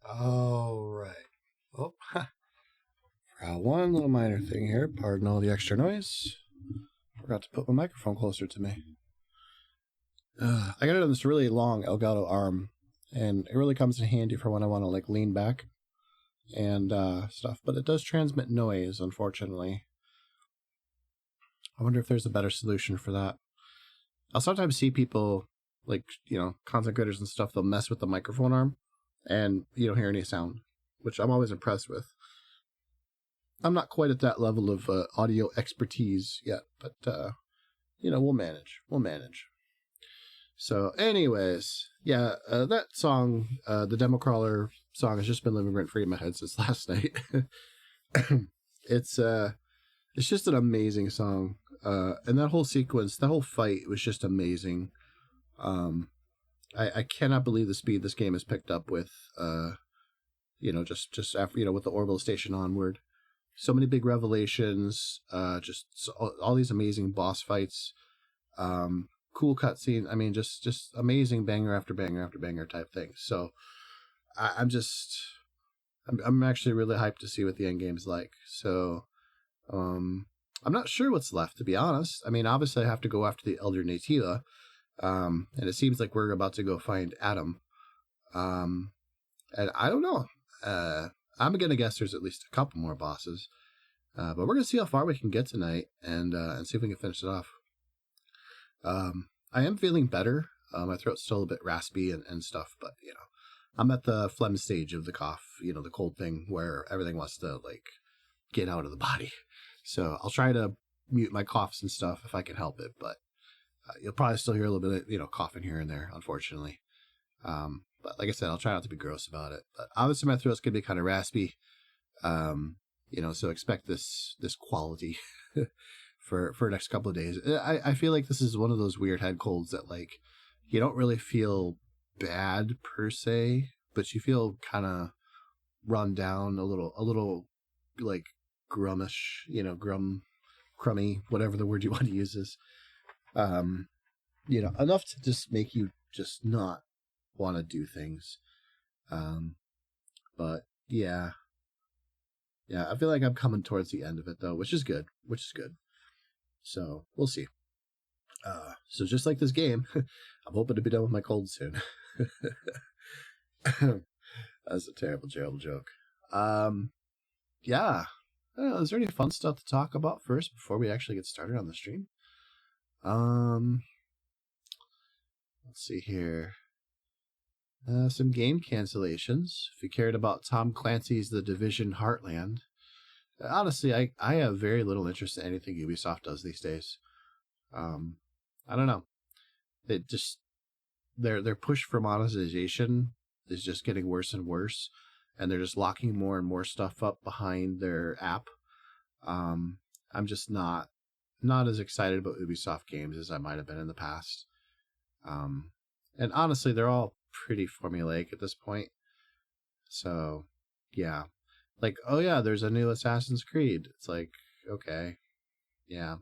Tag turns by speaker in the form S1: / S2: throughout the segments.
S1: All right. Oh, forgot one little minor thing here. Pardon all the extra noise. Forgot to put my microphone closer to me. I got it on this really long Elgato arm, and it really comes in handy for when I want to like lean back and stuff. But it does transmit noise, unfortunately. I wonder if there's a better solution for that. I'll sometimes see people, like, content creators and stuff, they'll mess with the microphone arm, and you don't hear any sound, which I'm always impressed with. I'm not quite at that level of audio expertise yet, but, we'll manage. We'll manage. So, anyways, yeah, that song, the Demo Crawler song, has just been living rent-free in my head since last night. It's just an amazing song. And that whole sequence, that whole fight was just amazing. I cannot believe the speed this game has picked up with, just after, with the orbital station onward. So many big revelations, all these amazing boss fights, cool cutscenes. I mean, just amazing banger after banger after banger type things. So I'm actually really hyped to see what the end game's like. So, I'm not sure what's left, to be honest. I mean, obviously I have to go after the Elder Natila, and it seems like we're about to go find Adam. And I don't know. I'm going to guess there's at least a couple more bosses. But we're going to see how far we can get tonight and see if we can finish it off. I am feeling better. My throat's still a bit raspy and stuff, but, I'm at the phlegm stage of the cough, the cold thing where everything wants to, like, get out of the body. So I'll try to mute my coughs and stuff if I can help it, but you'll probably still hear a little bit of, coughing here and there, unfortunately. But like I said, I'll try not to be gross about it. But obviously my throat's going to be kind of raspy. So expect this quality for the next couple of days. I feel like this is one of those weird head colds that, like, you don't really feel bad per se, but you feel kind of run down a little like grummish, crummy, whatever the word you want to use is. Enough to just make you just not want to do things. But yeah, I feel like I'm coming towards the end of it though, which is good. So we'll see. So just like this game, I'm hoping to be done with my cold soon. That's a terrible joke. Yeah. Is there any fun stuff to talk about first before we actually get started on the stream? Let's see here. Some game cancellations. If you cared about Tom Clancy's The Division Heartland. Honestly, I have very little interest in anything Ubisoft does these days. I don't know. It just their push for monetization is just getting worse and worse, and they're just locking more and more stuff up behind their app. I'm just not as excited about Ubisoft games as I might have been in the past. And honestly, they're all pretty formulaic at this point. So, yeah. Like, oh yeah, there's a new Assassin's Creed. It's like, okay. Yeah.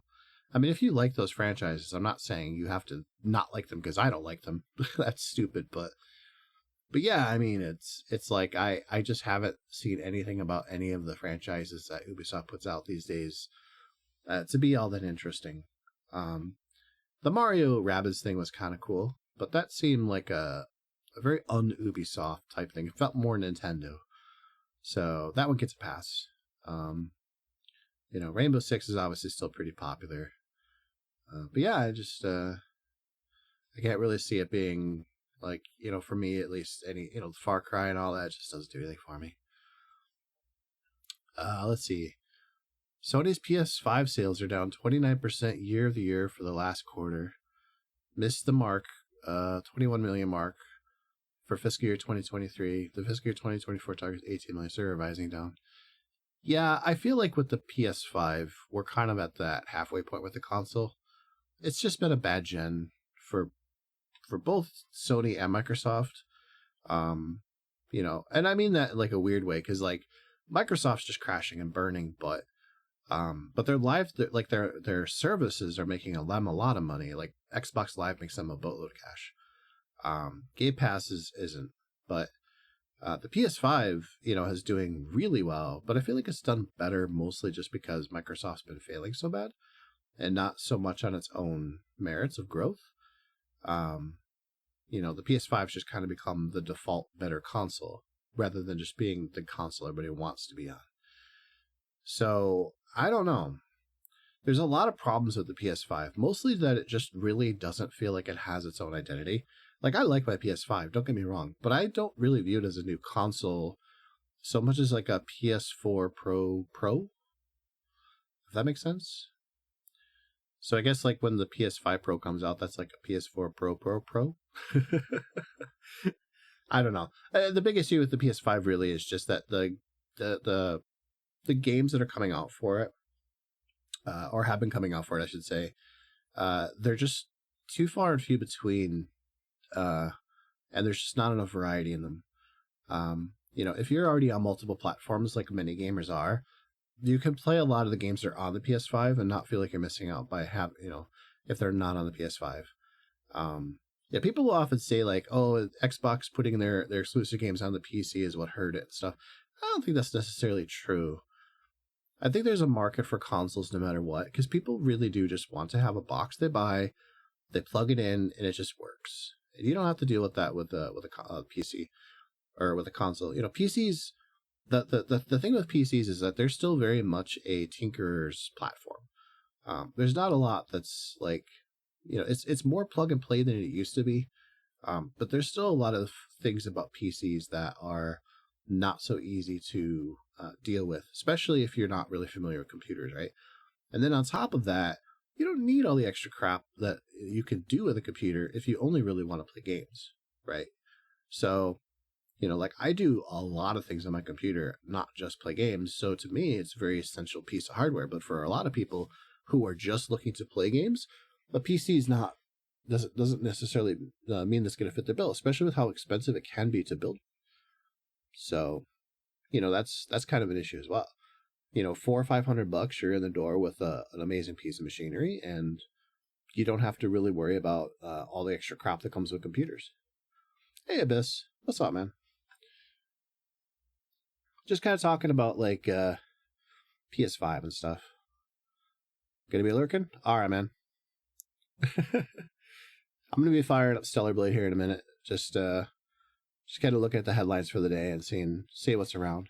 S1: I mean, if you like those franchises, I'm not saying you have to not like them because I don't like them. That's stupid, but yeah, I mean, it's like I just haven't seen anything about any of the franchises that Ubisoft puts out these days to be all that interesting. The Mario Rabbids thing was kind of cool, but that seemed like a very un-Ubisoft type thing. It felt more Nintendo. So that one gets a pass. Rainbow Six is obviously still pretty popular. But yeah, I can't really see it being, like, for me at least, any, Far Cry and all that just doesn't do anything for me. Let's see. Sony's PS5 sales are down 29% year over year for the last quarter. Missed the mark, 21 million mark for fiscal year 2023. The fiscal year 2024 target is 18 million, so revising down. Yeah, I feel like with the PS5, we're kind of at that halfway point with the console. It's just been a bad gen for both Sony and Microsoft. And I mean that like a weird way, because like Microsoft's just crashing and burning, but their services are making them a lot of money. Like Xbox Live makes them a boatload of cash. Game Pass isn't, but The PS5, is doing really well, but I feel like it's done better mostly just because Microsoft's been failing so bad and not so much on its own merits of growth. Um, the PS5's just kind of become the default better console rather than just being the console everybody wants to be on. So I don't know. There's a lot of problems with the PS5, mostly that it just really doesn't feel like it has its own identity. Like, I like my PS5, don't get me wrong, but I don't really view it as a new console so much as like a PS4 Pro, if that makes sense. So I guess like when the PS5 Pro comes out, that's like a PS4 Pro. I don't know. The big issue with the PS5 really is just that the games that are coming out for it, or have been coming out for it, I should say, they're just too far and few between, and there's just not enough variety in them. If you're already on multiple platforms like many gamers are, you can play a lot of the games that are on the PS5 and not feel like you're missing out by if they're not on the PS5. Yeah, people will often say like, "Oh, Xbox putting their exclusive games on the PC is what hurt it," and stuff. I don't think that's necessarily true. I think there's a market for consoles no matter what, because people really do just want to have a box they buy, they plug it in, and it just works. And you don't have to deal with that with a PC or with a console. PCs. The thing with PCs is that they're still very much a tinkerer's platform. There's not a lot that's like, it's more plug and play than it used to be. But there's still a lot of things about PCs that are not so easy to deal with, especially if you're not really familiar with computers, right? And then on top of that, you don't need all the extra crap that you can do with a computer if you only really want to play games, right? So, like I do a lot of things on my computer, not just play games. So to me, it's a very essential piece of hardware. But for a lot of people who are just looking to play games, a PC is not doesn't necessarily mean that's going to fit their bill, especially with how expensive it can be to build. So, that's kind of an issue as well. $400 or $500, you're in the door with an amazing piece of machinery, and you don't have to really worry about all the extra crap that comes with computers. Hey, Abyss, what's up, man? Just kind of talking about like PS5 and stuff. Gonna be lurking? All right, man. I'm gonna be firing up Stellar Blade here in a minute. Just kind of looking at the headlines for the day and see what's around.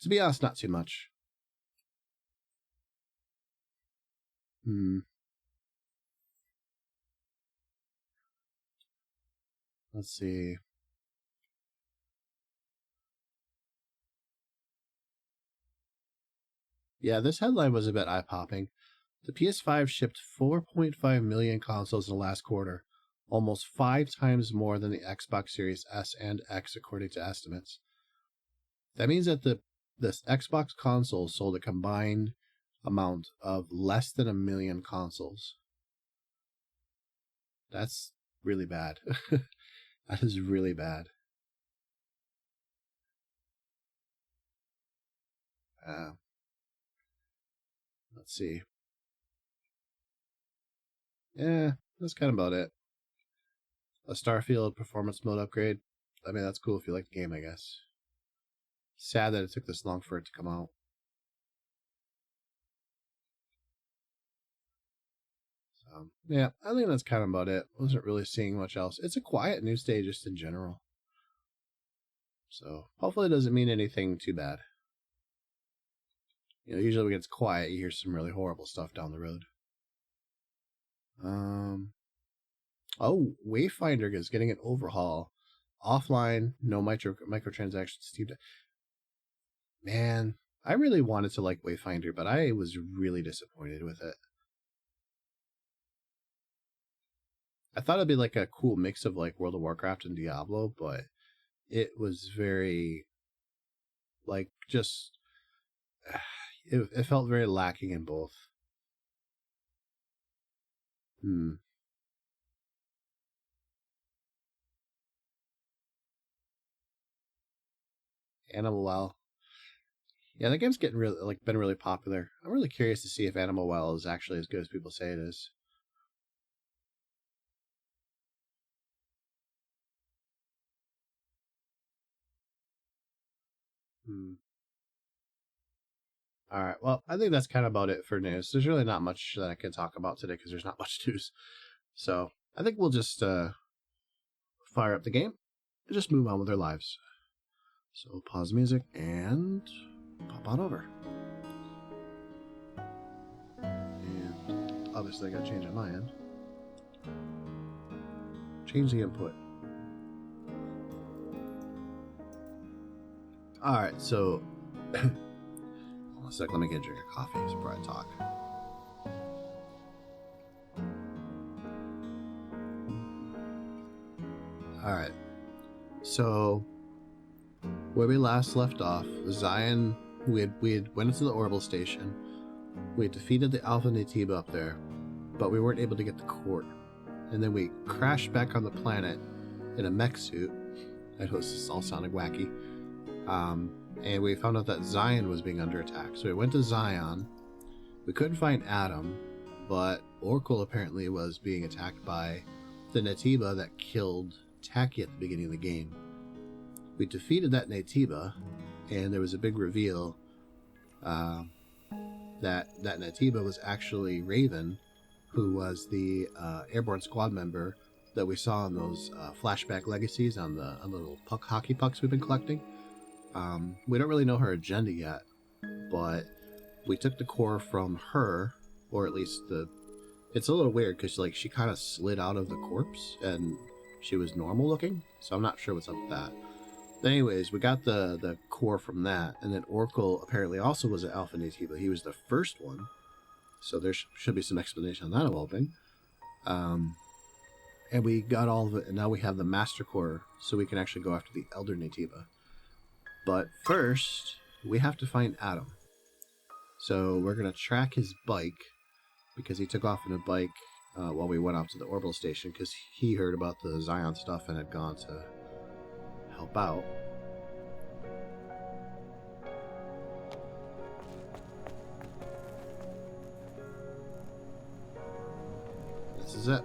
S1: To be honest, not too much. Let's see. Yeah, this headline was a bit eye-popping. The PS5 shipped 4.5 million consoles in the last quarter, almost 5 times more than the Xbox Series S and X, according to estimates. That means that this Xbox console sold a combined amount of less than 1 million consoles. That's really bad. That is really bad. Let's see. Yeah, that's kind of about it. A Starfield performance mode upgrade. I mean, that's cool if you like the game, I guess. Sad that it took this long for it to come out. So, yeah, I think that's kind of about it. Wasn't really seeing much else. It's a quiet news day just in general. So, hopefully it doesn't mean anything too bad. Usually when it gets quiet, you hear some really horrible stuff down the road. Oh, Wayfinder is getting an overhaul. Offline, no microtransactions. Steam. Man, I really wanted to like Wayfinder, but I was really disappointed with it. I thought it'd be like a cool mix of like World of Warcraft and Diablo, but it was very like just it felt very lacking in both. Animal Well. Yeah, that game's getting really been really popular. I'm really curious to see if Animal Well is actually as good as people say it is. Hmm. All right. Well, I think that's kind of about it for news. There's really not much that I can talk about today because there's not much news. So I think we'll just fire up the game and just move on with our lives. So pause the music and pop on over. And obviously I got to change on my end. Change the input. Alright, so hold on a sec, let me get a drink of coffee before I talk. Alright. So where we last left off, Zion, we had went into the orbital station. We had defeated the Alpha Naytiba up there, but we weren't able to get the core. And then we crashed back on the planet in a mech suit. I know this all sounded wacky. And we found out that Zion was being under attack. So we went to Zion. We couldn't find Adam, but Oracle apparently was being attacked by the Naytiba that killed Taki at the beginning of the game. We defeated that Naytiba, and there was a big reveal that Naytiba was actually Raven, who was the airborne squad member that we saw in those flashback legacies on the little hockey pucks we've been collecting. We don't really know her agenda yet, but we took the core from her, or at least it's a little weird because like she kind of slid out of the corpse and she was normal looking, so I'm not sure what's up with that. But anyways, we got the core from that, and then Oracle apparently also was an Alpha Naytiba. He was the first one, so there should be some explanation on that evolving. And we got all of it, and now we have the Master Core, so we can actually go after the Elder Naytiba. But first, we have to find Adam. So we're going to track his bike, because he took off in a bike while we went off to the orbital station, because he heard about the Zion stuff and had gone to help out. This is it.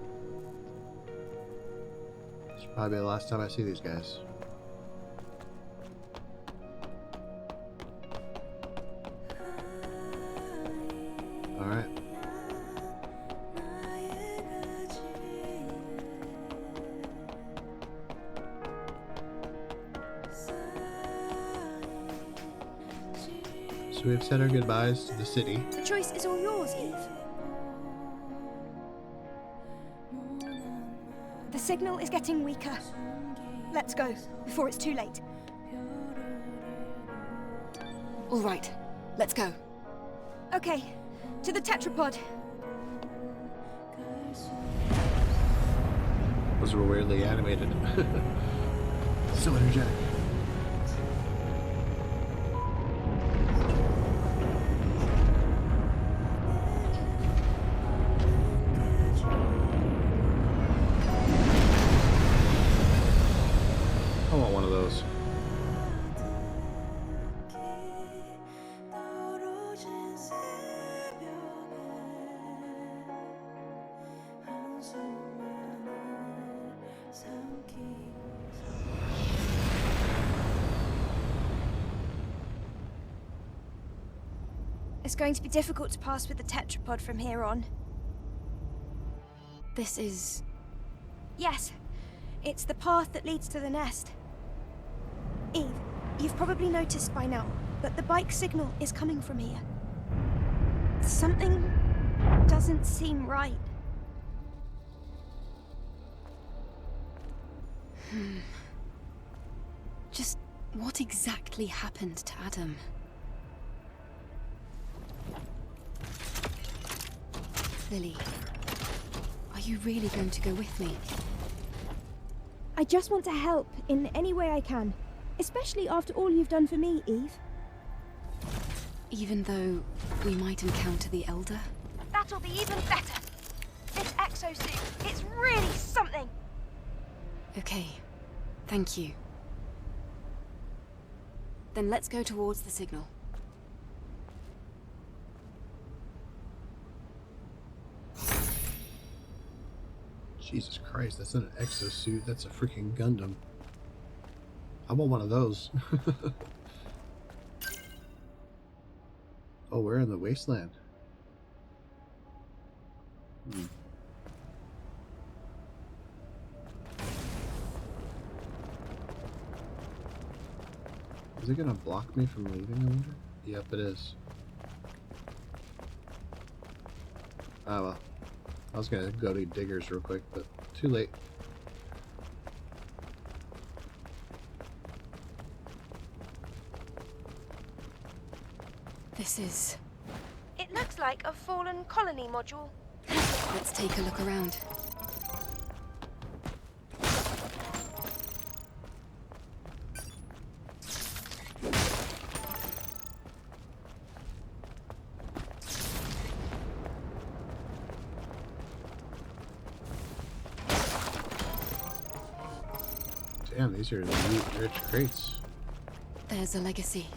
S1: This will probably be the last time I see these guys. Alright. So we've said our goodbyes to the city.
S2: The choice is all yours, Eve. The signal is getting weaker. Let's go, before it's too late.
S3: All right, let's go.
S2: Okay, to the tetrapod.
S1: Those were weirdly animated. So energetic. I want one of those.
S2: It's going to be difficult to pass with the tetrapod from here on.
S3: This is...
S2: Yes, it's the path that leads to the nest. Eve, you've probably noticed by now, but the bike signal is coming from here. Something doesn't seem right.
S3: Just what exactly happened to Adam? Lily, are you really going to go with me?
S2: I just want to help in any way I can, especially after all you've done for me, Eve.
S3: Even though we might encounter the Elder?
S2: That'll be even better. This exosuit, it's really something.
S3: Okay, thank you. Then let's go towards the signal.
S1: Jesus Christ, that's not an exosuit, that's a freaking Gundam. I want one of those. Oh, we're in the wasteland. Is it gonna block me from leaving, I wonder? Yep, it is. Oh well. I was gonna go to Diggers real quick, but too late.
S3: This is...
S2: It looks like a fallen colony module.
S3: Let's take a look around.
S1: Damn, these are neat, rich crates.
S3: There's a legacy.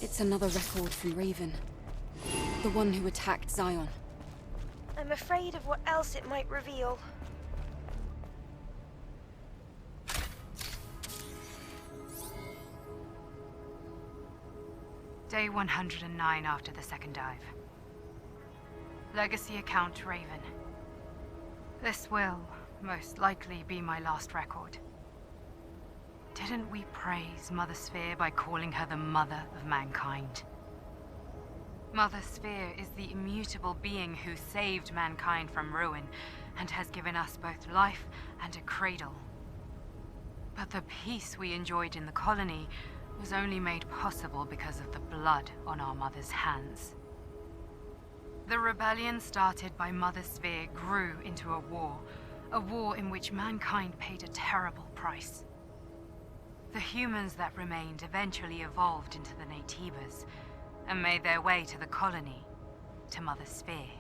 S3: It's another record from Raven. The one who attacked Zion.
S2: I'm afraid of what else it might reveal.
S4: Day 109 after the second dive. Legacy account Raven. This will, most likely, be my last record. Didn't we praise Mother Sphere by calling her the mother of mankind? Mother Sphere is the immutable being who saved mankind from ruin and has given us both life and a cradle. But the peace we enjoyed in the colony was only made possible because of the blood on our mother's hands. The rebellion started by Mother Sphere grew into a war in which mankind paid a terrible price. The humans that remained eventually evolved into the Naytibas and made their way to the colony, to Mother Sphere.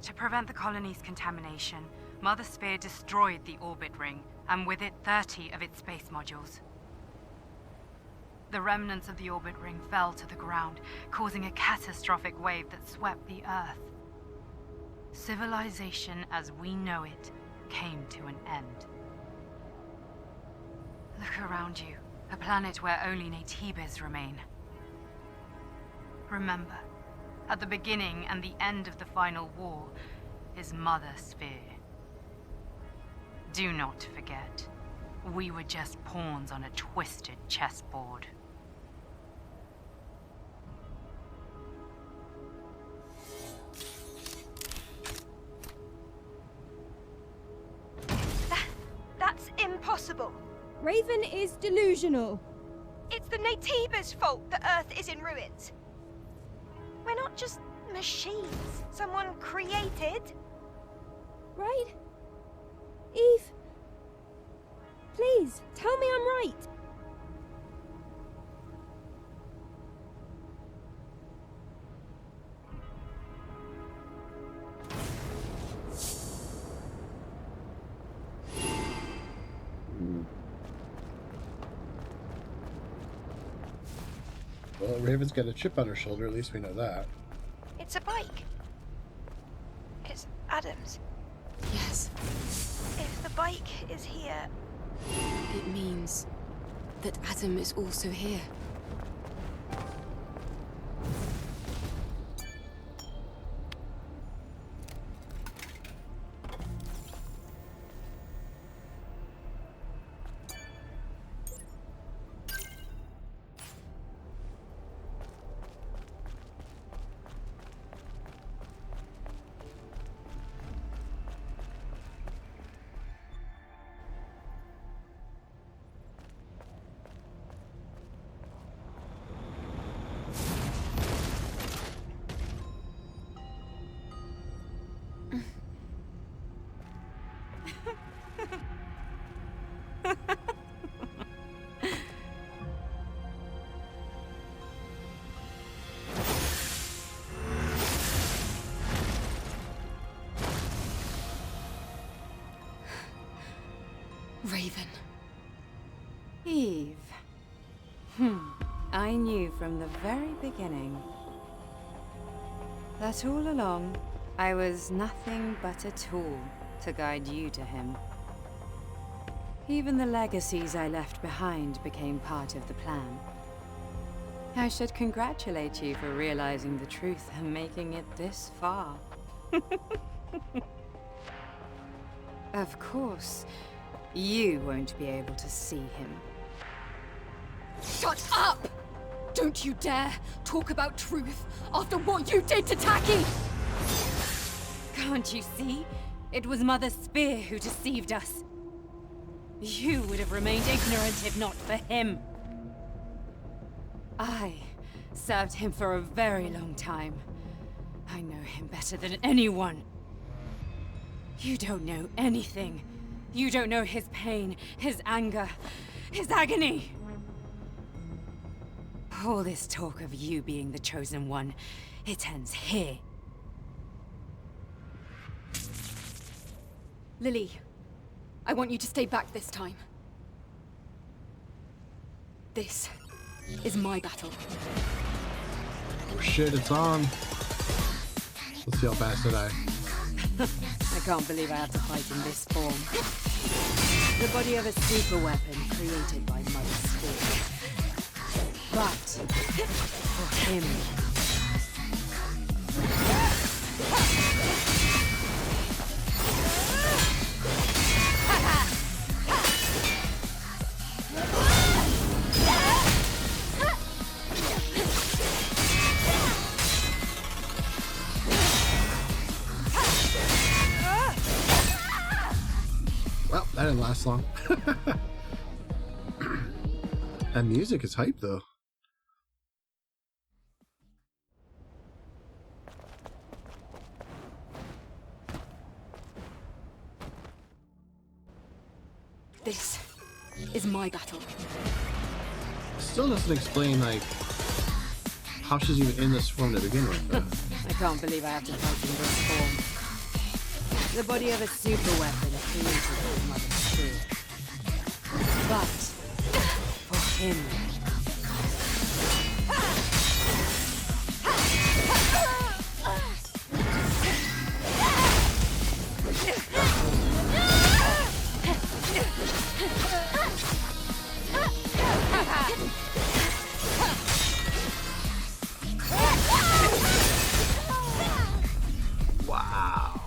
S4: To prevent the colony's contamination, Mother Sphere destroyed the orbit ring, and with it 30 of its space modules. The remnants of the orbit ring fell to the ground, causing a catastrophic wave that swept the Earth. Civilization as we know it came to an end. Look around you, a planet where only Naytibas remain. Remember, at the beginning and the end of the final war is Mother Sphere. Do not forget, we were just pawns on a twisted chessboard.
S2: That's impossible.
S5: Raven is delusional.
S2: It's the Naytibas' fault that Earth is in ruins. We're not just machines someone created.
S5: Right? Eve? Please, tell me I'm right.
S1: Well, Raven's got a chip on her shoulder, at least we know that.
S2: It's a bike. It's Adam's.
S3: Yes,
S2: If the bike is here,
S3: it means that Adam is also here. Raven.
S6: Eve. I knew from the very beginning that all along I was nothing but a tool to guide you to him. Even the legacies I left behind became part of the plan. I should congratulate you for realizing the truth and making it this far. Of course, you won't be able to see him.
S3: Shut up! Don't you dare talk about truth after what you did to Taki!
S6: Can't you see? It was Mother Spear who deceived us. You would have remained ignorant if not for him. I served him for a very long time. I know him better than anyone. You don't know anything. You don't know his pain, his anger, his agony. All this talk of you being the chosen one, it ends here.
S3: Lily, I want you to stay back this time. This is my battle.
S1: Oh shit, it's on. Let's see how fast did I.
S6: I can't believe I have to fight in this form. The body of a super weapon created by Mother Spear. But for him.
S1: Well, that didn't last long. That music is hype though.
S3: This is my battle.
S1: Still doesn't explain like how she's even in this form to begin with though.
S6: I can't believe I have to fight in this form. The body of a super weapon created by Mother Spear. But for him.
S1: Wow.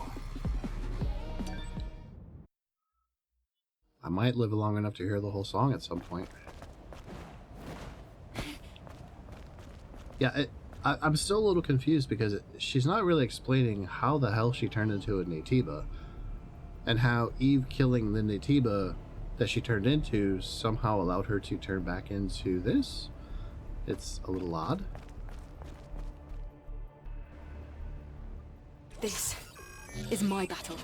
S1: I might live long enough to hear the whole song at some point. Yeah, I'm still a little confused because she's not really explaining how the hell she turned into a Naytiba, and how Eve killing the Naytiba that she turned into somehow allowed her to turn back into this. It's a little odd.
S3: This is my battle.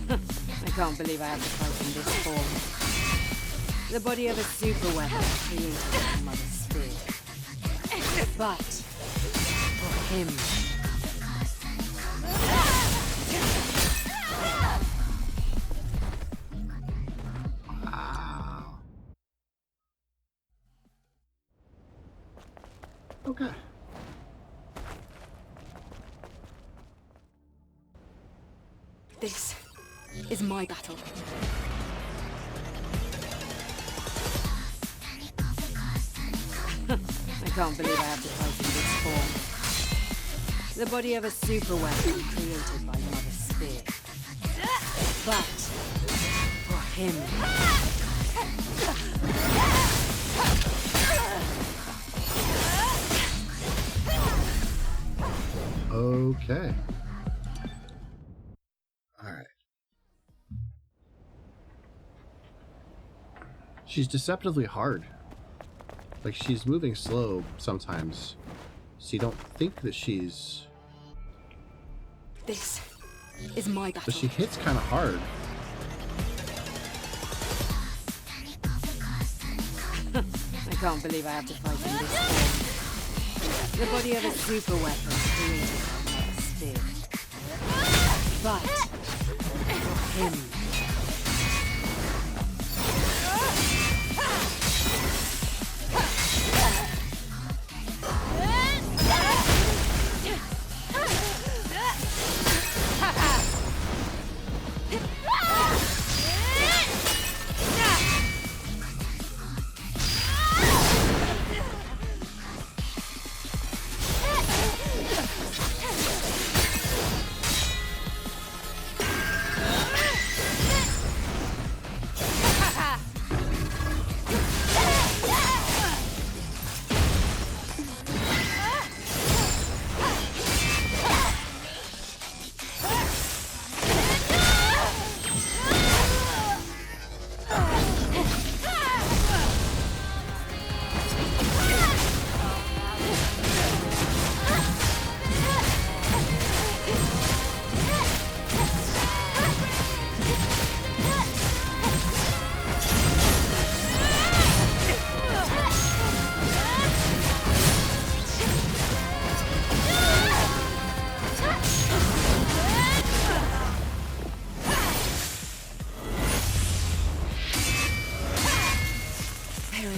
S6: I can't believe I have to fight in this form. The body of a super weapon created by Mother Spear. But for him.
S1: Wow. Okay.
S3: This is my battle.
S6: I can't believe I have to fight in this form. The body of a super weapon created by Mother Spear. But for him.
S1: Okay. Alright. She's deceptively hard. Like, she's moving slow sometimes, so you don't think that she's...
S3: This is my battle.
S1: But she hits kind of hard.
S6: I can't believe I have to fight in this form. The body of a super weapon created by Mother Spear. But for him.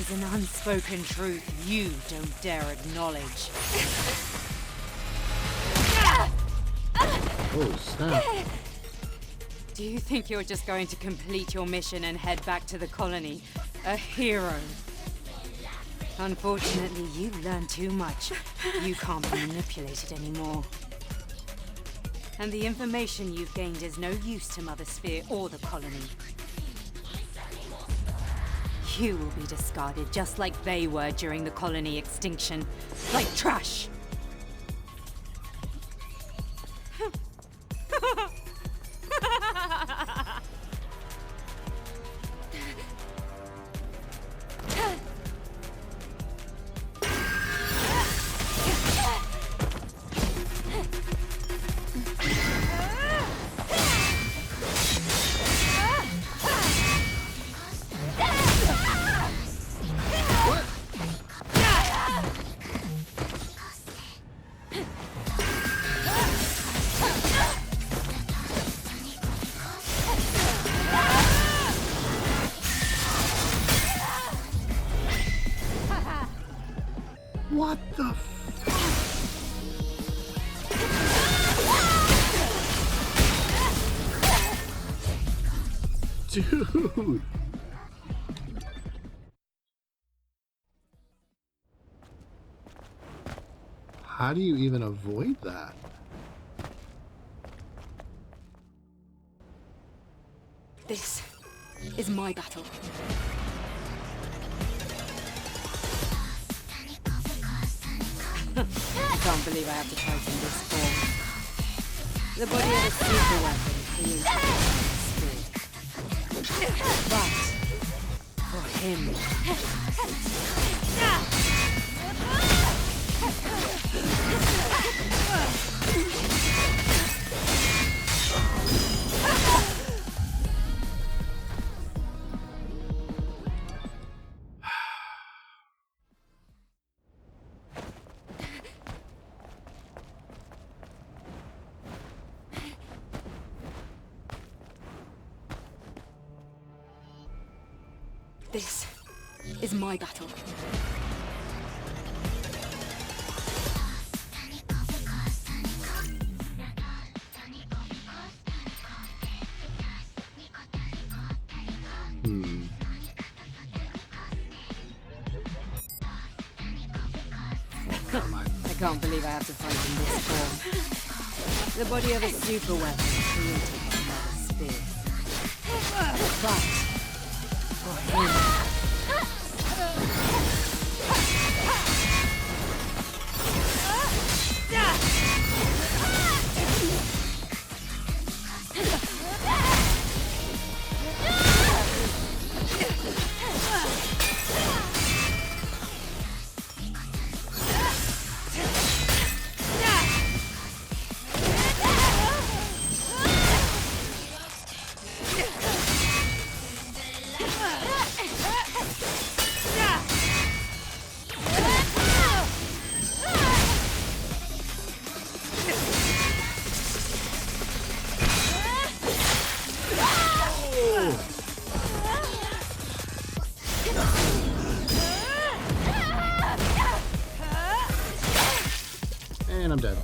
S6: is an unspoken truth you don't dare acknowledge.
S1: Oh, snap.
S6: Do you think you're just going to complete your mission and head back to the colony, a hero? Unfortunately, you've learned too much. You can't be manipulated anymore. And the information you've gained is no use to Mother Sphere or the colony. You will be discarded just like they were during the colony extinction. Like trash!
S1: What the Dude! How do you even avoid that?
S3: This is my battle.
S6: I can't believe I have to fight in this form. The body of a super weapon created by spirit. But for him,
S3: this is my battle.
S6: I can't believe I have to fight in this form. The body of a super weapon created by Mother Sphere. But for him,
S1: and I'm dead.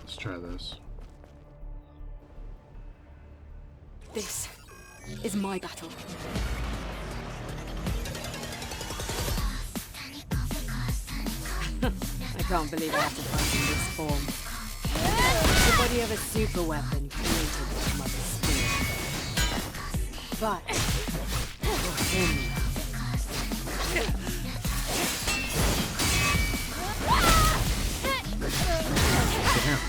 S1: Let's try this.
S3: This is my battle.
S6: I can't believe I have to fight in this form. The body of a super weapon created by Mother Spirit. But for him,
S1: Damn.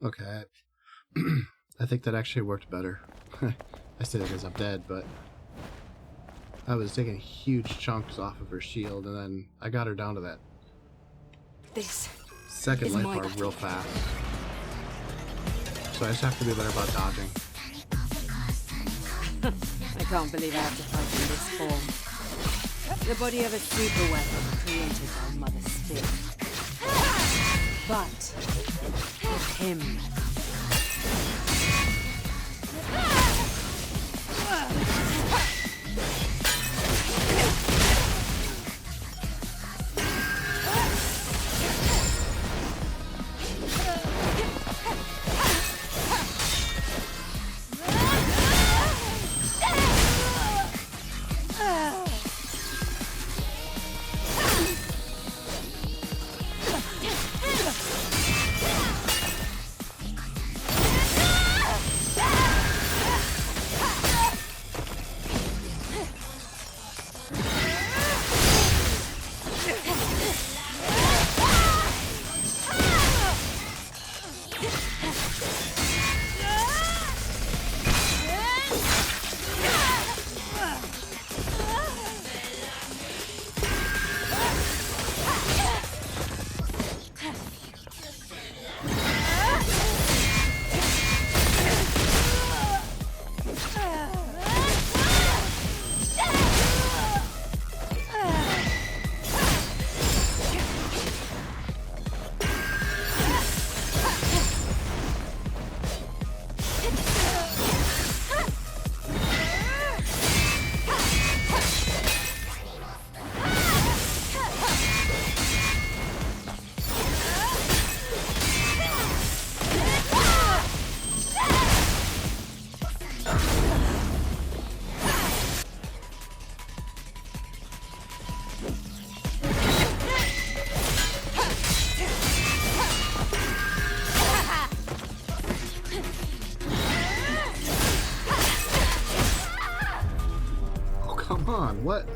S1: Okay. I think that actually worked better. I say that because I'm dead, but I was taking huge chunks off of her shield, and then I got her down to that
S3: This
S1: second
S3: is
S1: life
S3: my
S1: bar
S3: battle.
S1: real fast. So I just have to be better about dodging.
S6: I can't believe I have to fight in this form. The body of a super weapon created by Mother Spirit. But for him,
S1: Oh, come on, what?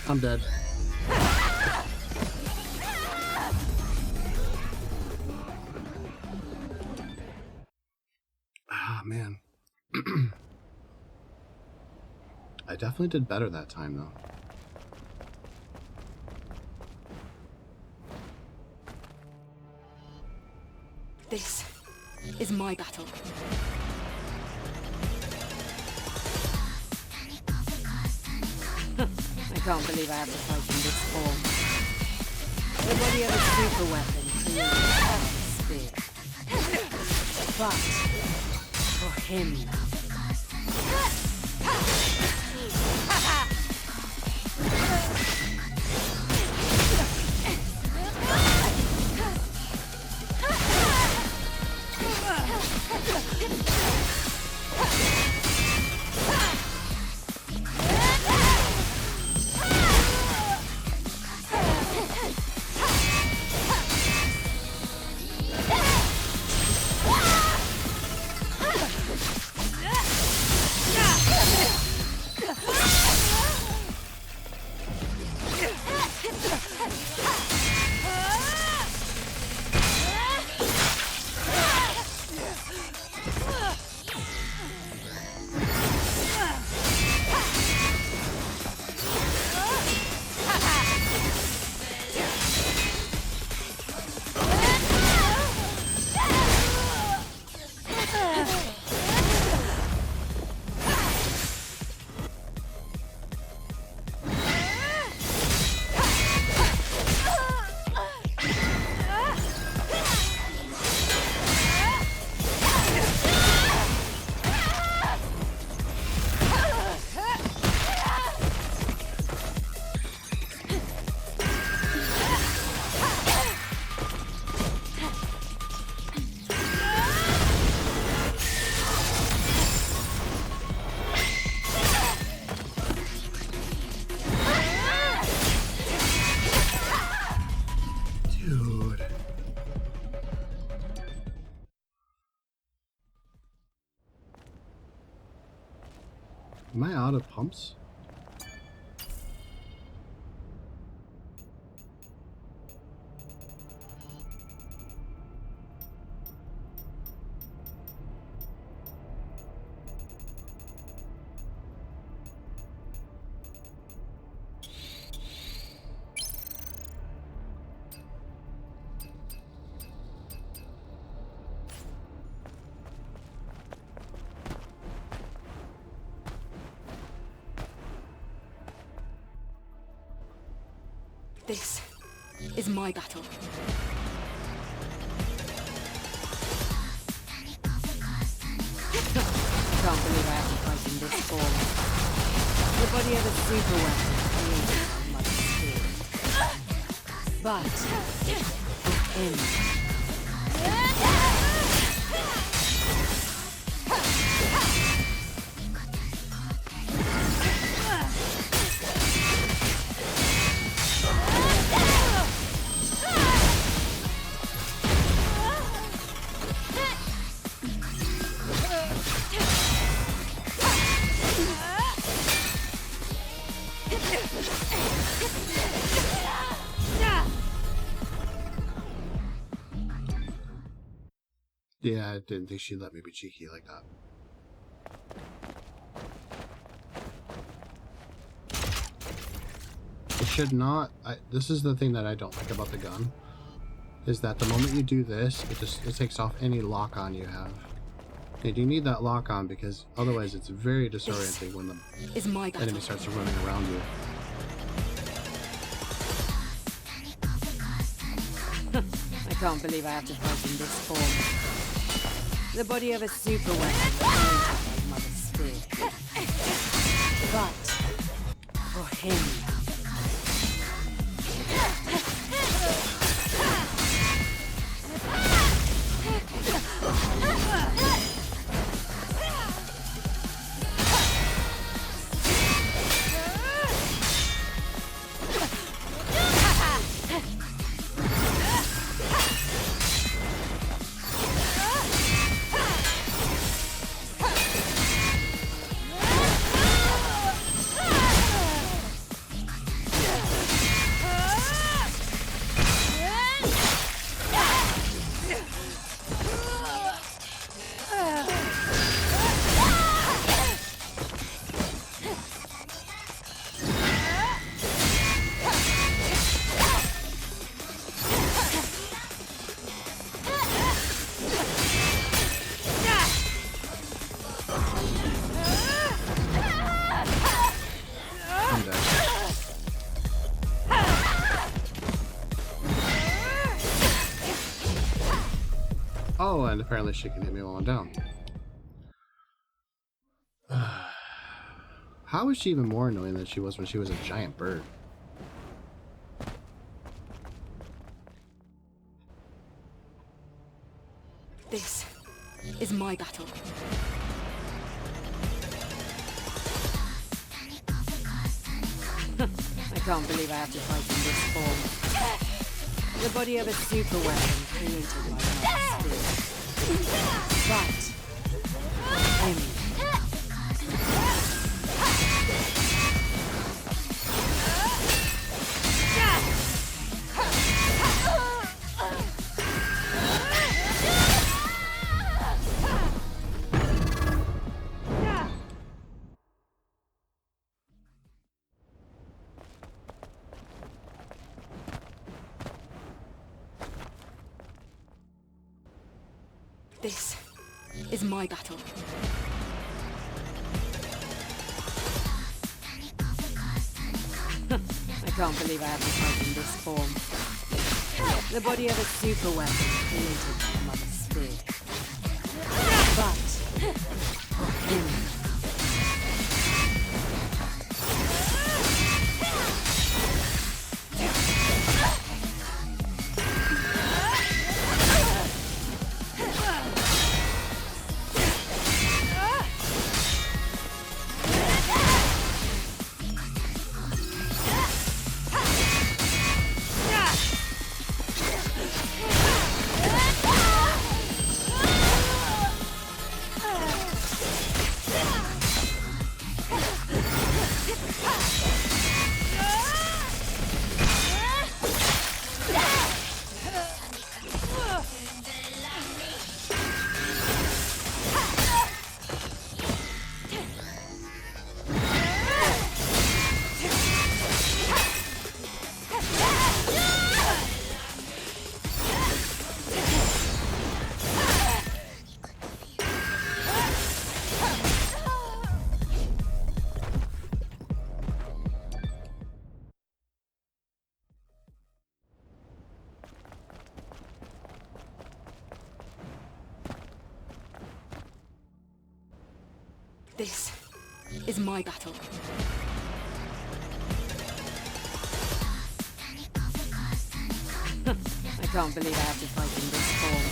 S1: I'm dead. Ah, man. I definitely did better that time, though.
S3: This is my battle. I can't believe I have to fight in this form. Nobody has a super weapon to spear. But for him.
S1: Am I out of pumps?
S3: This is my battle. Can't believe I have to fight in this form. Nobody has a super weapon. But for him.
S1: Yeah, I didn't think she'd let me be cheeky like that. It should not... this is the thing that I don't like about the gun. Is that the moment you do this, it takes off any lock-on you have. And you need that lock-on because otherwise it's very disorienting when the enemy starts running around you.
S3: I can't believe I have to fight in this form. The body of a super weapon. Mother spear. But for him.
S1: and apparently she can hit me while I'm down. How is she even more annoying than she was when she was a giant bird?
S6: This is my battle. I can't believe I have to fight in this form. The body of a super weapon created by Mother Spirit. But him. This is my battle. I can't believe I have to fight in this form. The body of a super weapon created by Mother Spirit. But for him. This is my battle. I can't believe I have to fight in this form.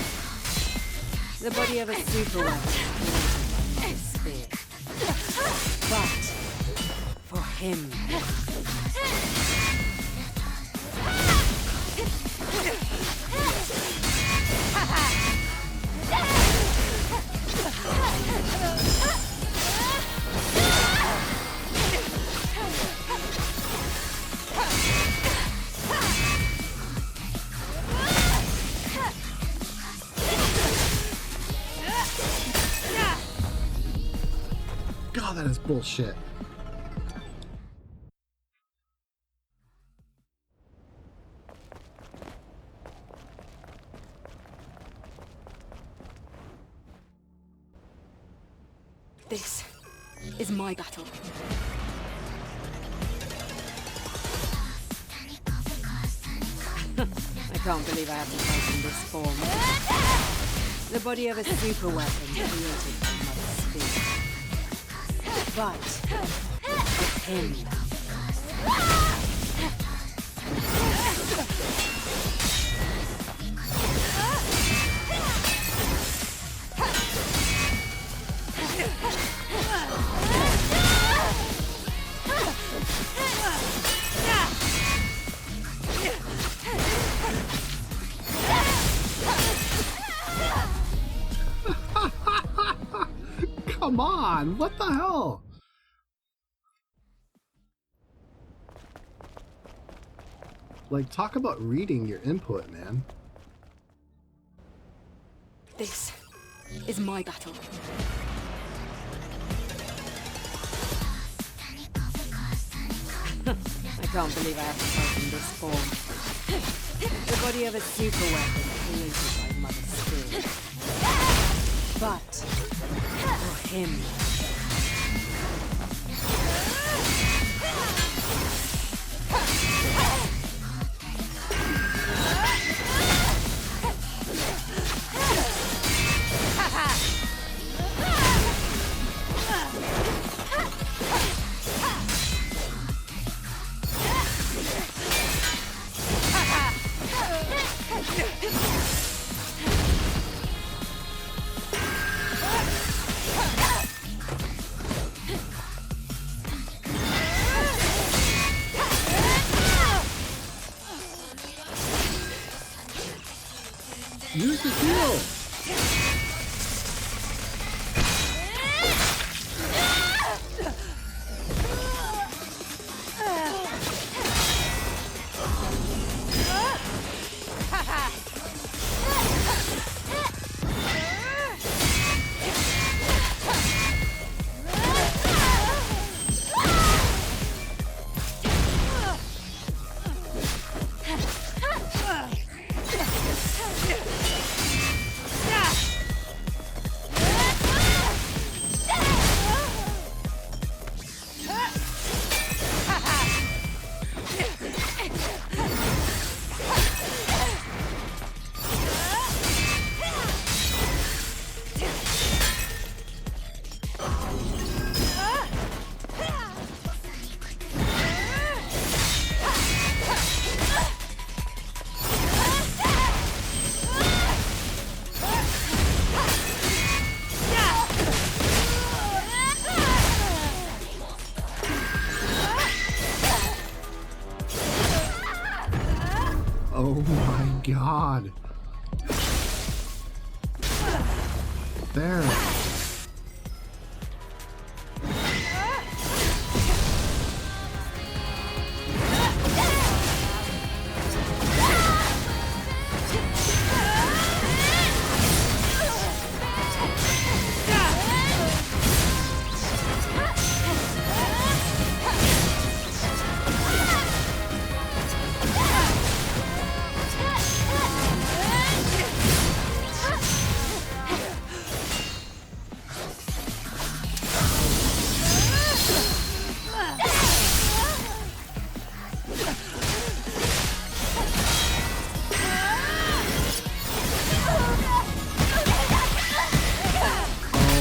S6: The body of a super weapon created by Mother Spirit. But for him.
S1: God, that is bullshit.
S6: This is my battle. I can't believe I have to fight in this form. The body of a super weapon created by Mother Spirit. But for him.
S1: Come on, what the hell? Like, talk about reading your input, man.
S6: This is my battle. I can't believe I have to fight in this form. The body of a super weapon created by Mother Spirit. But for him.
S1: god. There.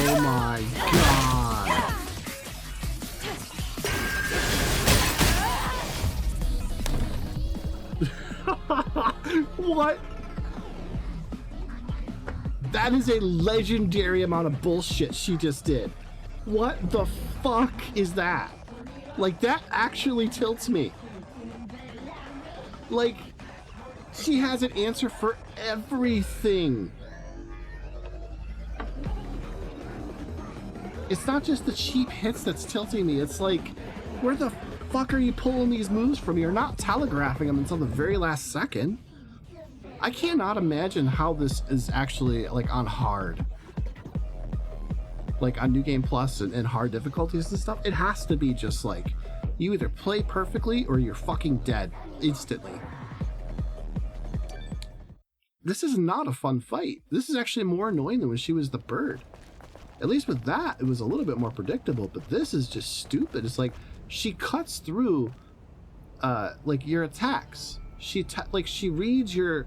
S1: Oh my god. What? That is a legendary amount of bullshit she just did. What the fuck is that? Like, that actually tilts me. Like, she has an answer for everything. It's not just the cheap hits that's tilting me. It's like, where the fuck are you pulling these moves from? You're not telegraphing them until the very last second. I cannot imagine how this is actually, like, on hard. Like, on New Game Plus and hard difficulties and stuff. It has to be just like, you either play perfectly or you're fucking dead instantly. This is not a fun fight. This is actually more annoying than when she was the bird. At least with that, it was a little bit more predictable, but this is just stupid. It's like, she cuts through, like, your attacks. She reads your...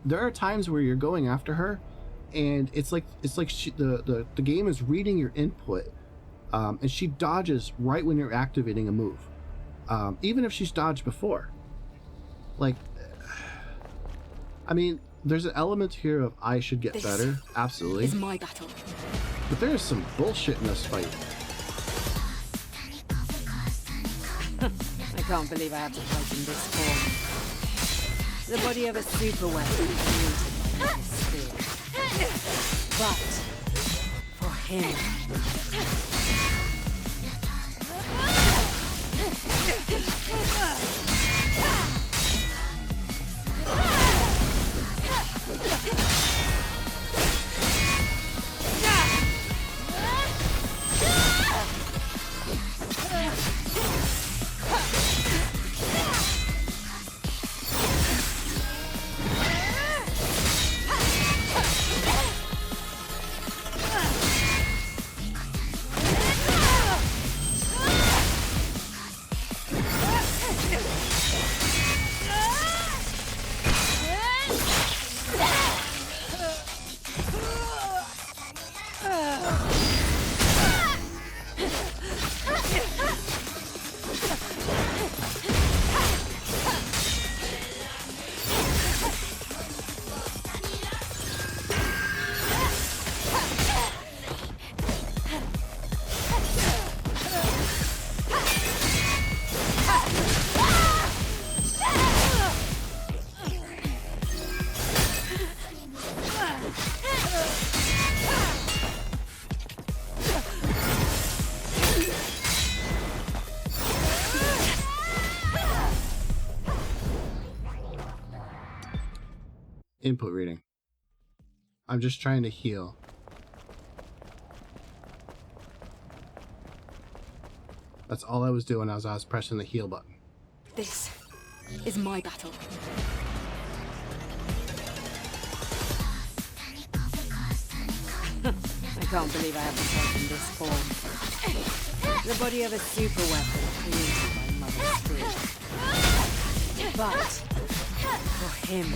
S1: There are times where you're going after her, and it's like the game is reading your input, and she dodges right when you're activating a move, even if she's dodged before. Like, I mean, there's an element here of I should get better, absolutely.
S6: It's my battle.
S1: But there is some bullshit in this fight.
S6: I can't believe I have to fight in this form. The body of a super weapon created by this spear. But for him.
S1: Input reading. I'm just trying to heal. That's all I was doing as I was pressing the heal button.
S6: This is my battle. I can't believe I have to fight in this form. The body of a super weapon created by Mother Spirit. But for him.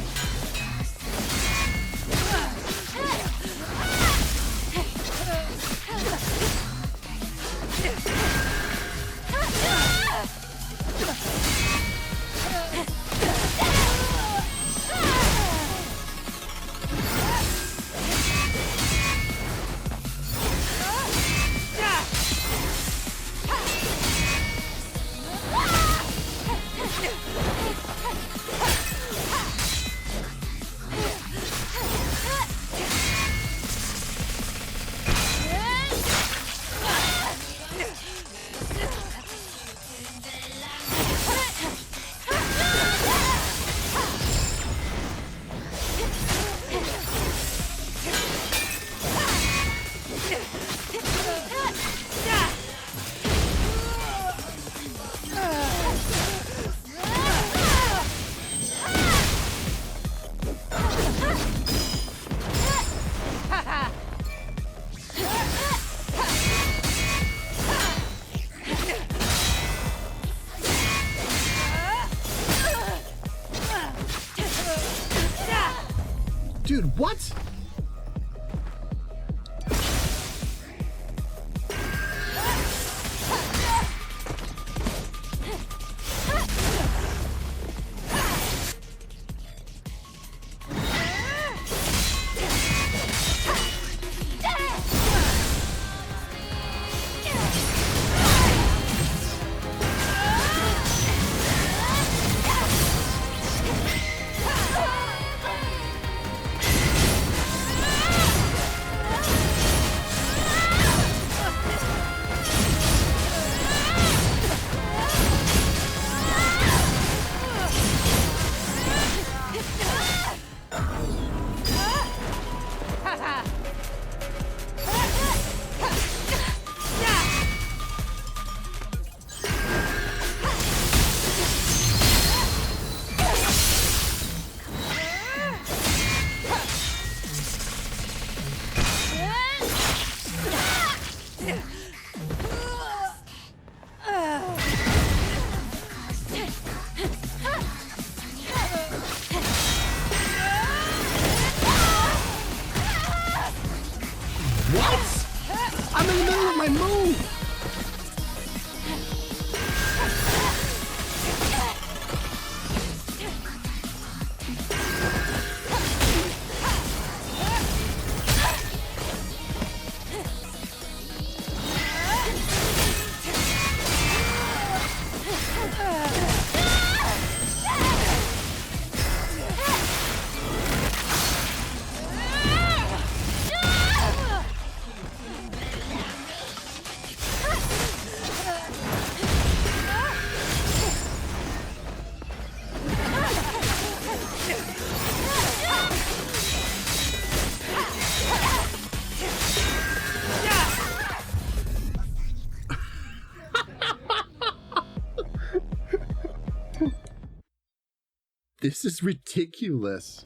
S1: What? What? I'm in the middle of my move! This is ridiculous.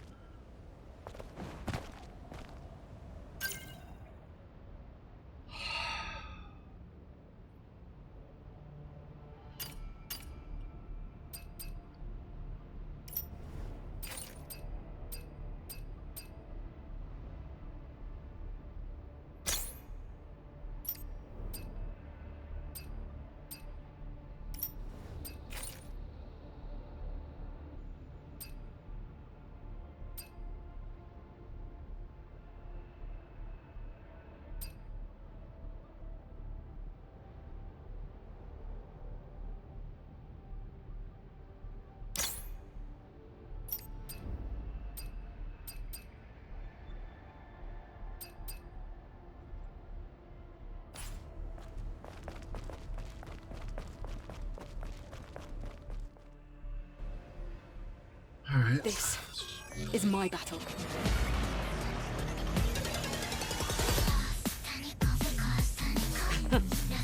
S1: All right.
S6: This is my battle. I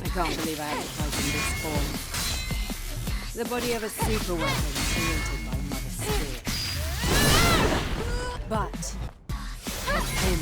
S6: can't believe I have to fight in this form. The body of a super weapon created by Mother Spirit. But of him.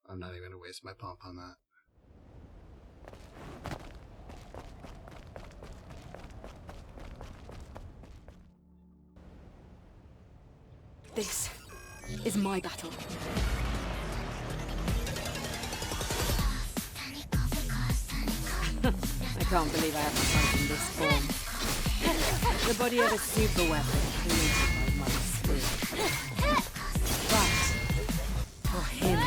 S1: I'm not even going to waste my pump on that.
S6: This is my battle. I can't believe I have to fight in this form. The body of a super weapon created by Mother Spirit. But for him.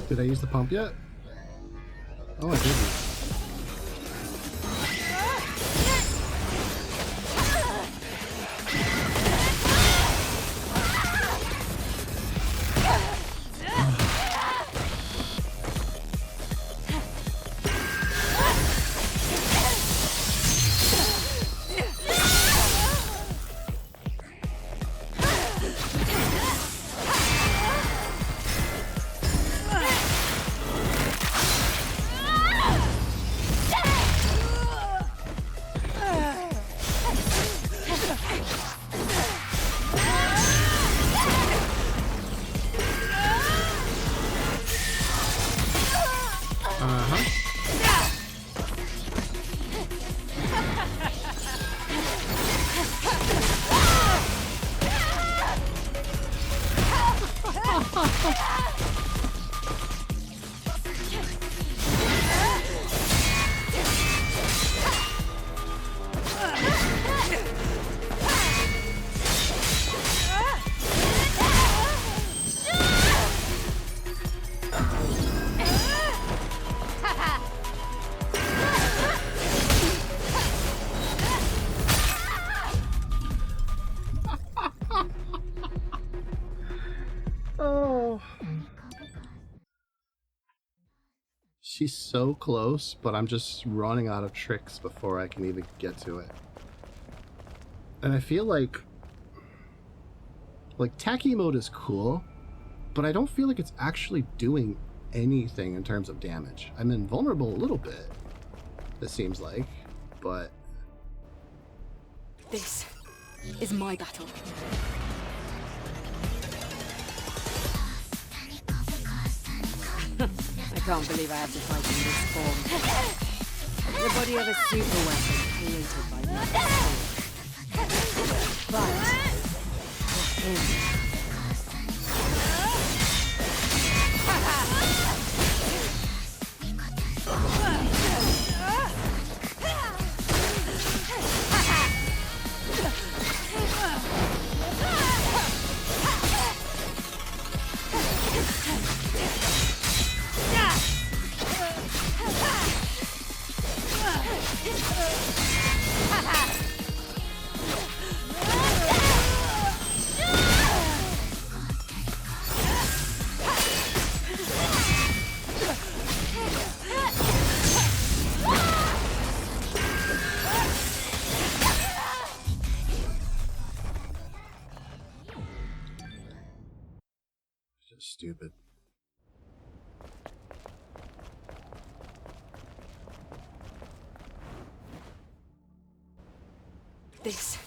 S1: Did I use the pump yet? Oh, I didn't. She's so close, but I'm just running out of tricks before I can even get to it. And I feel like Like, tacky mode is cool, but I don't feel like it's actually doing anything in terms of damage. I'm invulnerable a little bit, it seems like, but...
S6: This is my battle. I can't believe I have to fight in this form. The body of a super weapon created by Mother Sphere. But for him...
S1: Just stupid.
S6: This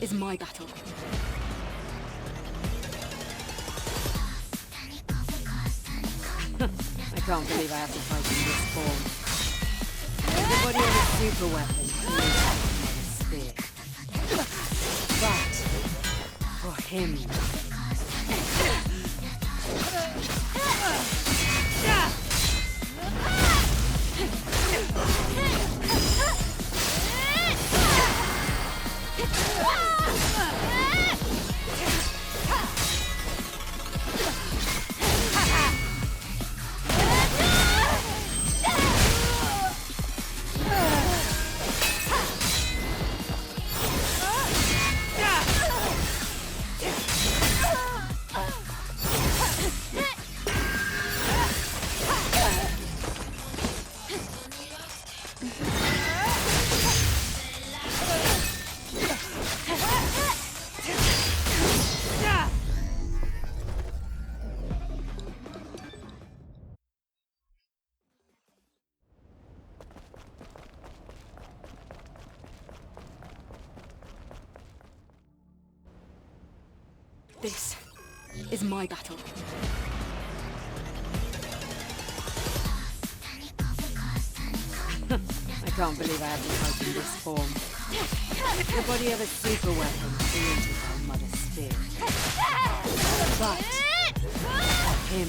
S6: is my battle. I can't believe I have to fight in this form. The body of a super weapon created by Mother Sphere. But for him... This is my battle. I can't believe I have to fight in this form. The body of a super weapon created by Mother Sphere. But for him...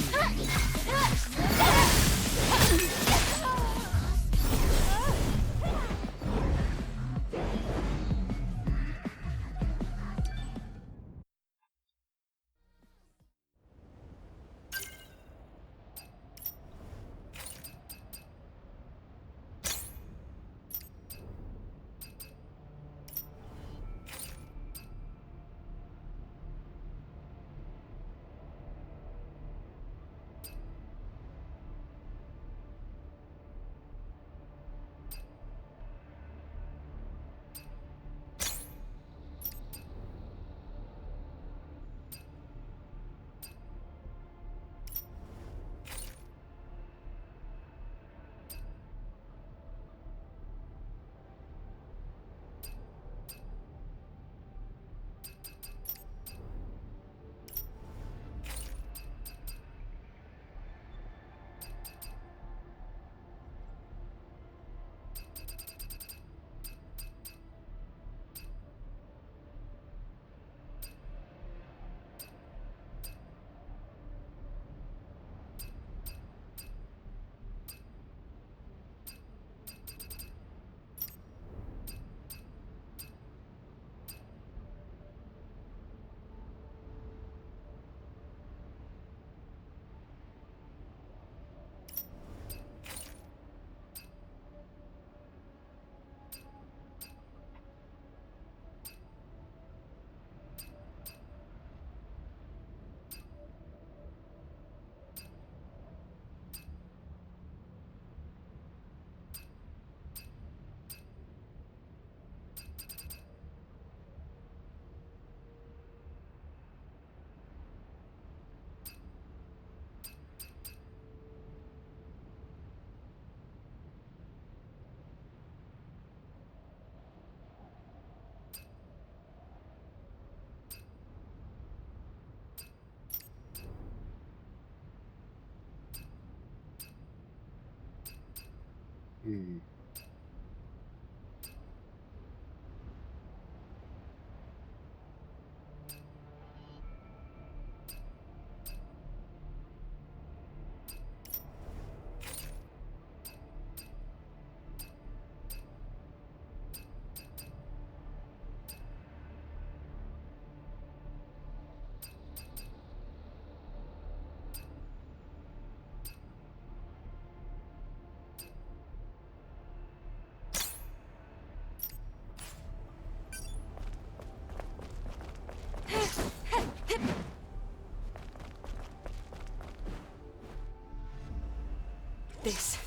S6: This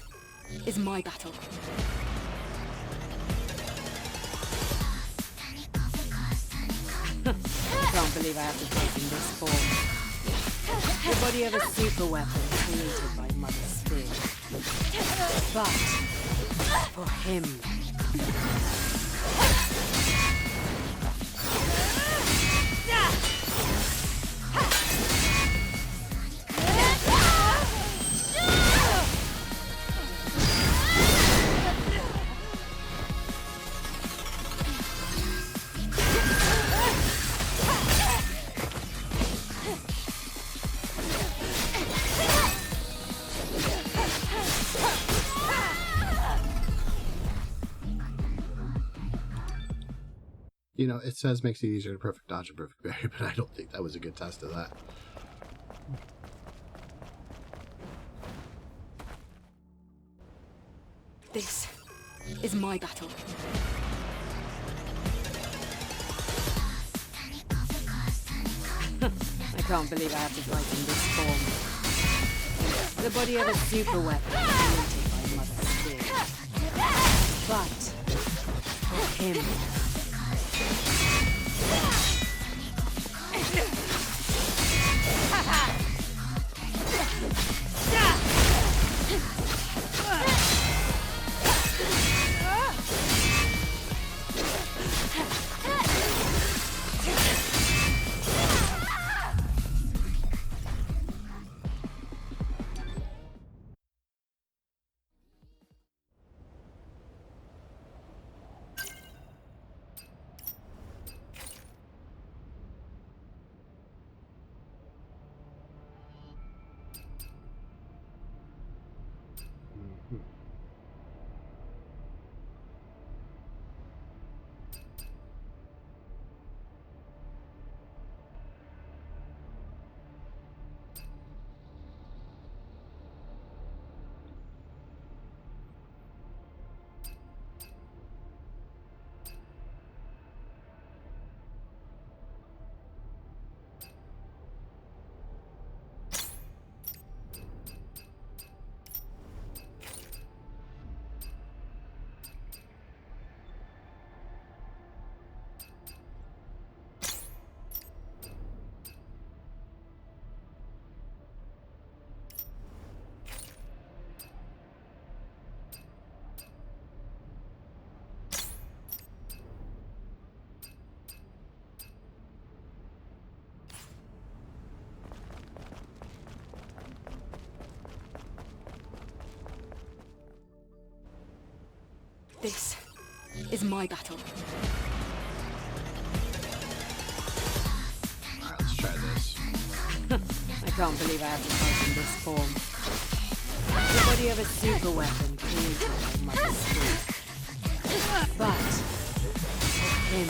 S6: is my battle. I can't believe I have to fight in this form. The body of a super weapon created by Mother Spear. But for him.
S1: You know, it says makes it easier to perfect dodge and perfect parry, but I don't think that was a good test of that.
S6: This is my battle. I can't believe I have to fight in this form. The body of a super weapon created by Mother Spear. But for him. This is my battle.
S1: Alright, let's try this.
S6: I can't believe I have to fight in this form. The body of a super weapon created by Mother Spear. But for him.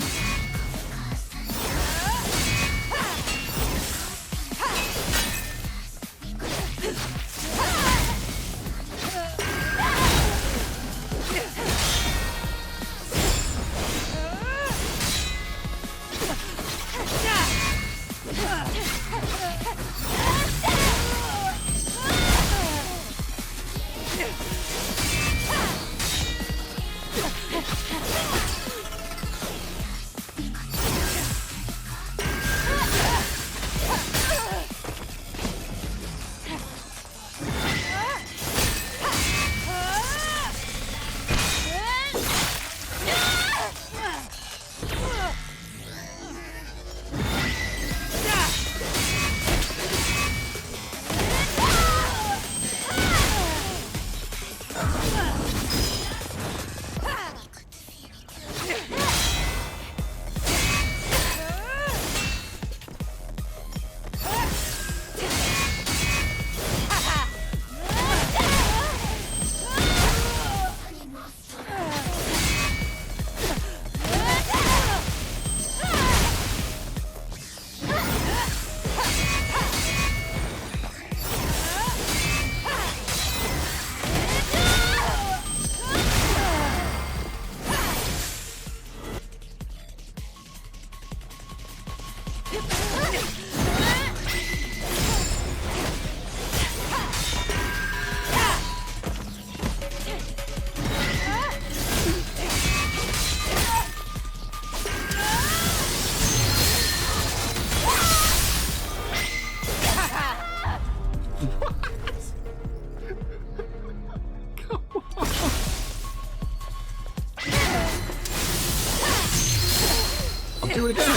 S1: I'll do it again.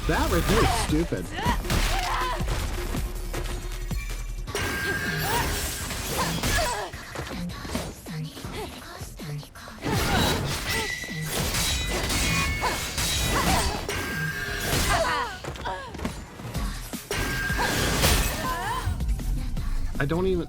S1: That right there is stupid. I don't even...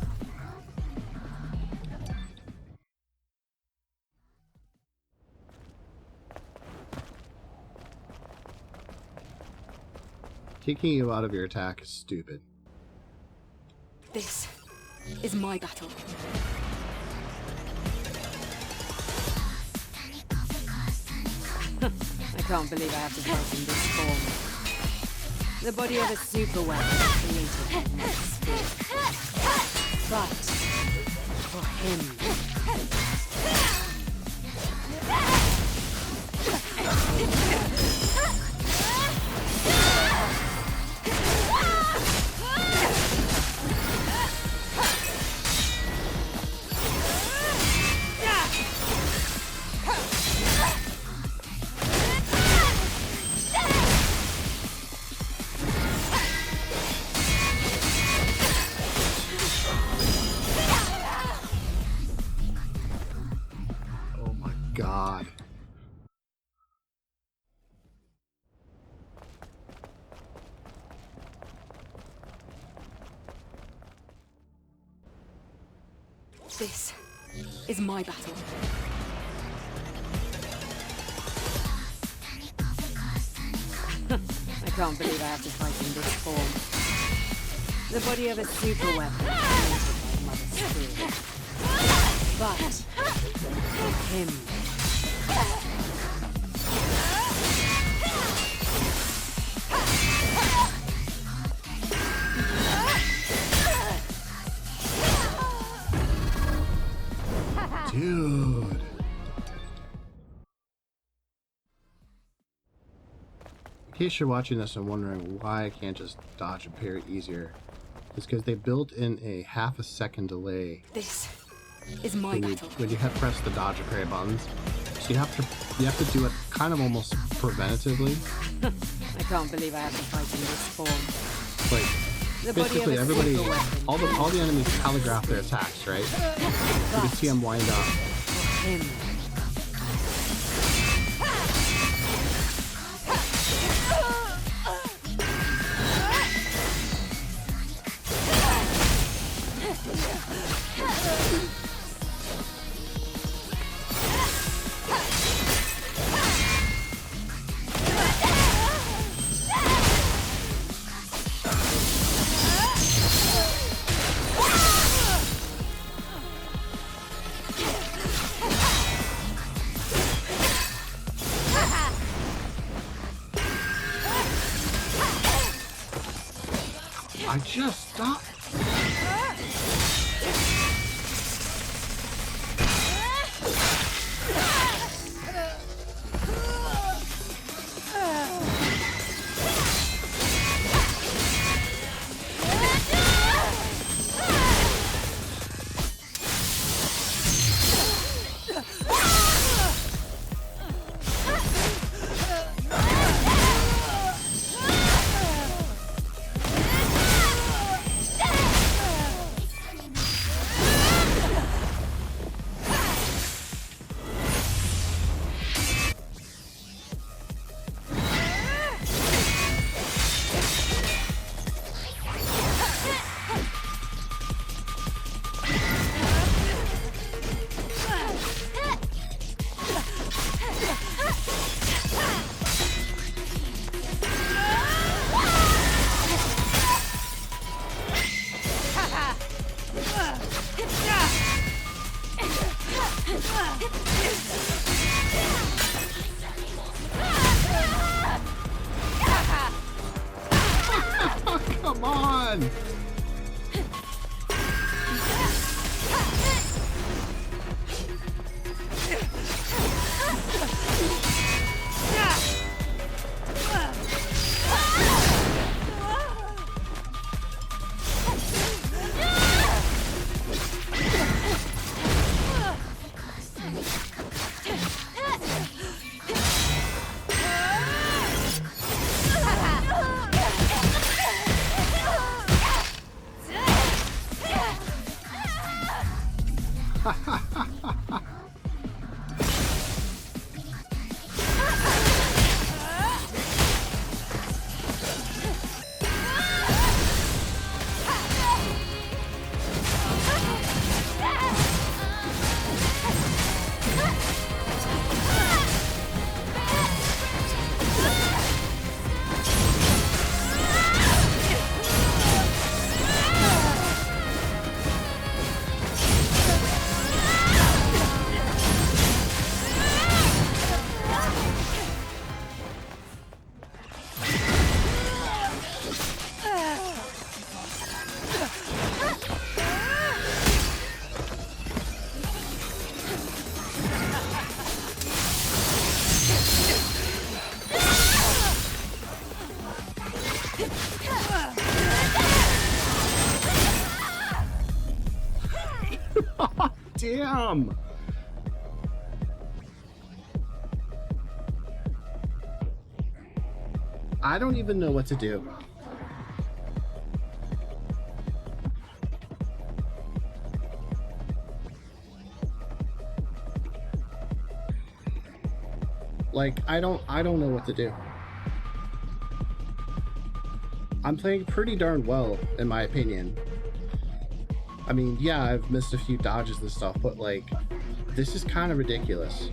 S1: Kicking you out of your attack is stupid.
S6: This is my battle. I can't believe I have to fight in this form. The body of a super weapon created by my spirit. But for him.
S1: Oh my god.
S6: This is my battle. I can't believe I have to fight in this form. The body of a super weapon created by Mother Spirit. But for him.
S1: Dude. In case you're watching this and wondering why I can't just dodge and parry easier, it's because they built in a half a second delay
S6: This is my
S1: when
S6: battle.
S1: you hit press the dodge and parry buttons. So you have to do it kind of almost preventatively.
S6: I can't believe I have to fight in this form.
S1: Like
S6: The body
S1: basically
S6: of a
S1: everybody,
S6: super weapon
S1: all the enemies telegraph their attacks, right? You can see them wind up.
S6: for him.
S1: I just stopped. Come on! Damn! I don't even know what to do. Like, I don't know what to do. I'm playing pretty darn well, in my opinion. I mean, yeah, I've missed a few dodges and stuff, but like, this is kind of ridiculous.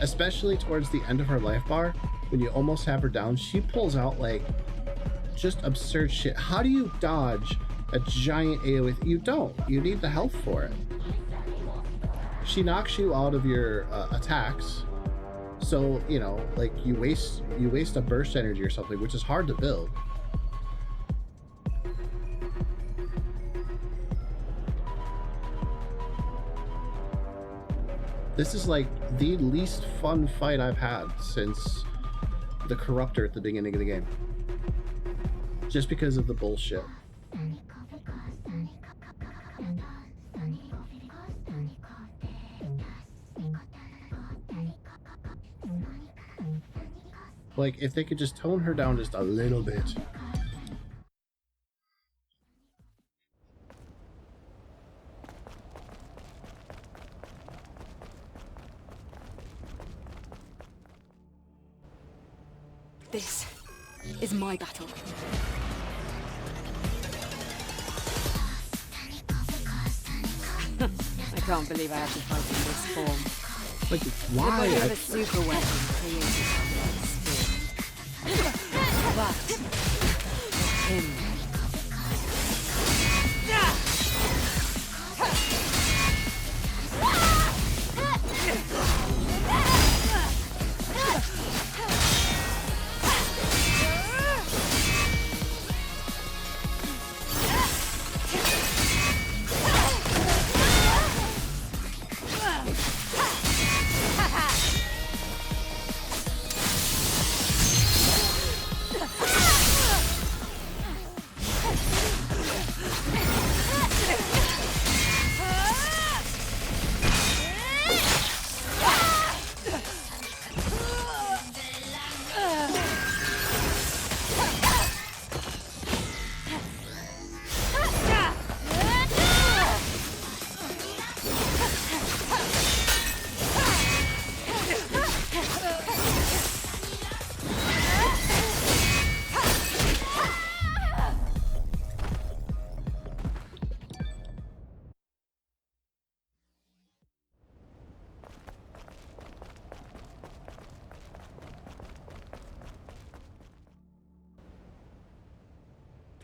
S1: Especially towards the end of her life bar, when you almost have her down, she pulls out like just absurd shit. How do you dodge a giant AoE? You don't. You need the health for it. She knocks you out of your attacks, so you know, like you waste a burst energy or something, which is hard to build. This is like the least fun fight I've had since the Corruptor at the beginning of the game. Just because of the bullshit. Like, if they could just tone her down just a little bit.
S6: This is my battle. I can't believe I have to fight in this form.
S1: Like,
S6: The
S1: why?
S6: body of a super weapon created from that sphere. But him.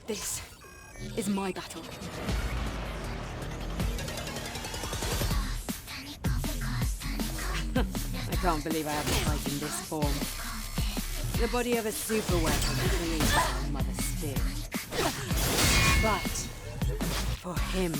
S6: This is my battle. can't believe I have to fight in this form. The body of a super weapon created by Mother Spear. But for him.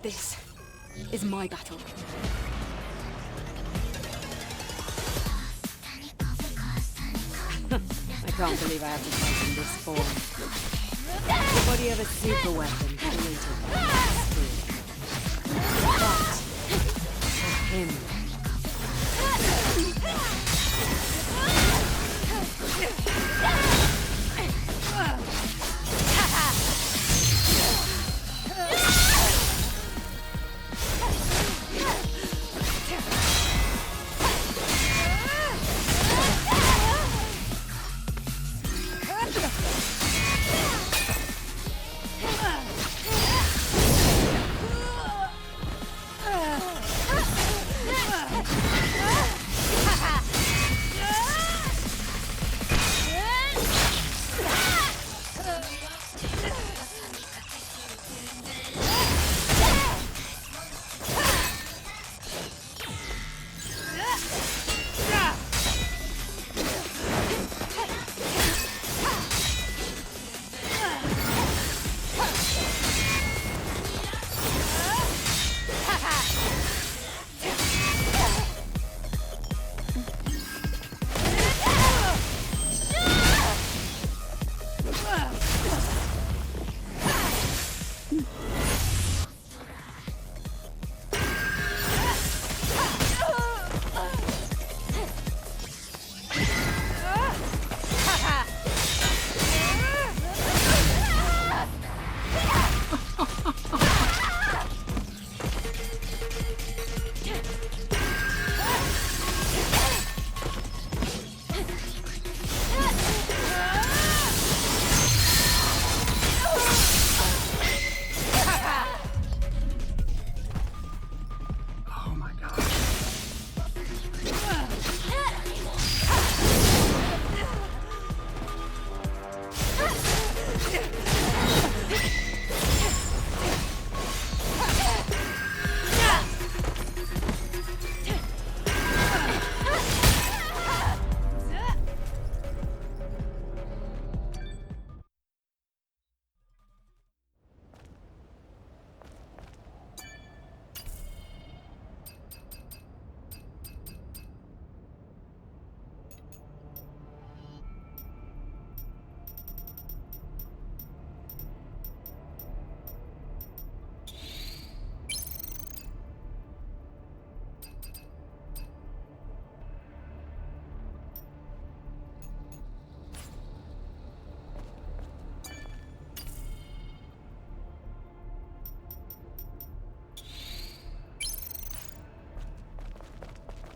S6: This is my battle. I can't believe I have to fight in this form. The body of a super weapon created by Mother Spear. But for him.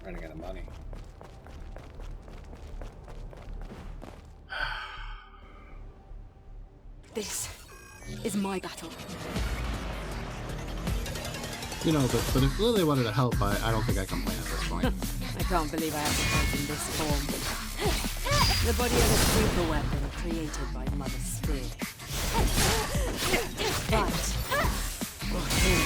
S1: Running out of money.
S6: This is my battle.
S1: You know, but if Lily wanted to help, I don't think I complain at this point.
S6: I can't believe I have to fight in this form. The body of a super weapon created by Mother Spear. But for him.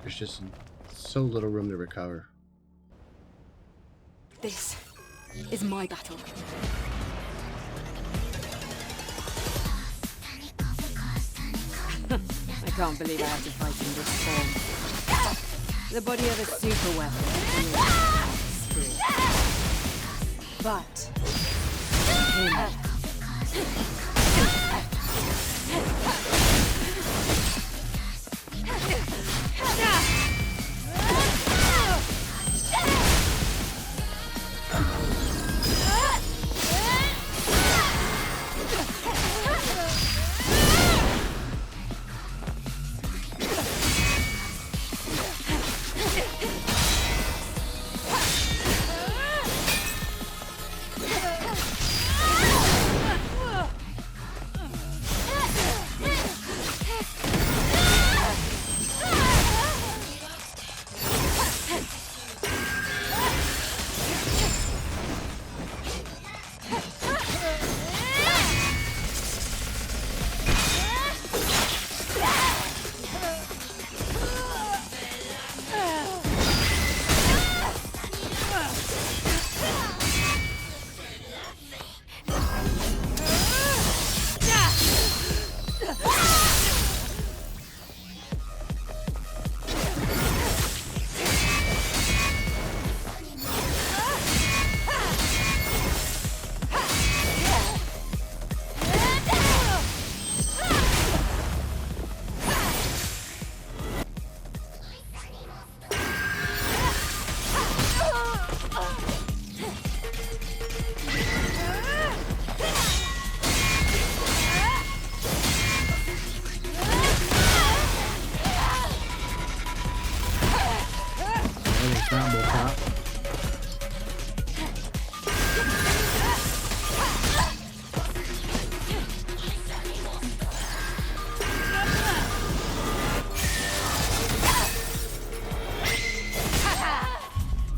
S1: There's just so little room to recover.
S6: This is my battle. I can't believe I have to fight in this form. The body of a super weapon. But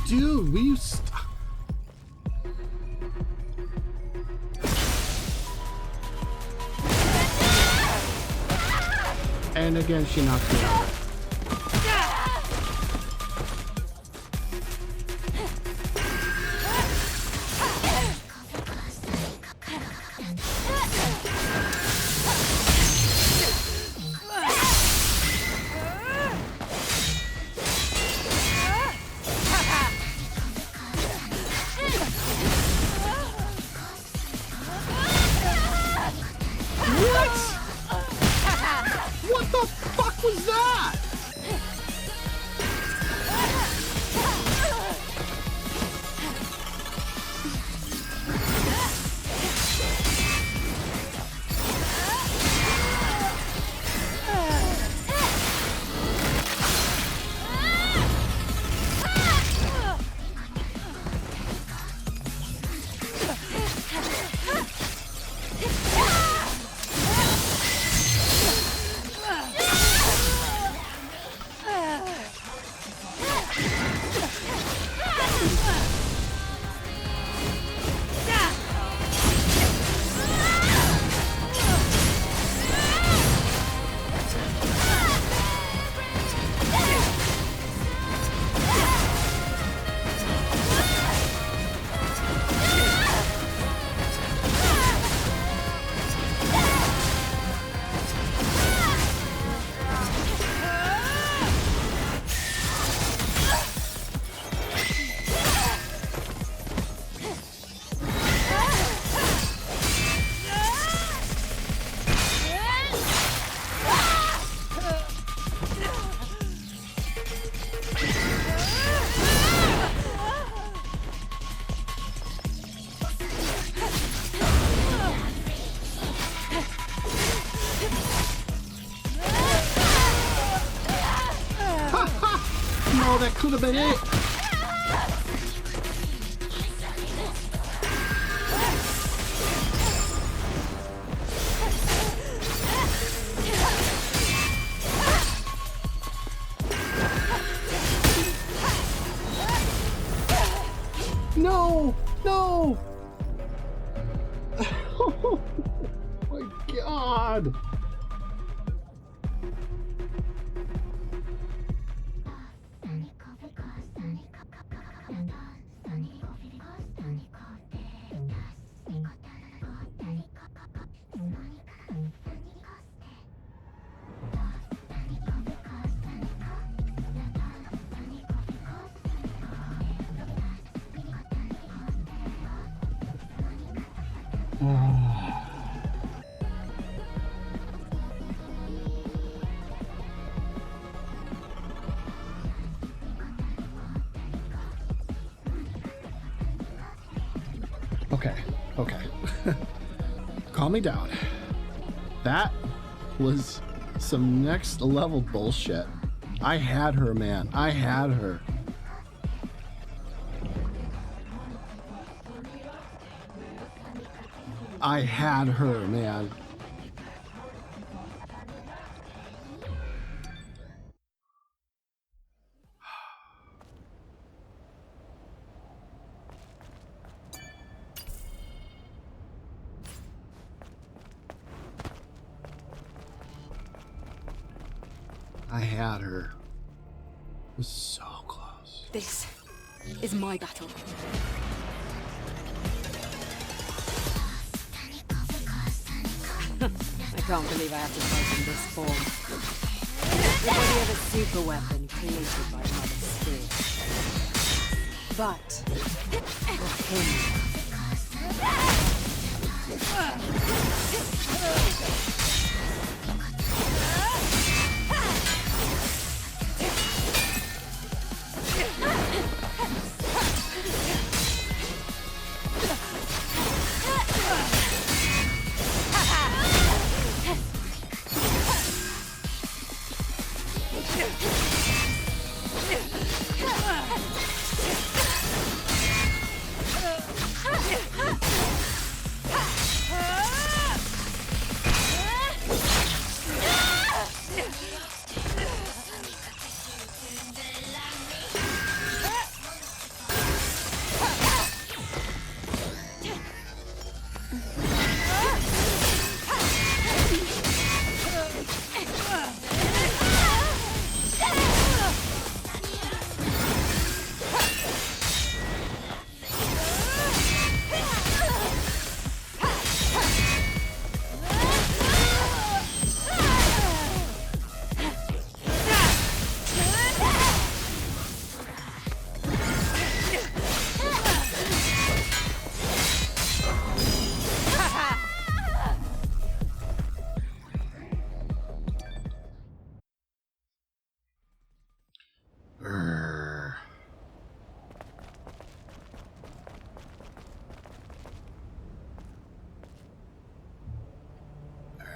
S1: Dude, will you stop? And again, she knocks me out. What the fuck was that? No, that could have been it. No, no. Oh my God. Okay. Calm me down. That was some next level bullshit. I had her, man. I had her. I had her, man. I had her. It was so close.
S6: This is my battle. I can't believe I have to fight in this form. The body of a super weapon created by Mother Spear. But for him.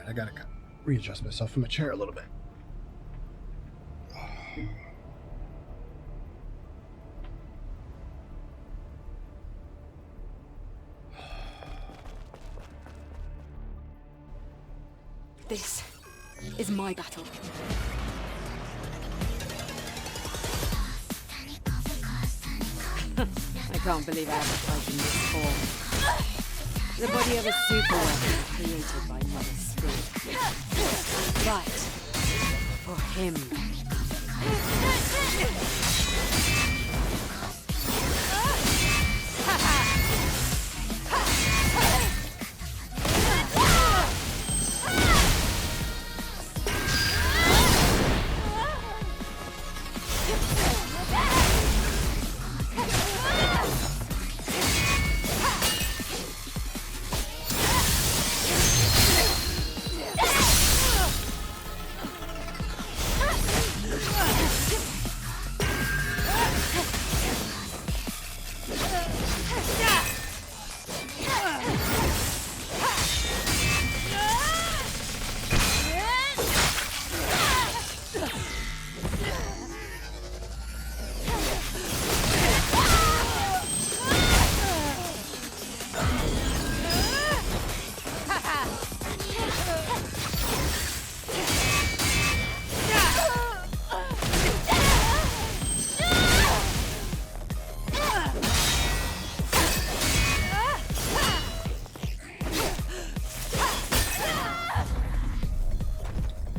S6: I gotta readjust myself from my chair a little bit. This is my battle. I can't believe I have to fight in this form. The body of a super weapon created by Mother Spear. But for him.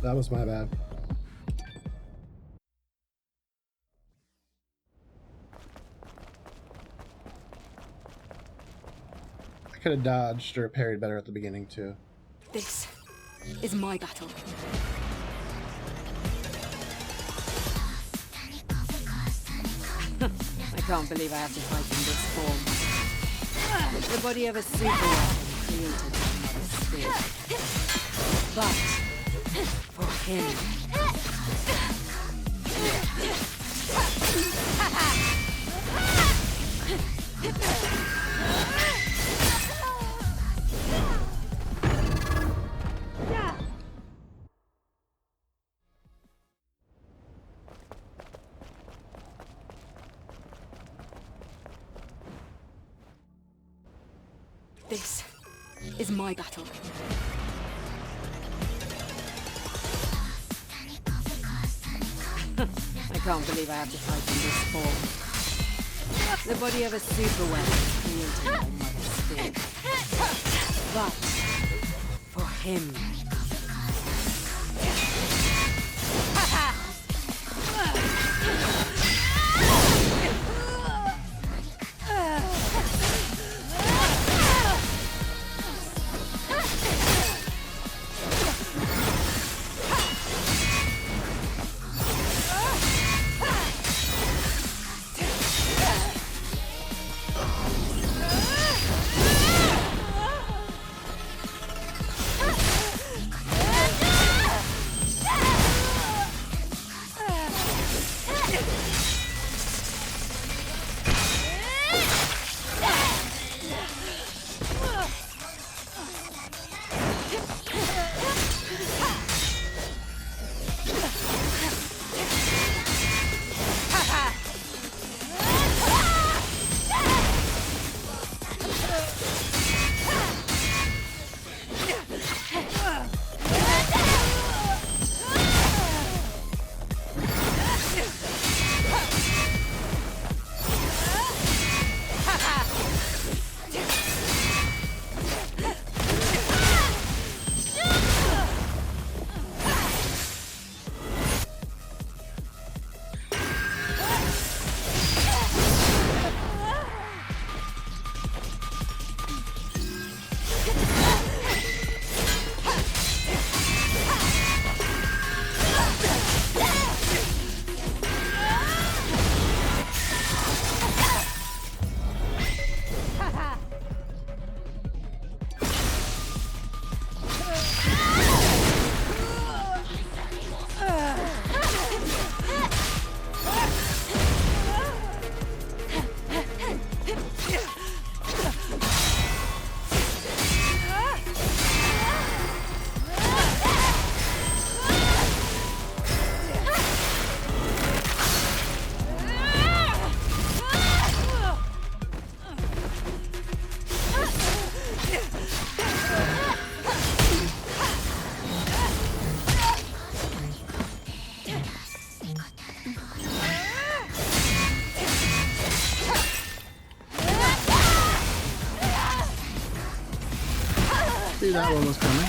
S1: That was my bad. I could have dodged or parried better at the beginning too.
S6: This is my battle. I can't believe I have to fight in this form. The body of a super weapon created by Mother Spear. But for him. This is my battle. I can't believe I have to fight in this form. The body of a superweapon created by Mother Sphere. But for him.
S1: See, that one was coming.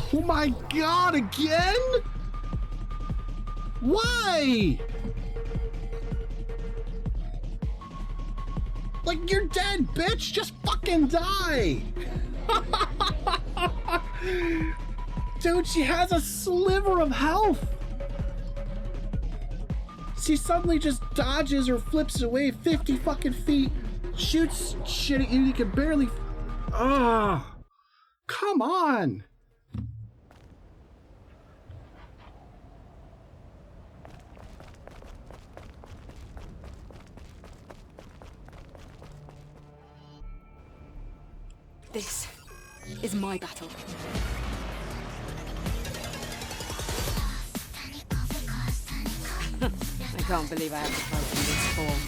S1: Oh my god, again? Why? Like, you're dead, bitch! Just fucking die! Dude, she has a sliver of health! She suddenly just dodges or flips away 50 fucking feet, shoots shit at you, you can barely... Ugh! Come on!
S6: This is my battle. I can't believe I have to fight in this form.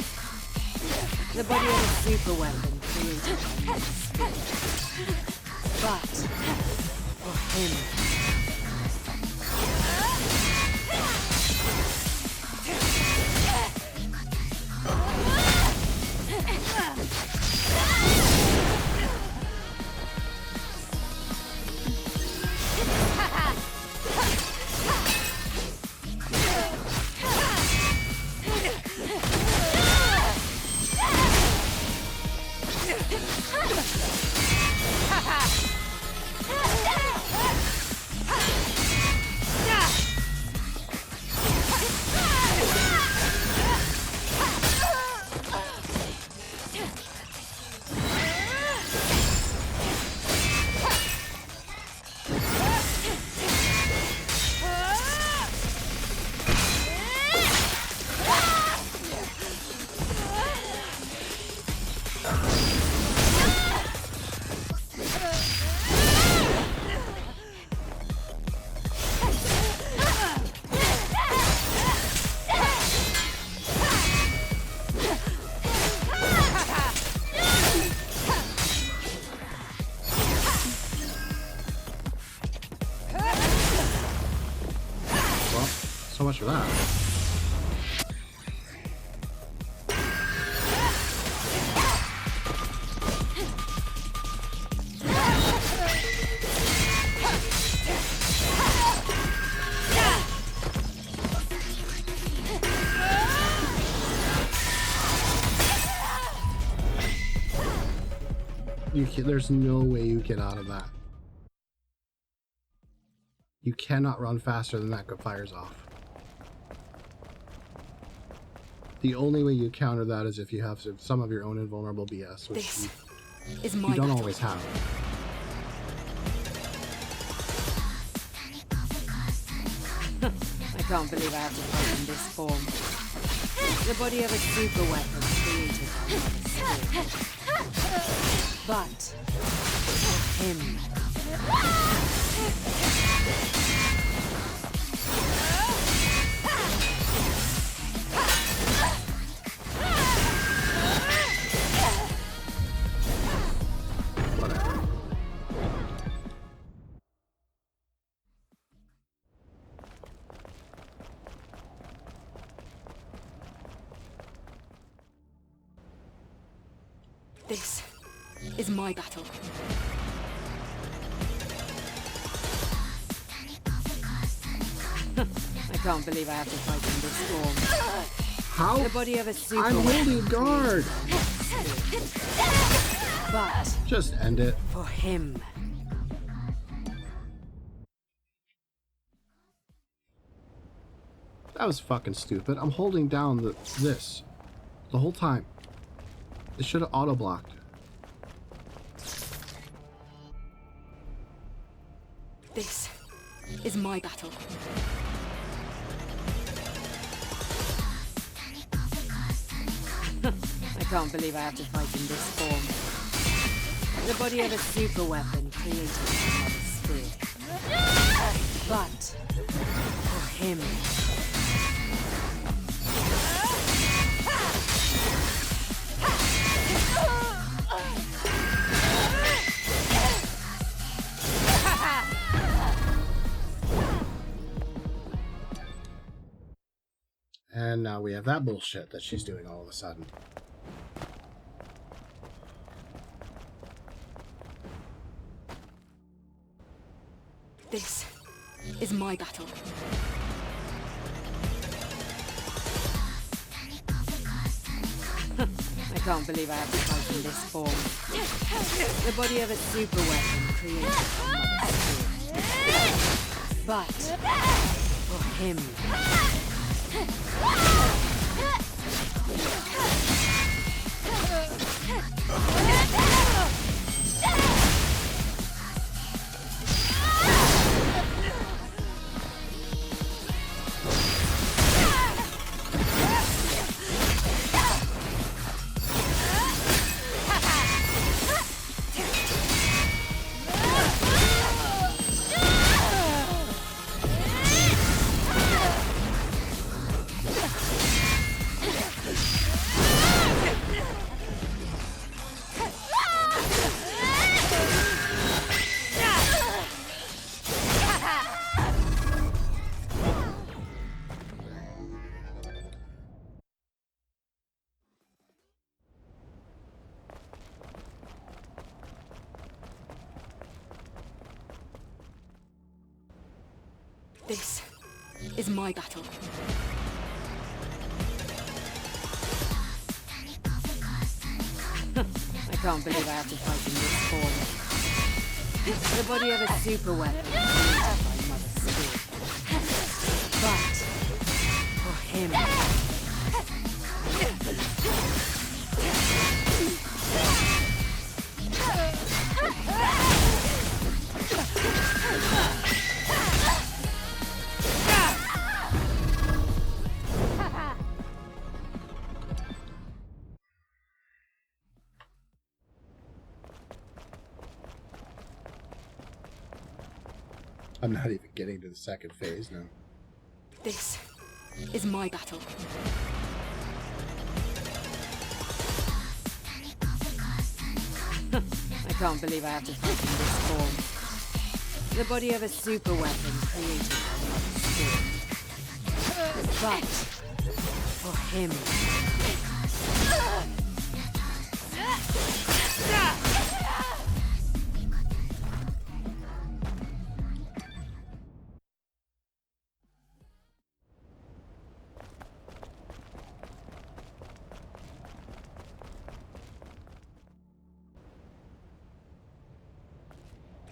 S6: The body of a super weapon created by Mother Spirit. But for him.
S1: So much for that. There's no way you get out of that. You cannot run faster than that fires off. The only way you counter that is if you have some of your own invulnerable BS, which
S6: This is my
S1: you don't
S6: battle.
S1: always have.
S6: I can't believe I have to fight in this form. The body of a super weapon created by Mother Spirit. But for him.
S1: Whatever.
S6: This is my battle. I can't believe I have to fight in this form.
S1: How?
S6: The body of a super
S1: I'm
S6: weapon
S1: holding guard.
S6: But
S1: Just end it.
S6: for him.
S1: That was fucking stupid. I'm holding down this the whole time. It should have auto-blocked.
S6: This is my battle. I can't believe I have to fight in this form. The body of a super weapon created by Mother Spirit. But for him.
S1: And now we have that bullshit that she's doing all of a sudden.
S6: This is my battle. I can't believe I have to fight in this form. The body of a super weapon created by Mother Spirit. But for him. This is my battle. I can't believe I have to fight in this form. The body of a super weapon created by Mother Spirit. But for him.
S1: I'm not even getting to the second phase now.
S6: This is my battle. I can't believe I have to fight in this form. The body of a super weapon created by Mother Spirit. But for him.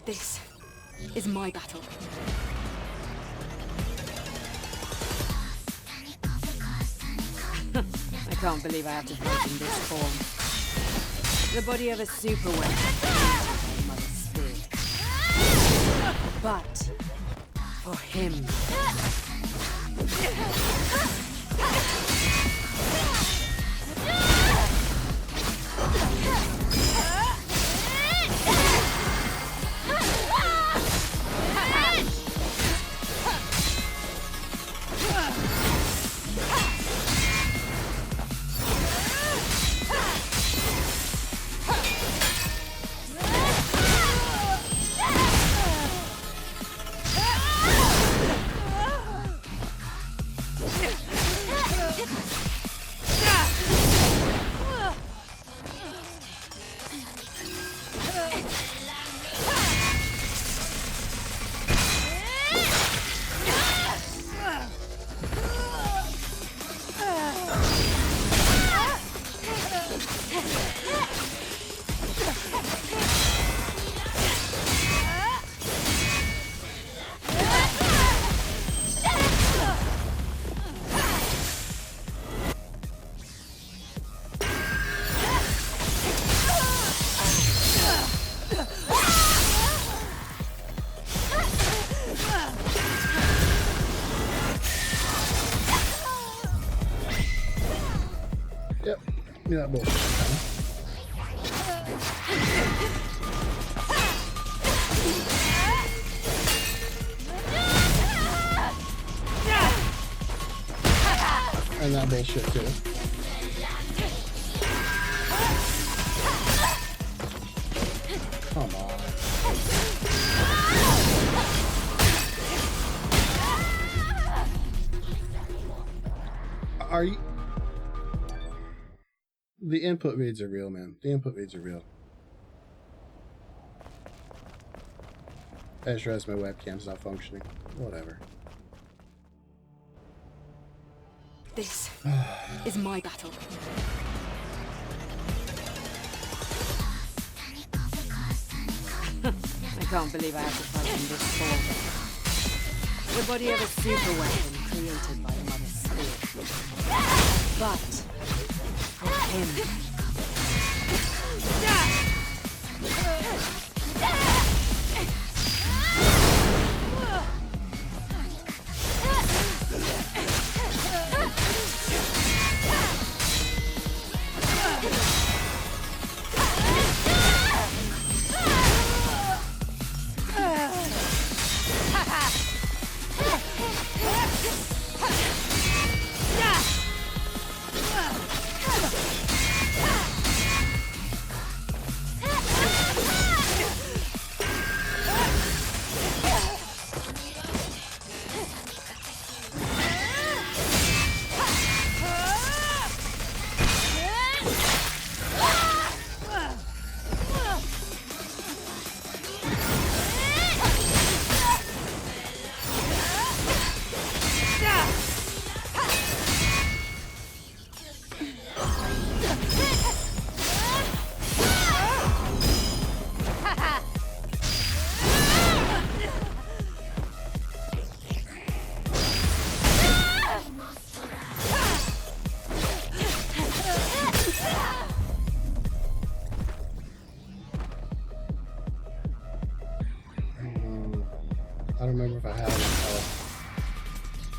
S6: This is my battle. I can't believe I have to fight in this form. The body of a super weapon created by Mother Spirit. But for him.
S1: Yep. Yeah, that bullshit. And that bullshit too. Come on. Are you... The input reads are real, man. The input reads are real. I just realized my webcam's not functioning. Whatever.
S6: This is my battle. I can't believe I have to fight in this form. The body of a super weapon created by Mother Spirit. But for him.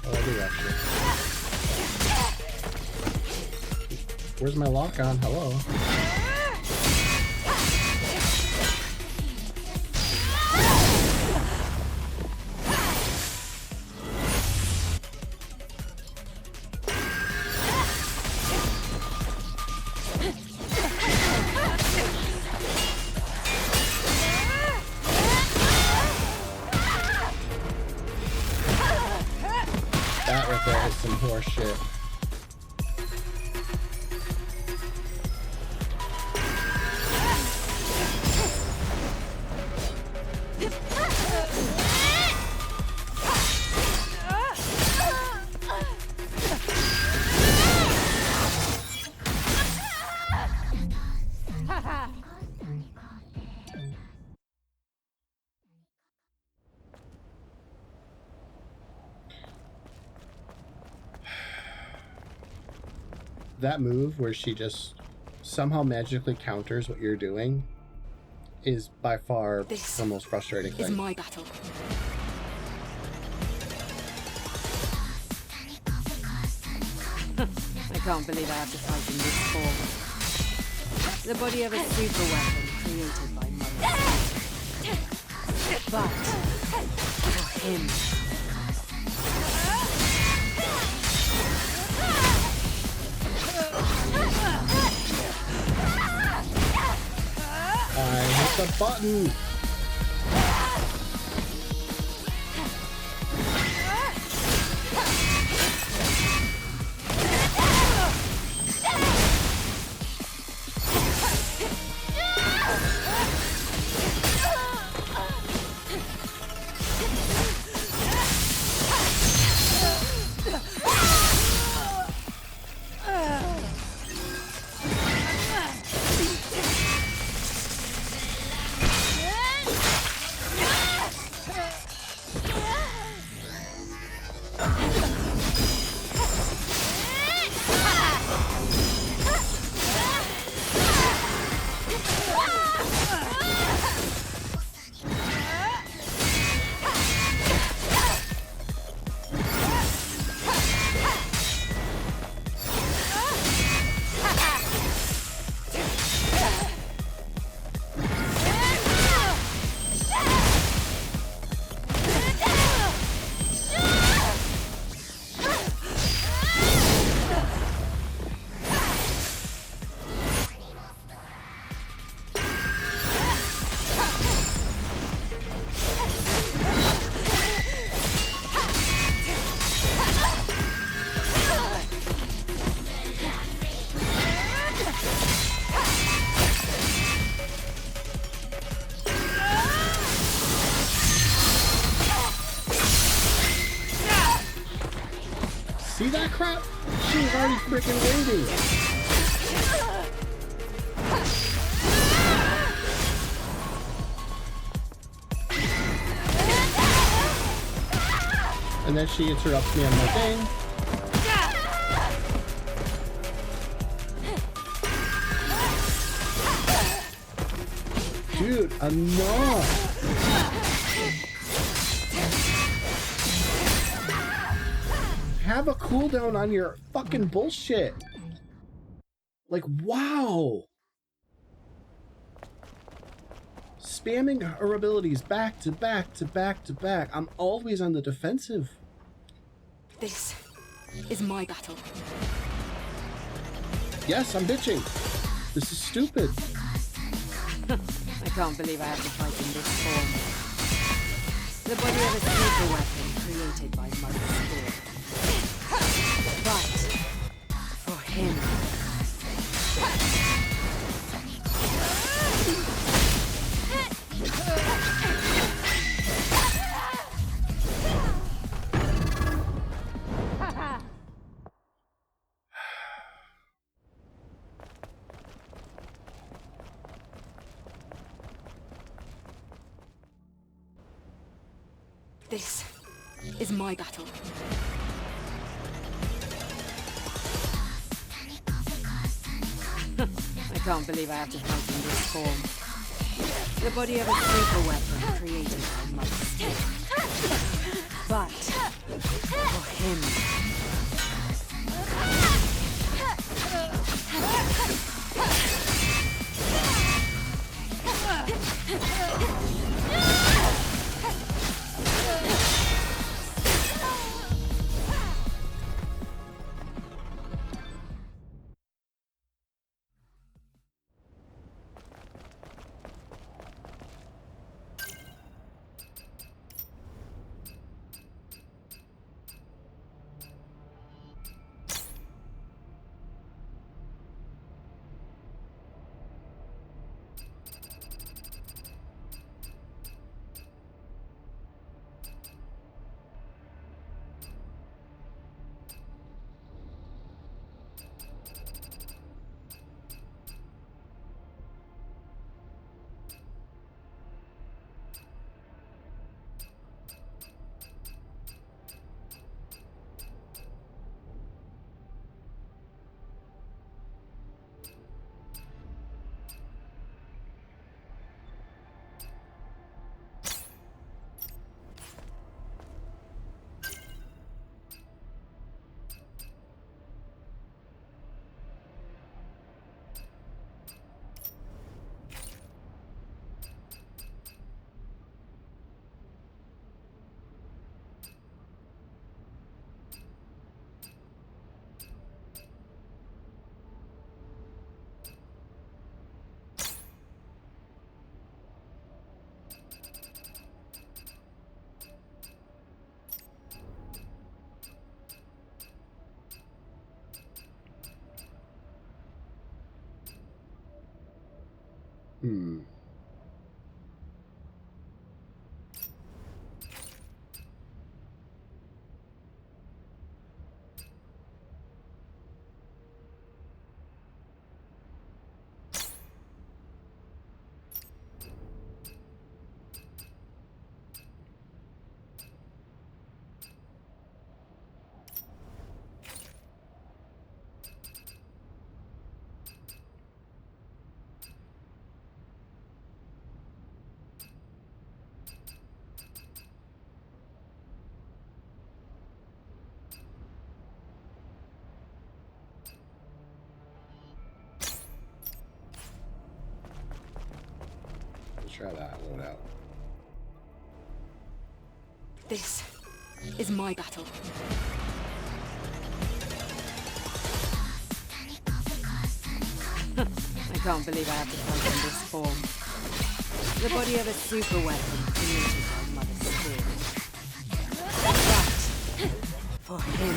S1: Oh, I do actually. Where's my lock on? Hello. That right there is some horse shit. That move where she just somehow magically counters what you're doing is by far the most frustrating thing.
S6: This is my battle. I can't believe I have to fight in this form. The body of a super weapon created by Mother. But for him.
S1: I hit the button! See that crap? She was already freaking waiting. And then she interrupts me on my thing. Dude, enough! Have a cooldown on your fucking bullshit. Like, wow. Spamming her abilities back to back to back to back. I'm always on the defensive.
S6: This is my battle.
S1: Yes, I'm bitching. This is stupid.
S6: I can't believe I have to fight in this form. The body of a super weapon created by Mother Spirit. But for him. This is my battle. I can't believe I have to fight in this form. The body of a super weapon created by Mother Spirit. But for him.
S1: Hmm. Let's try that one out.
S6: This is my battle. I can't believe I have to fight in this form. The body of a super weapon created by Mother Sphere. But for him.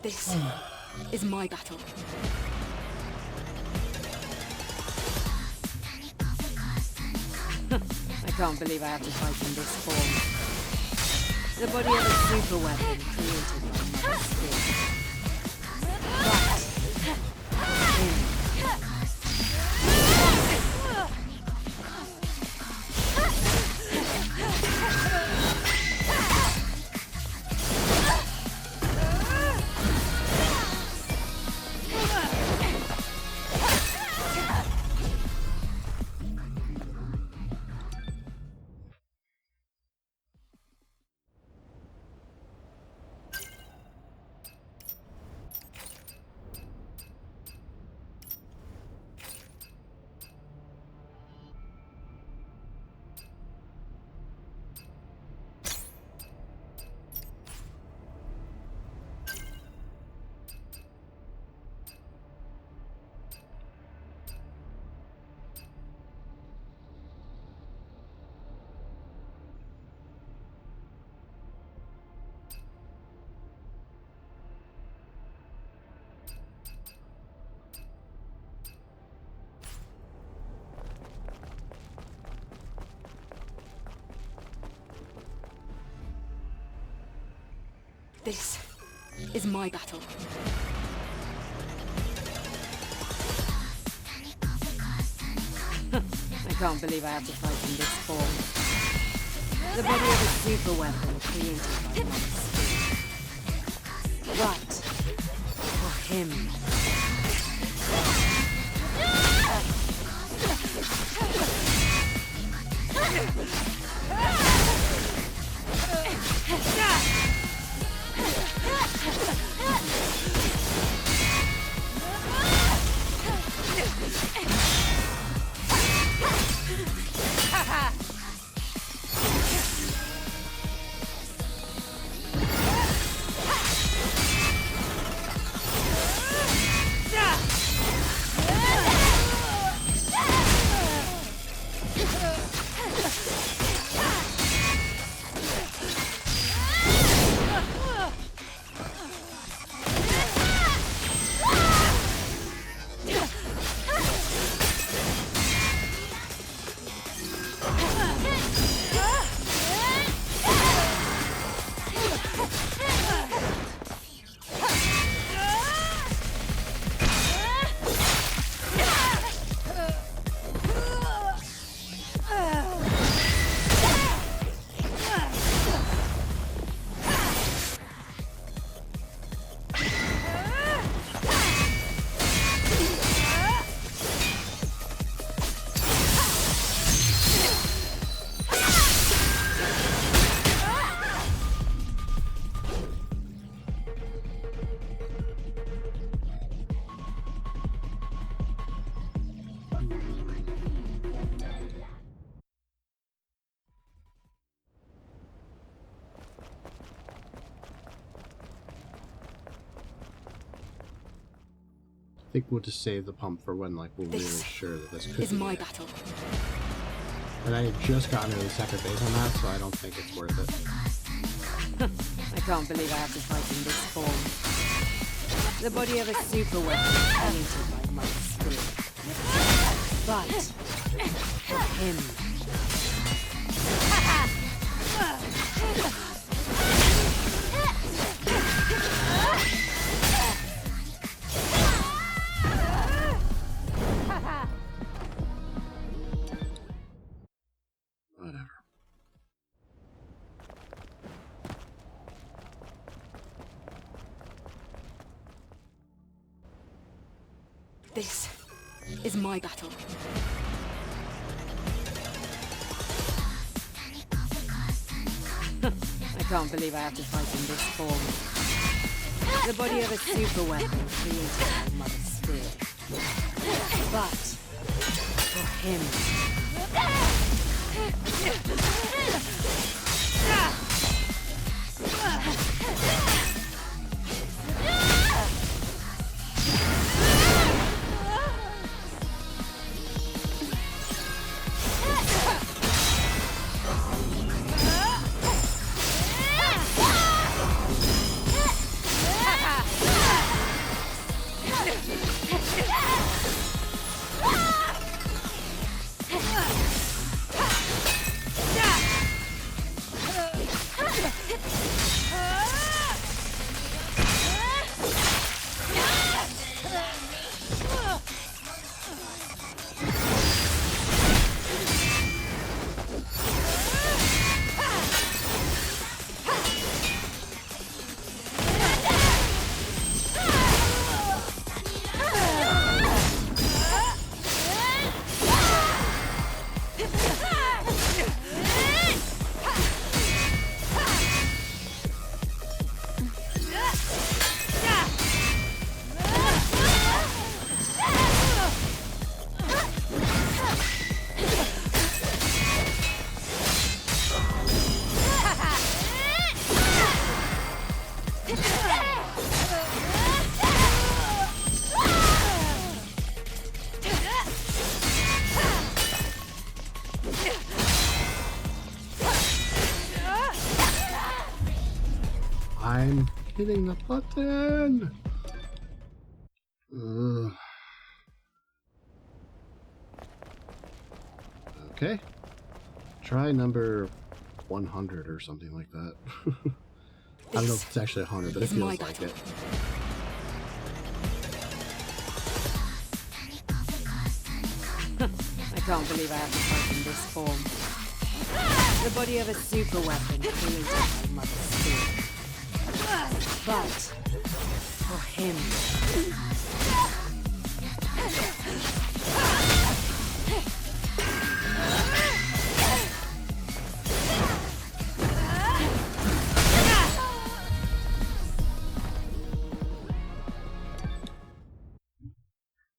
S6: This is my battle. I can't believe I have to fight in this form. The body of a super weapon created by Mother Sphere. But for him. This is my battle. I can't believe I have to fight in this form. The body of a super weapon created by Mother Sphere. But for him.
S1: I think we'll just save the pump for when, like, we're really sure that this could
S6: Is
S1: be
S6: my
S1: it.
S6: battle.
S1: And I had just gotten to the second phase on that, so I don't think it's worth it.
S6: I can't believe I have to fight in this form. The body of a super weapon created by Mother Sphere. But for him.
S1: Whatever.
S6: This is my battle. I can't believe I have to fight in this form. The body of a super weapon created by Mother Sphere. But for him.
S1: I'm hitting the button! Ugh. Okay. Try number 100 or something like that. I don't know if it's actually a hunter, but it feels like it.
S6: I can't believe I have to fight in this form. The body of a super weapon created by Mother Spirit. But for him.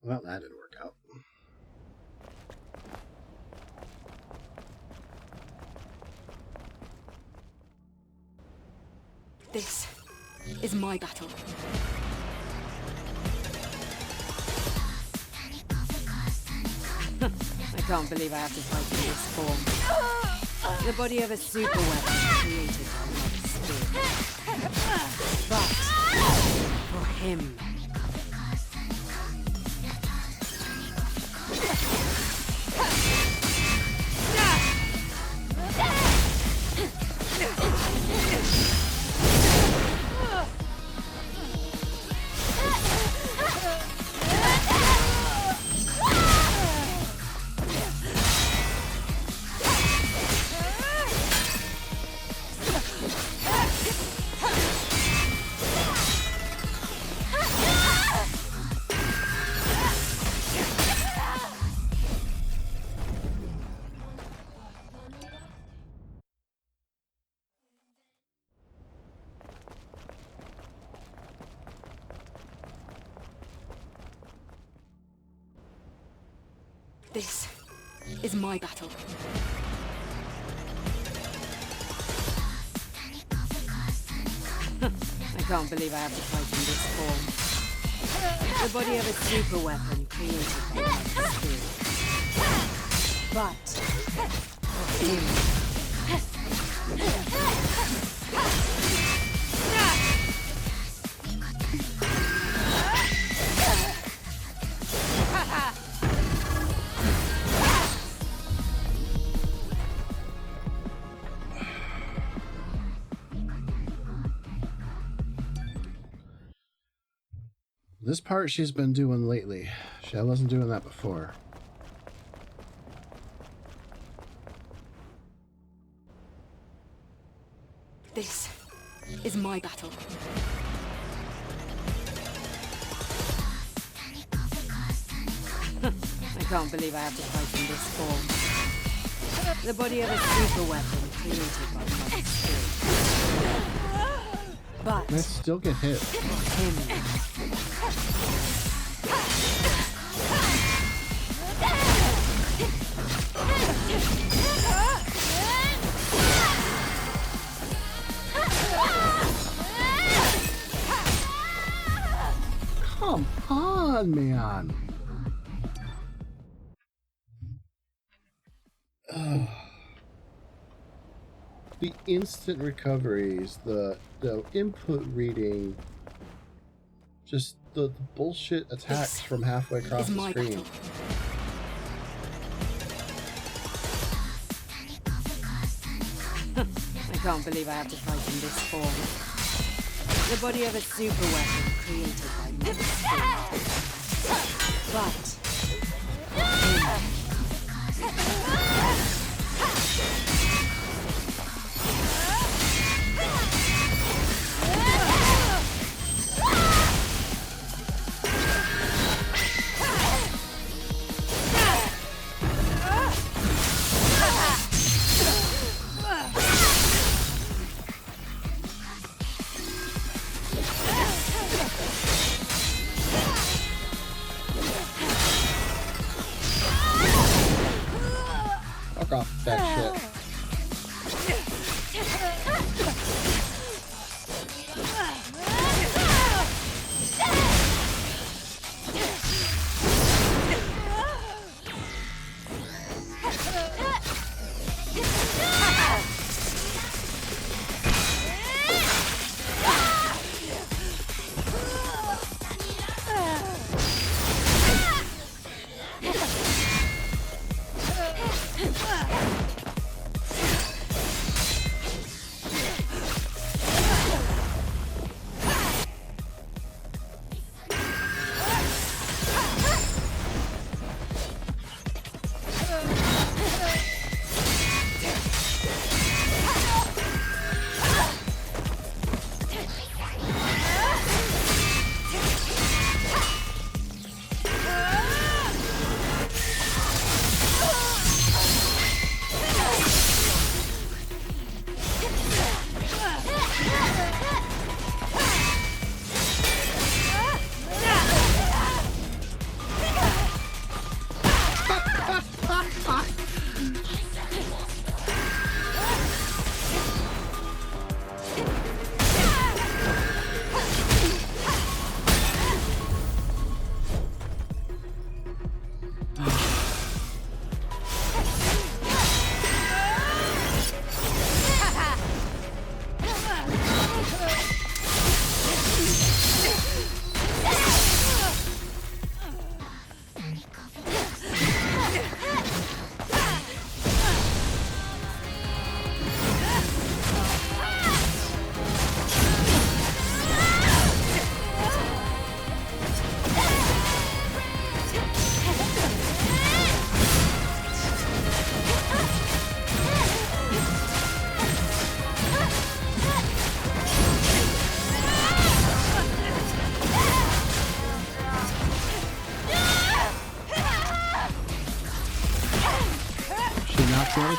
S1: Well, that didn't work out.
S6: This is my battle. I can't believe I have to fight in this form. The body of a super weapon created by Mother Spirit. But for him. This is my battle. I can't believe I have to fight in this form. The body of a super weapon created by Mother Spirit. But for him.
S1: This part she's been doing lately. She wasn't doing that before.
S6: This is my battle. I can't believe I have to fight in this form. The body of a super weapon created by Mother Spirit. But
S1: I still get hit.
S6: him.
S1: Come on, man. Ugh. The instant recoveries, the input reading, just the bullshit attacks from halfway across the screen.
S6: Battle. I can't believe I have to fight in this form. The body of a super weapon created by Mother Spirit. But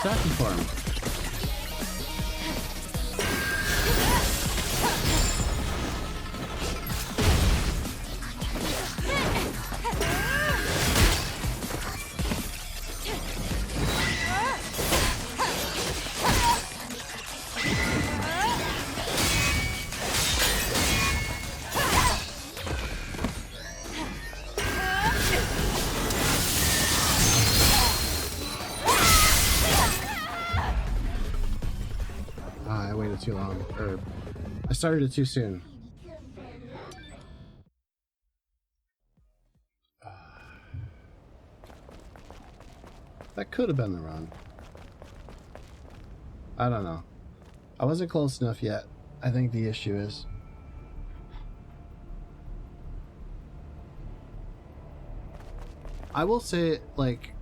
S1: attacking for him. I waited too long, or I started it too soon. That could have been the run. I don't know. I wasn't close enough yet. I think the issue is I will say, like,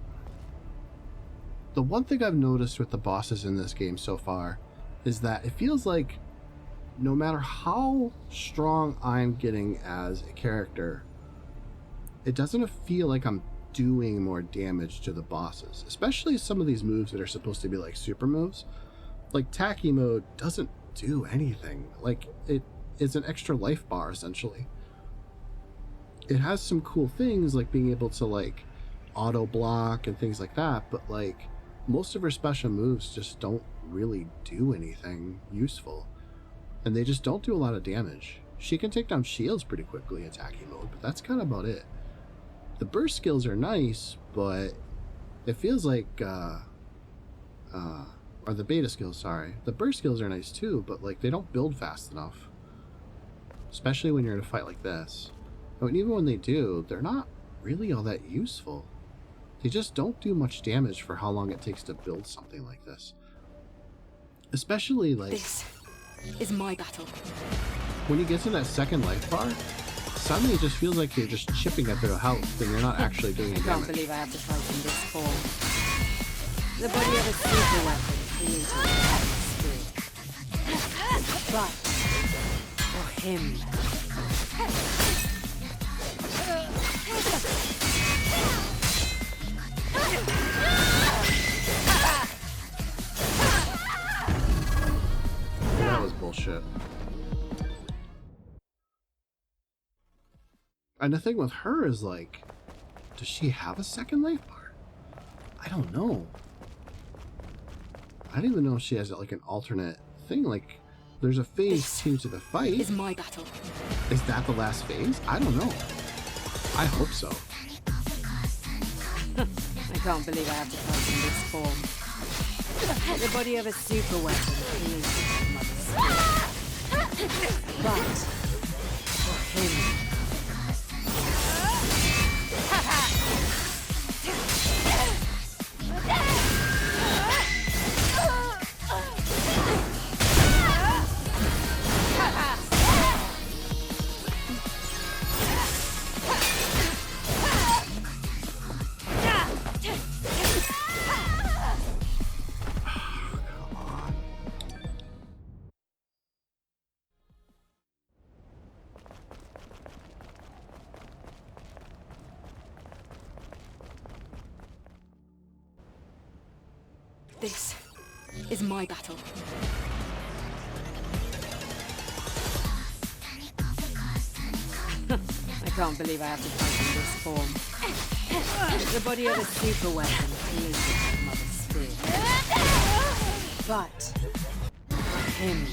S1: the one thing I've noticed with the bosses in this game so far is that it feels like no matter how strong I'm getting as a character, it doesn't feel like I'm doing more damage to the bosses, especially some of these moves that are supposed to be like super moves. Like Tacky mode doesn't do anything. Like, it is an extra life bar essentially. It has some cool things like being able to like auto block and things like that, but like most of her special moves just don't really do anything useful, and they just don't do a lot of damage. She can take down shields pretty quickly in Tacky mode, but that's kind of about it. The burst skills are nice, but it feels like or the beta skills, sorry. The burst skills are nice too, but like they don't build fast enough. Especially when you're in a fight like this. And even when they do, they're not really all that useful. They just don't do much damage for how long it takes to build something like this. Especially like...
S6: This is my battle.
S1: When you get to that second life bar, suddenly it just feels like you're just chipping at their health and you're not actually doing any
S6: I can't
S1: damage.
S6: believe I have to fight in this form. The body of a super weapon created by the spirit. But for him.
S1: That was bullshit. And the thing with her is like, does she have a second life bar? I don't know. I don't even know if she has like an alternate thing. Like, there's a phase 2 to the fight.
S6: Is my battle.
S1: Is that the last phase? I don't know. I hope so.
S6: I can't believe I have to fight in this form. The body of a super weapon created by Mother Spirit. But for him. This is my battle. I can't believe I have to fight in this form. The body of a super weapon created by Mother Spirit. But for him.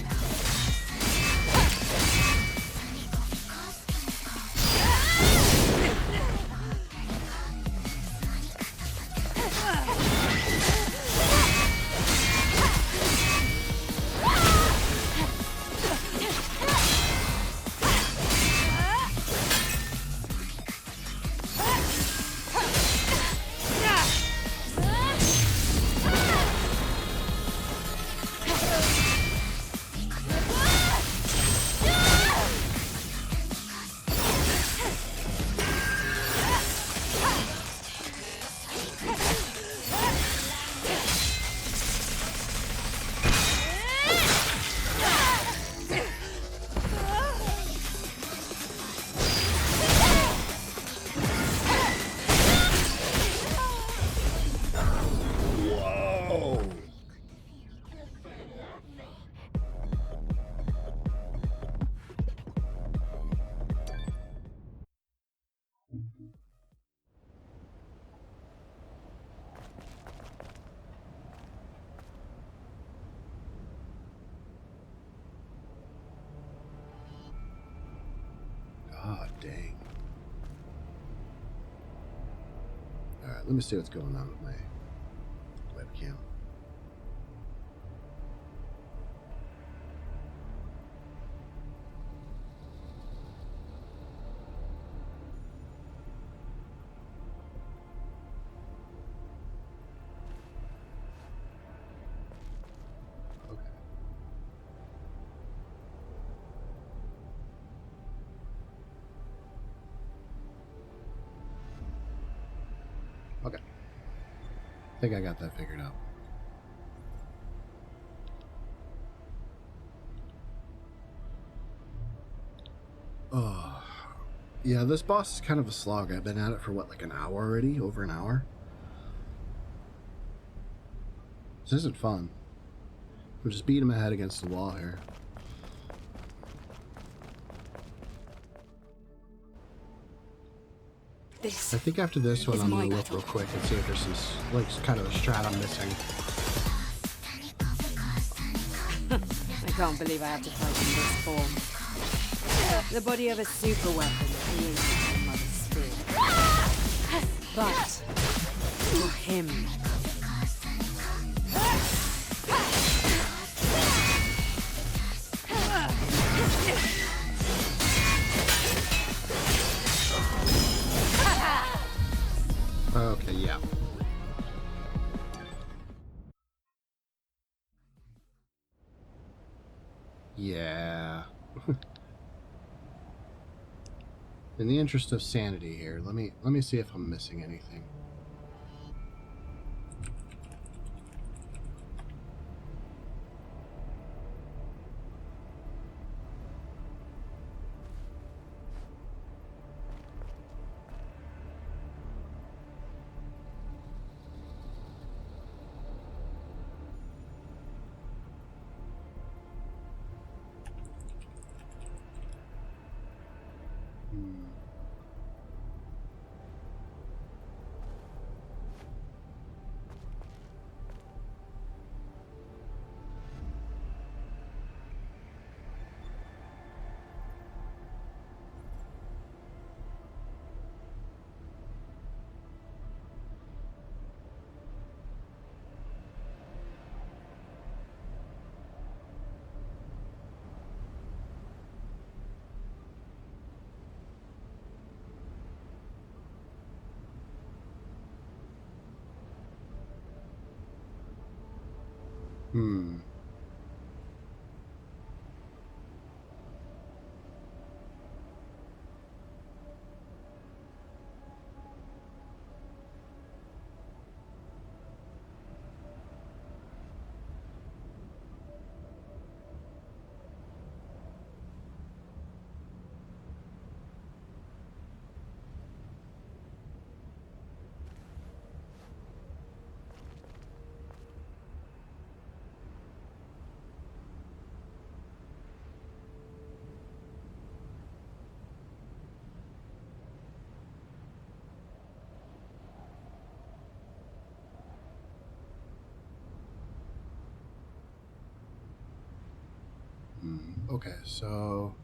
S1: Dang. Alright, let me see what's going on with my webcam. Okay. I think I got that figured out. Oh. Yeah, this boss is kind of a slog. I've been at it for what, like an hour already? Over an hour? This isn't fun. I'm just beating my head against the wall here.
S6: This.
S1: I think after this one,
S6: It's
S1: I'm
S6: my
S1: gonna look
S6: battle.
S1: real quick and see if there's some, like, kind of a strat I'm missing.
S6: I can't believe I have to fight in this form. The body of a super weapon created by Mother Spear. But for him.
S1: Okay, yeah. Yeah. In the interest of sanity here, let me see if I'm missing anything. Hmm. Okay, so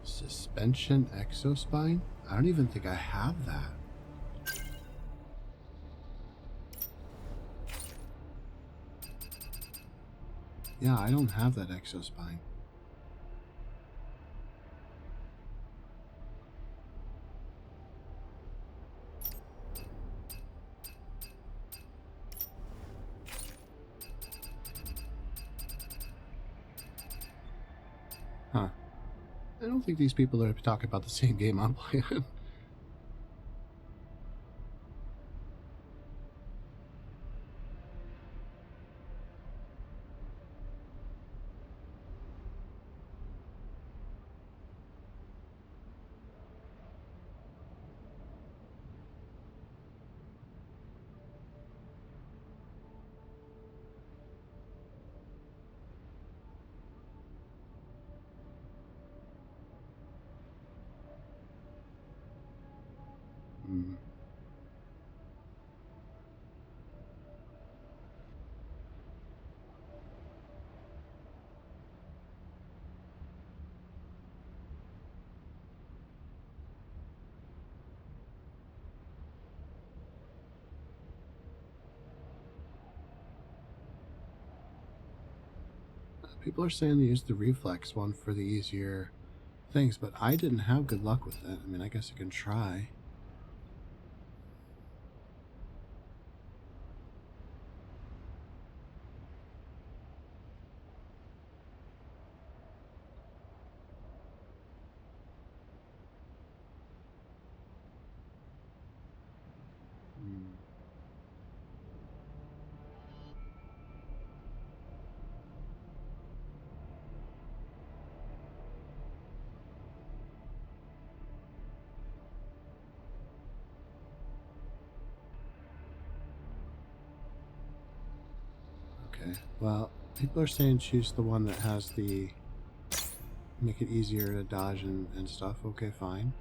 S1: suspension exospine? I don't even think I have that. Yeah, I don't have that exospine. Huh. I don't think these people are talking about the same game I'm playing. People are saying to use the reflex one for the easier things, but I didn't have good luck with it. I mean, I guess I can try. Okay, well, people are saying choose the one that has the make it easier to dodge and stuff. Okay, fine.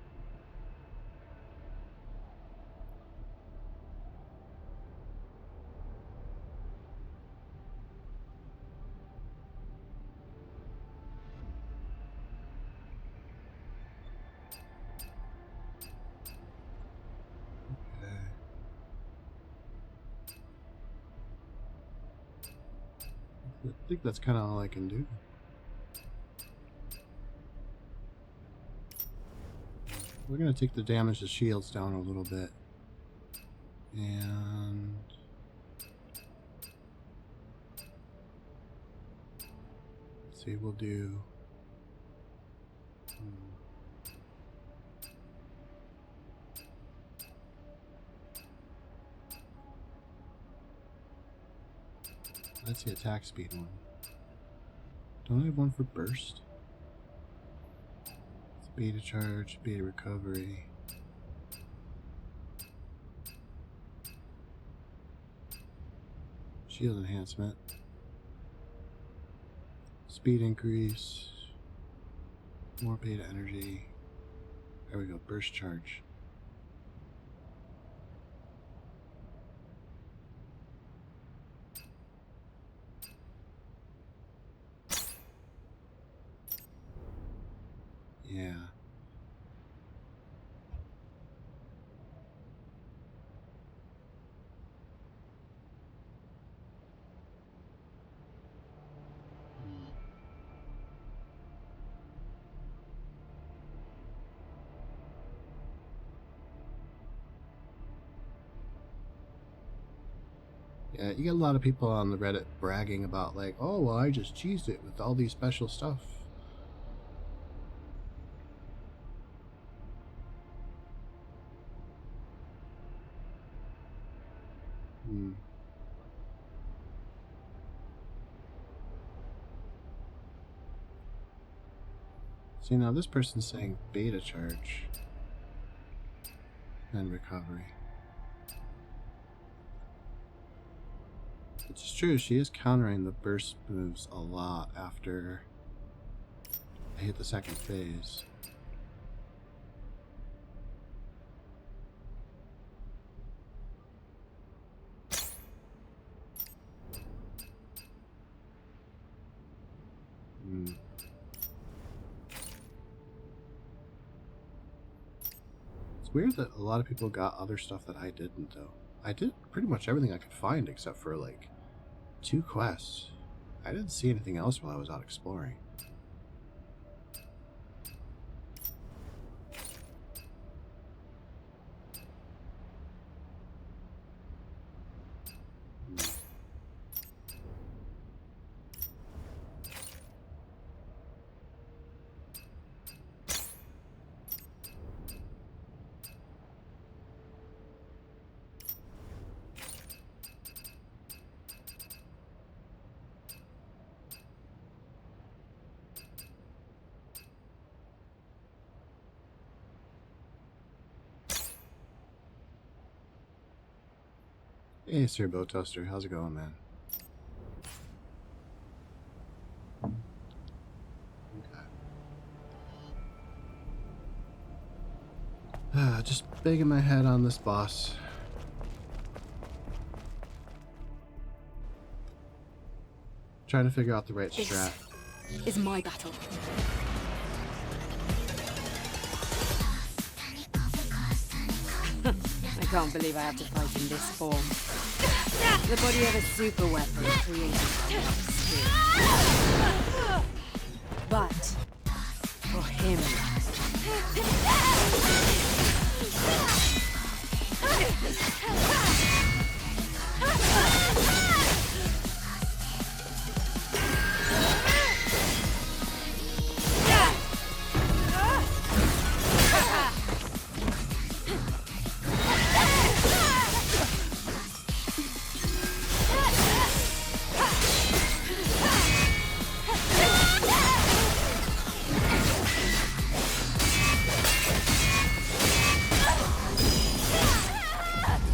S1: I think that's kind of all I can do. We're going to take the damage to shields down a little bit. And let's see, we'll do that's the attack speed one. Don't I have one for burst? It's beta charge, beta recovery. Shield enhancement. Speed increase. More beta energy. There we go, burst charge. Yeah. Yeah, you get a lot of people on the Reddit bragging about like, oh, well, I just cheesed it with all these special stuff. See, now this person's saying beta charge and recovery. Which is true, she is countering the burst moves a lot after I hit the second phase. It's weird that a lot of people got other stuff that I didn't, though. I did pretty much everything I could find except for, like, 2 quests. I didn't see anything else while I was out exploring. Hey, Sir Bow Toaster, how's it going, man? Okay. Just banging my head on this boss. Trying to figure out the right strat.
S6: This is my battle. I can't believe I have to fight in this form. The body of a super weapon created by Mother Spear. But for him.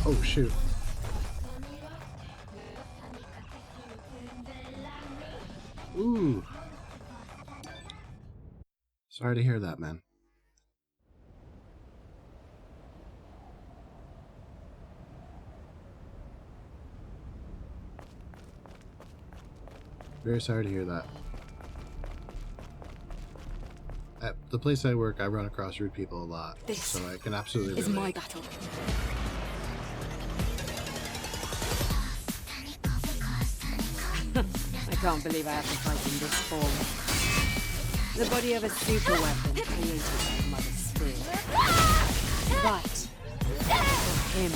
S1: Oh shoot. Ooh. Sorry to hear that, man. Very sorry to hear that. At the place I work, I run across rude people a lot,
S6: This
S1: so I can absolutely
S6: is
S1: relate.
S6: my battle. I can't believe I have to fight in this form. The body of a super weapon created by Mother Sphere. But for him.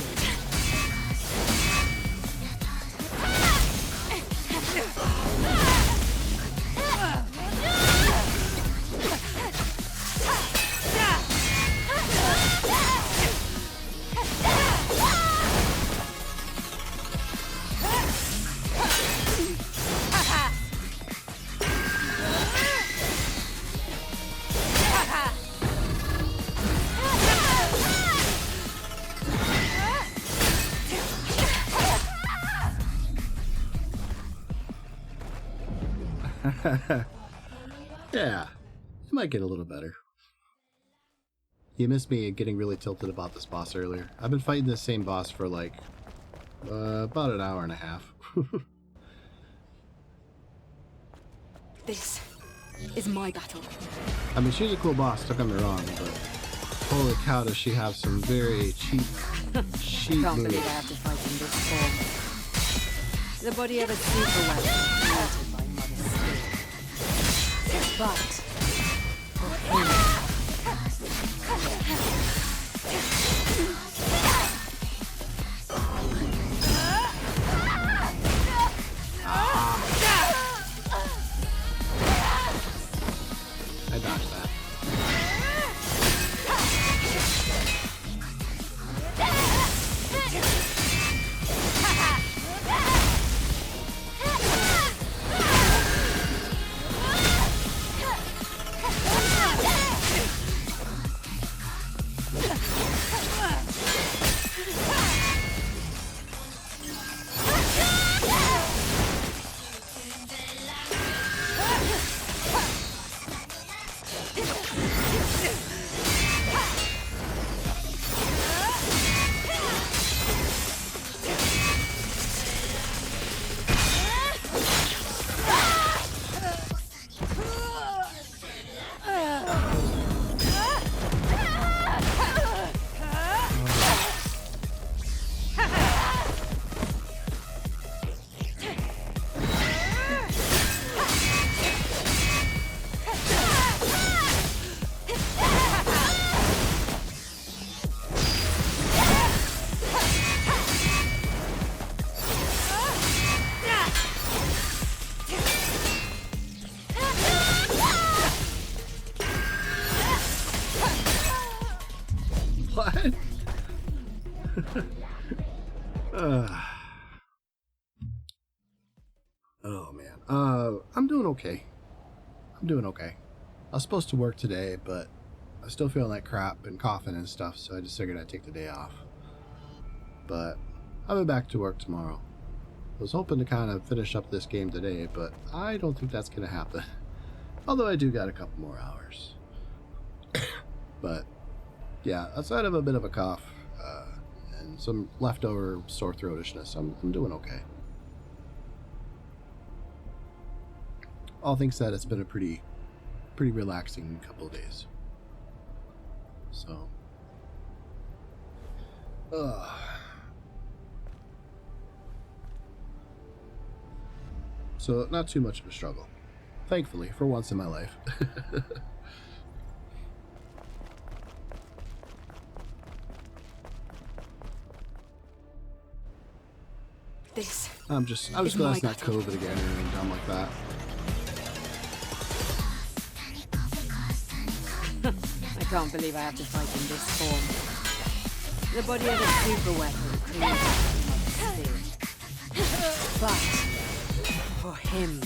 S1: Yeah, it might get a little better. You missed me getting really tilted about this boss earlier. I've been fighting this same boss for like about an hour and a half.
S6: This is my battle.
S1: I mean, she's a cool boss, don't get me wrong, but holy cow, does she have some very cheap
S6: I can't believe I
S1: moves.
S6: have to fight in this form. The body of a super weapon created by Mother Sphere. But for him.
S1: I dodged that. What? Oh man. I'm doing okay. I'm doing okay. I was supposed to work today, but I still feel like crap and coughing and stuff, so I just figured I'd take the day off. But I'll be back to work tomorrow. I was hoping to kind of finish up this game today, but I don't think that's going to happen. Although I do got a couple more hours. But yeah, outside of a bit of a cough and some leftover sore throatishness, I'm doing okay. All things said, it's been a pretty relaxing couple of days. So, so not too much of a struggle. Thankfully, for once in my life.
S6: This.
S1: I'm just
S6: It's
S1: glad
S6: my
S1: it's not
S6: cutting.
S1: COVID again or anything dumb like that.
S6: I can't believe I have to fight in this form. The body of a super weapon created from my spirit. But for him.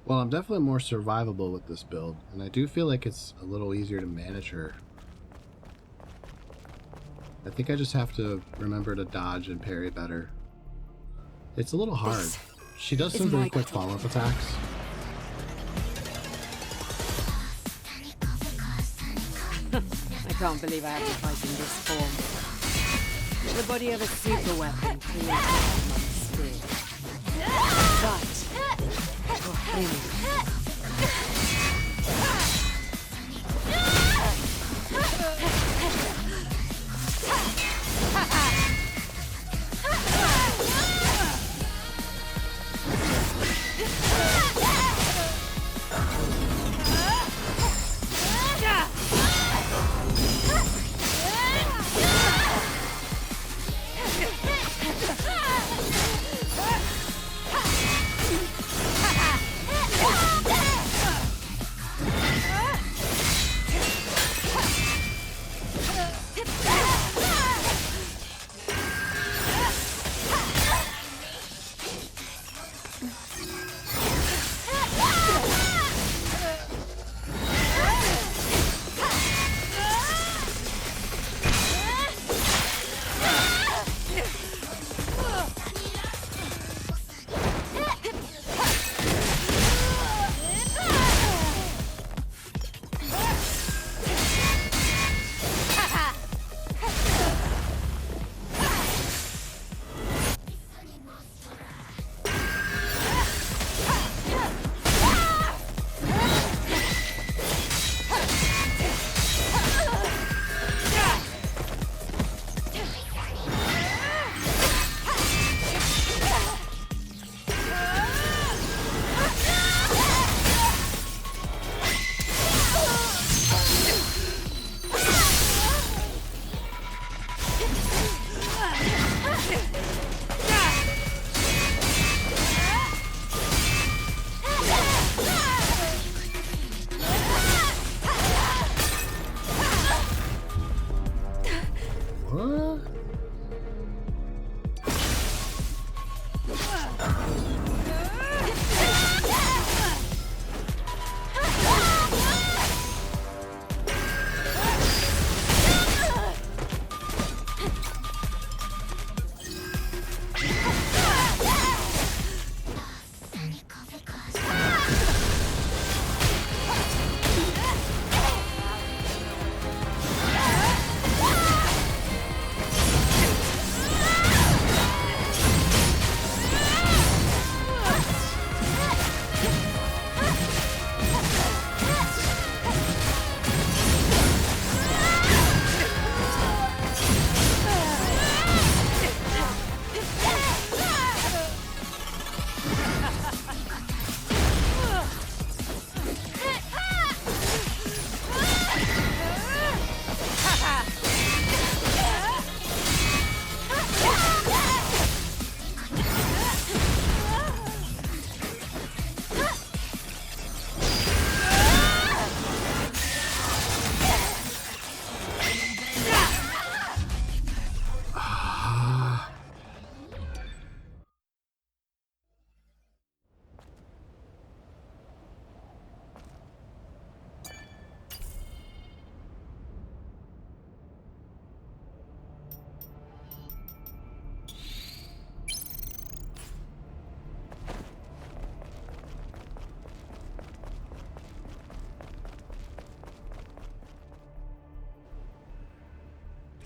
S1: Well, I'm definitely more survivable with this build, and I do feel like it's a little easier to manage her. I think I just have to remember to dodge and parry better. It's a little hard. She does some very quick follow-up attacks.
S6: I can't believe I have to fight in this form. The body of a super weapon created from my spirit. But for him.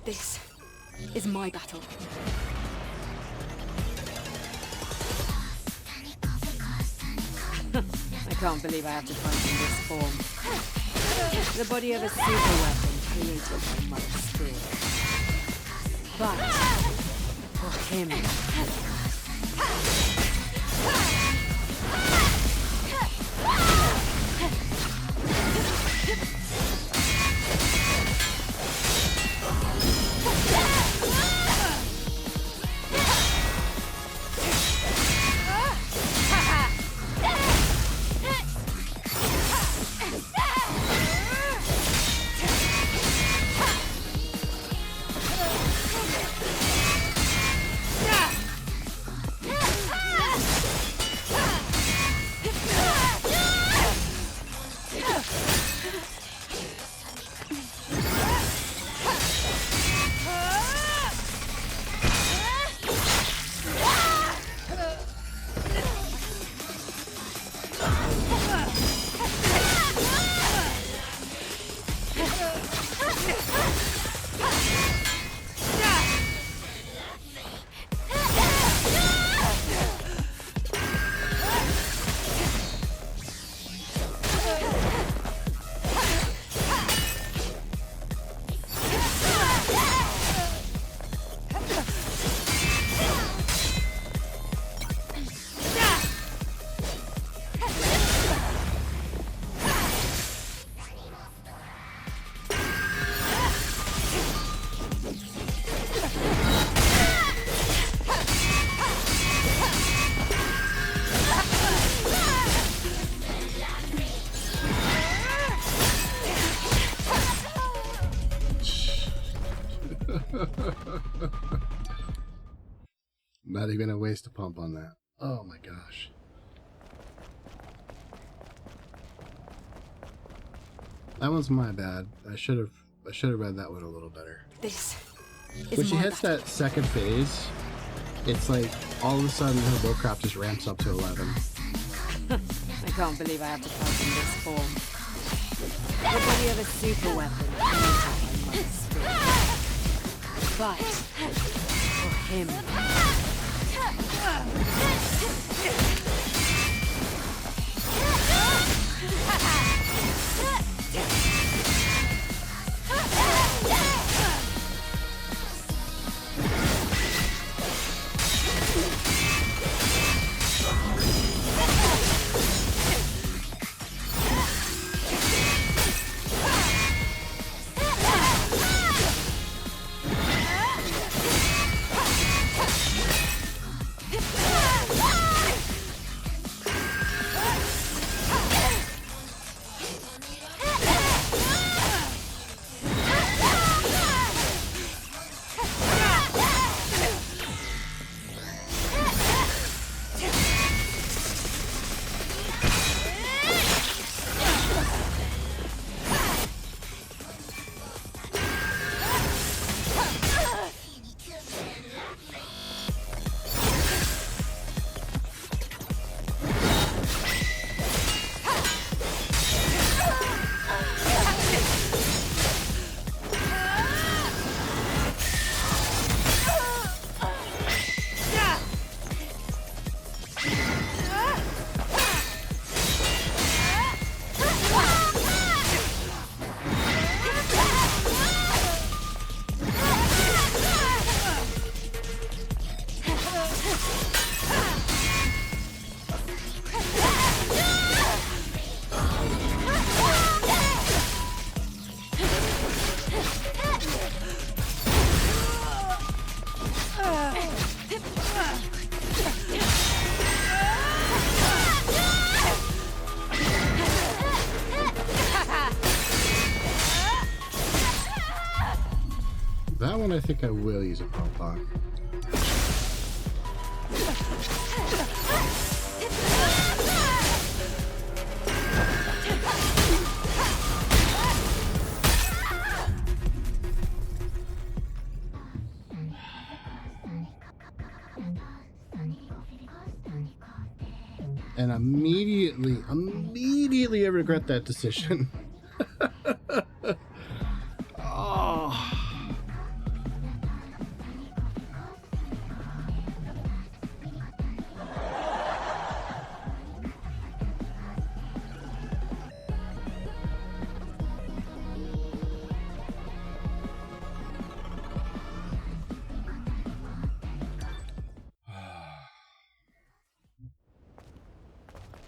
S6: This is my battle. I can't believe I have to fight in this form. The body of a super weapon created by Mother Spear. But for him.
S1: Not even a waste a pump on that. Oh my gosh. That one's my bad. I should have read that one a little better.
S6: This is
S1: When she
S6: my
S1: hits
S6: battle.
S1: that second phase, it's like all of a sudden her bowcraft just ramps up to 11.
S6: I can't believe I have to fight in this form. The body of a super weapon created by Mother Spear. But for him.
S1: That one I think I will use a pump on. And immediately I regret that decision. Oh.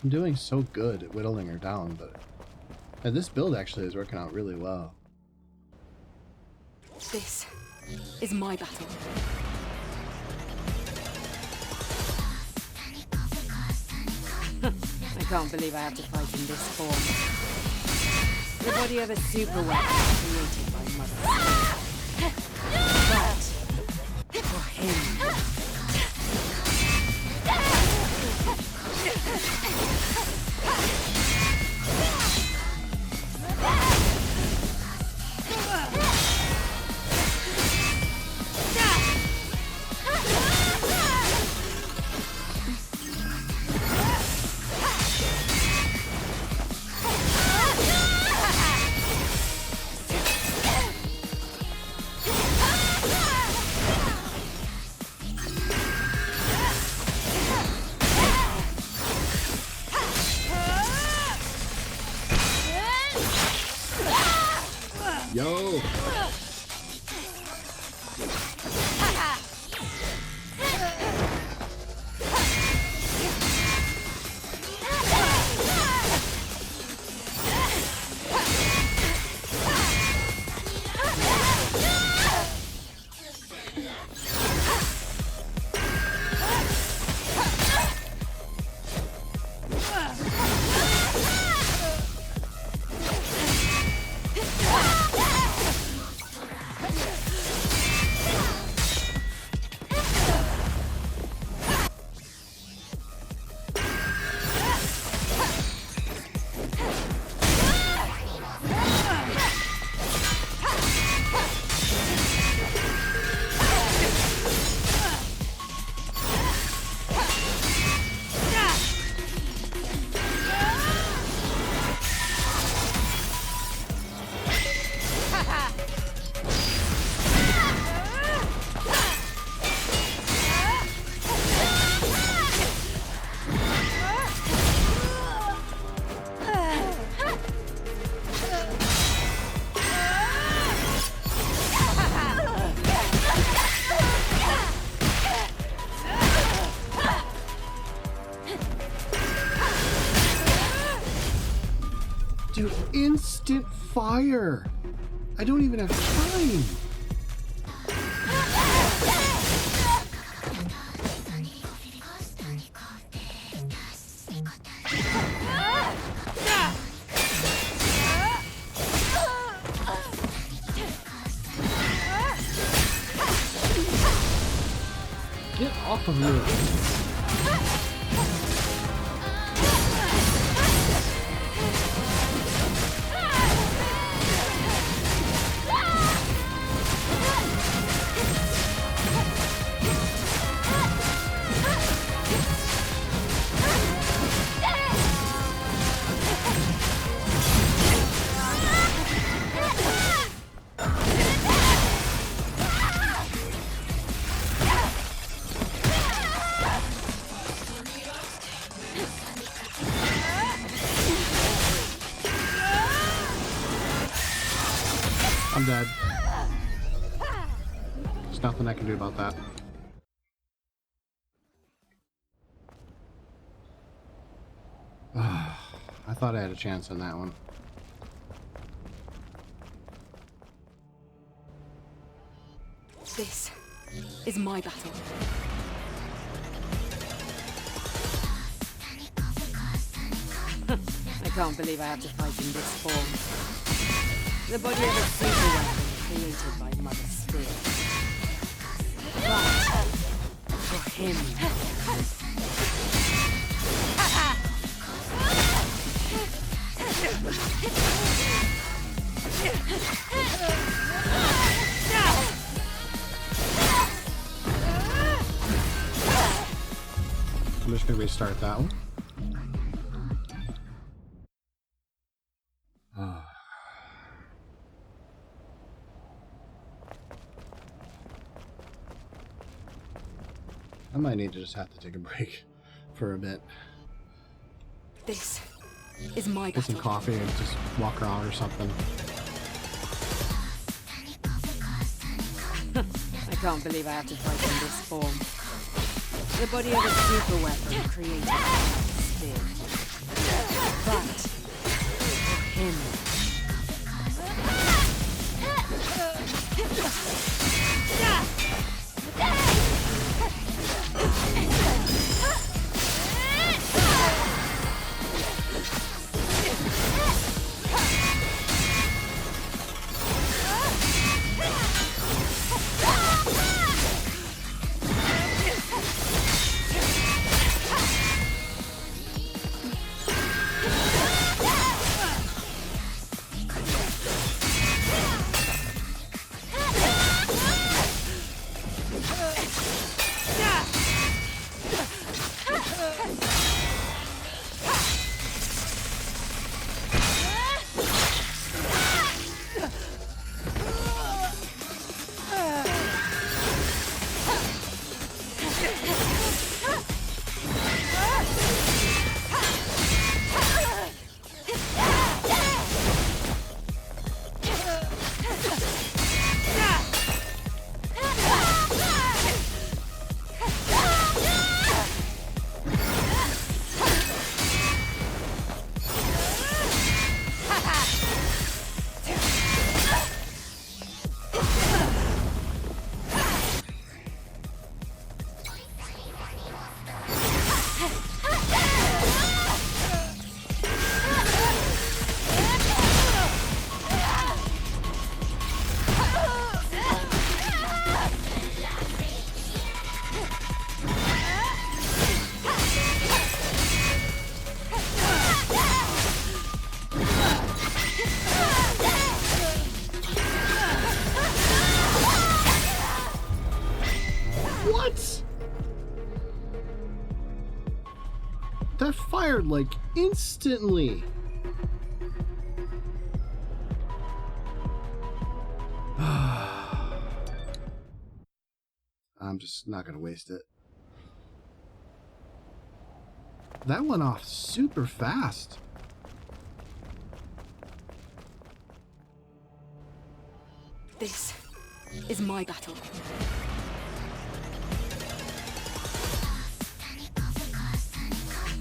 S1: I'm doing so good at whittling her down, but and this build actually is working out really well.
S6: This is my battle. I can't believe I have to fight in this form. The body of a super weapon created by Mother. But for him.
S1: Yo! Dude, instant fire! I don't even have time! Get off of me! I'm dead. There's nothing I can do about that. I thought I had a chance on that one.
S6: This is my battle. I can't believe I have to fight in this form. The body of a super weapon created by Mother Spirit. But for him.
S1: I'm just gonna restart that one. I might need to just have to take a break for a bit.
S6: This is my
S1: Get some
S6: battle.
S1: coffee and just walk around or something.
S6: I can't believe I have to fight in this form. The body of a super weapon created by Mother Spirit. But for him.
S1: That fired like instantly. I'm just not gonna waste it. That went off super fast.
S6: This is my battle.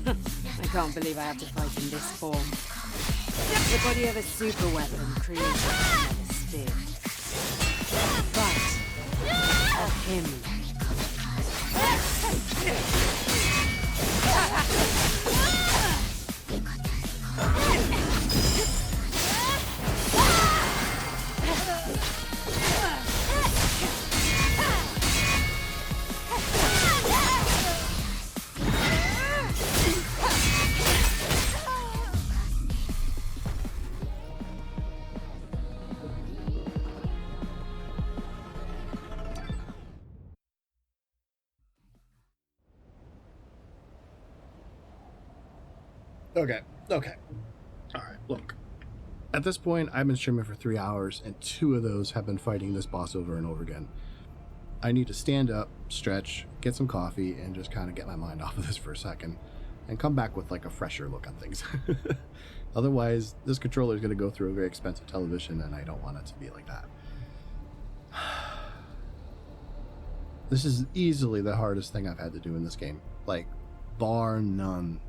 S6: I can't believe I have to fight in this form. The body of a super weapon created by a spear. But of him.
S1: Okay. Alright, look. At this point, I've been streaming for 3 hours, and 2 of those have been fighting this boss over and over again. I need to stand up, stretch, get some coffee, and just kind of get my mind off of this for a second, and come back with like a fresher look on things. Otherwise, this controller is going to go through a very expensive television, and I don't want it to be like that. This is easily the hardest thing I've had to do in this game. Like, bar none.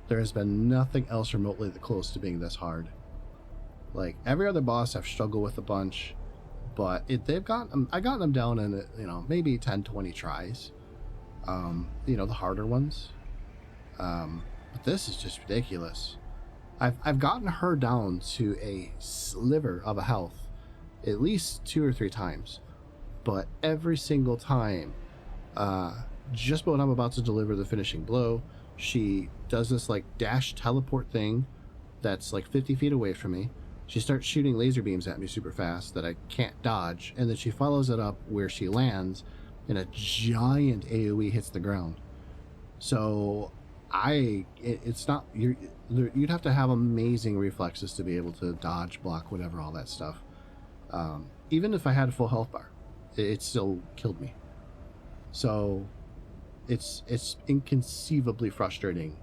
S1: There has been nothing else remotely close to being this hard. Like, every other boss I've struggled with a bunch, but I got them down in, maybe 10-20 tries. The harder ones. But this is just ridiculous. I've gotten her down to a sliver of a health at least 2 or 3 times, but every single time, just when I'm about to deliver the finishing blow, she does this like dash teleport thing that's like 50 feet away from me. She starts shooting laser beams at me super fast that I can't dodge, and then she follows it up where she lands and a giant AoE hits the ground. So it's not, you'd have to have amazing reflexes to be able to dodge, block, whatever, all that stuff. Even if I had a full health bar, it still killed me. So it's inconceivably frustrating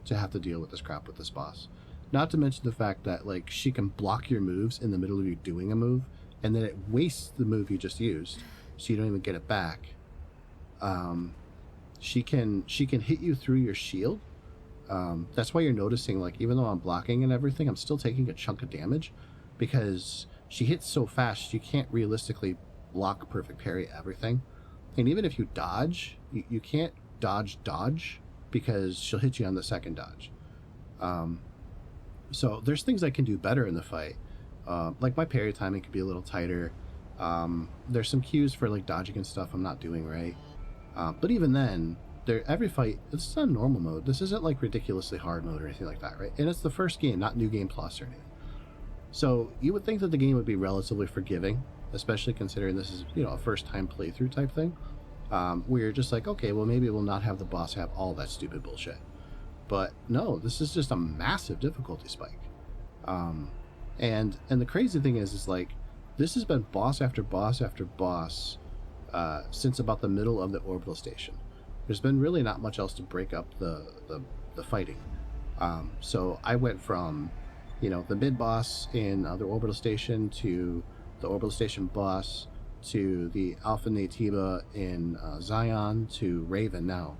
S1: to have to deal with this crap with this boss. Not to mention the fact that like she can block your moves in the middle of you doing a move, and then it wastes the move you just used, so you don't even get it back. She can hit you through your shield, That's why you're noticing, like, even though I'm blocking and everything, I'm still taking a chunk of damage because she hits so fast you can't realistically block perfect parry everything. And even if you dodge, you can't dodge because she'll hit you on the second dodge. So there's things I can do better in the fight. Like my parry timing could be a little tighter. There's some cues for like dodging and stuff I'm not doing right. But even then, every fight, it's not normal mode. This isn't like ridiculously hard mode or anything like that, right? And it's the first game, not New Game Plus or anything. So you would think that the game would be relatively forgiving, especially considering this is, a first-time playthrough type thing. Where you're just like, okay, well, maybe we'll not have the boss have all that stupid bullshit. But no, this is just a massive difficulty spike. And the crazy thing is like, this has been boss after boss after boss since about the middle of the orbital station. There's been really not much else to break up the fighting. So I went from, the mid-boss in the orbital station to the orbital station boss to the Alpha Naytiba in Zion to Raven now.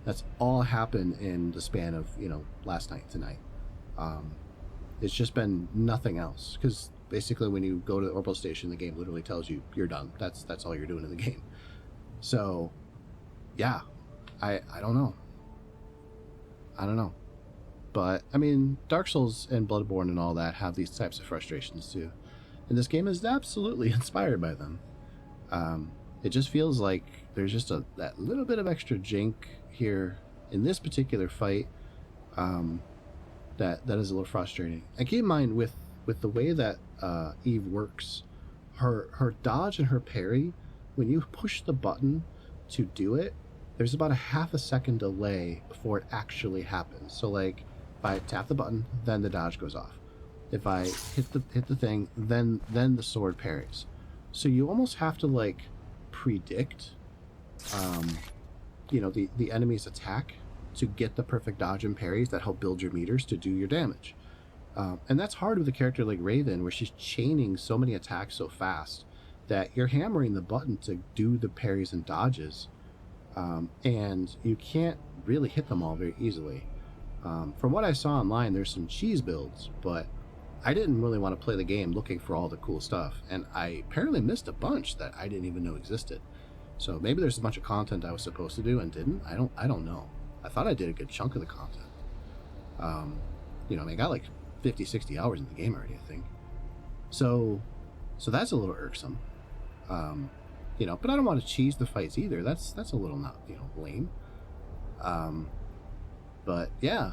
S1: That's all happened in the span of, last night, tonight. It's just been nothing else. Because basically when you go to the orbital station, the game literally tells you you're done. That's all you're doing in the game. So, yeah. I don't know. I don't know. But, I mean, Dark Souls and Bloodborne and all that have these types of frustrations too. And this game is absolutely inspired by them. It just feels like there's just that little bit of extra jink here in this particular fight that is a little frustrating. And keep in mind, with the way that Eve works, her dodge and her parry, when you push the button to do it, there's about a half a second delay before it actually happens. So like, if I tap the button, then the dodge goes off. If I hit the thing, then the sword parries. So you almost have to like predict the enemy's attack to get the perfect dodge and parries that help build your meters to do your damage. And that's hard with a character like Raven, where she's chaining so many attacks so fast that you're hammering the button to do the parries and dodges, and you can't really hit them all very easily. From what I saw online, there's some cheese builds, but I didn't really want to play the game looking for all the cool stuff, and I apparently missed a bunch that I didn't even know existed. So maybe there's a bunch of content I was supposed to do and didn't. I don't know. I thought I did a good chunk of the content. I got like 50, 60 hours in the game already, I think. So that's a little irksome. But I don't want to cheese the fights either. That's a little not, lame. But yeah,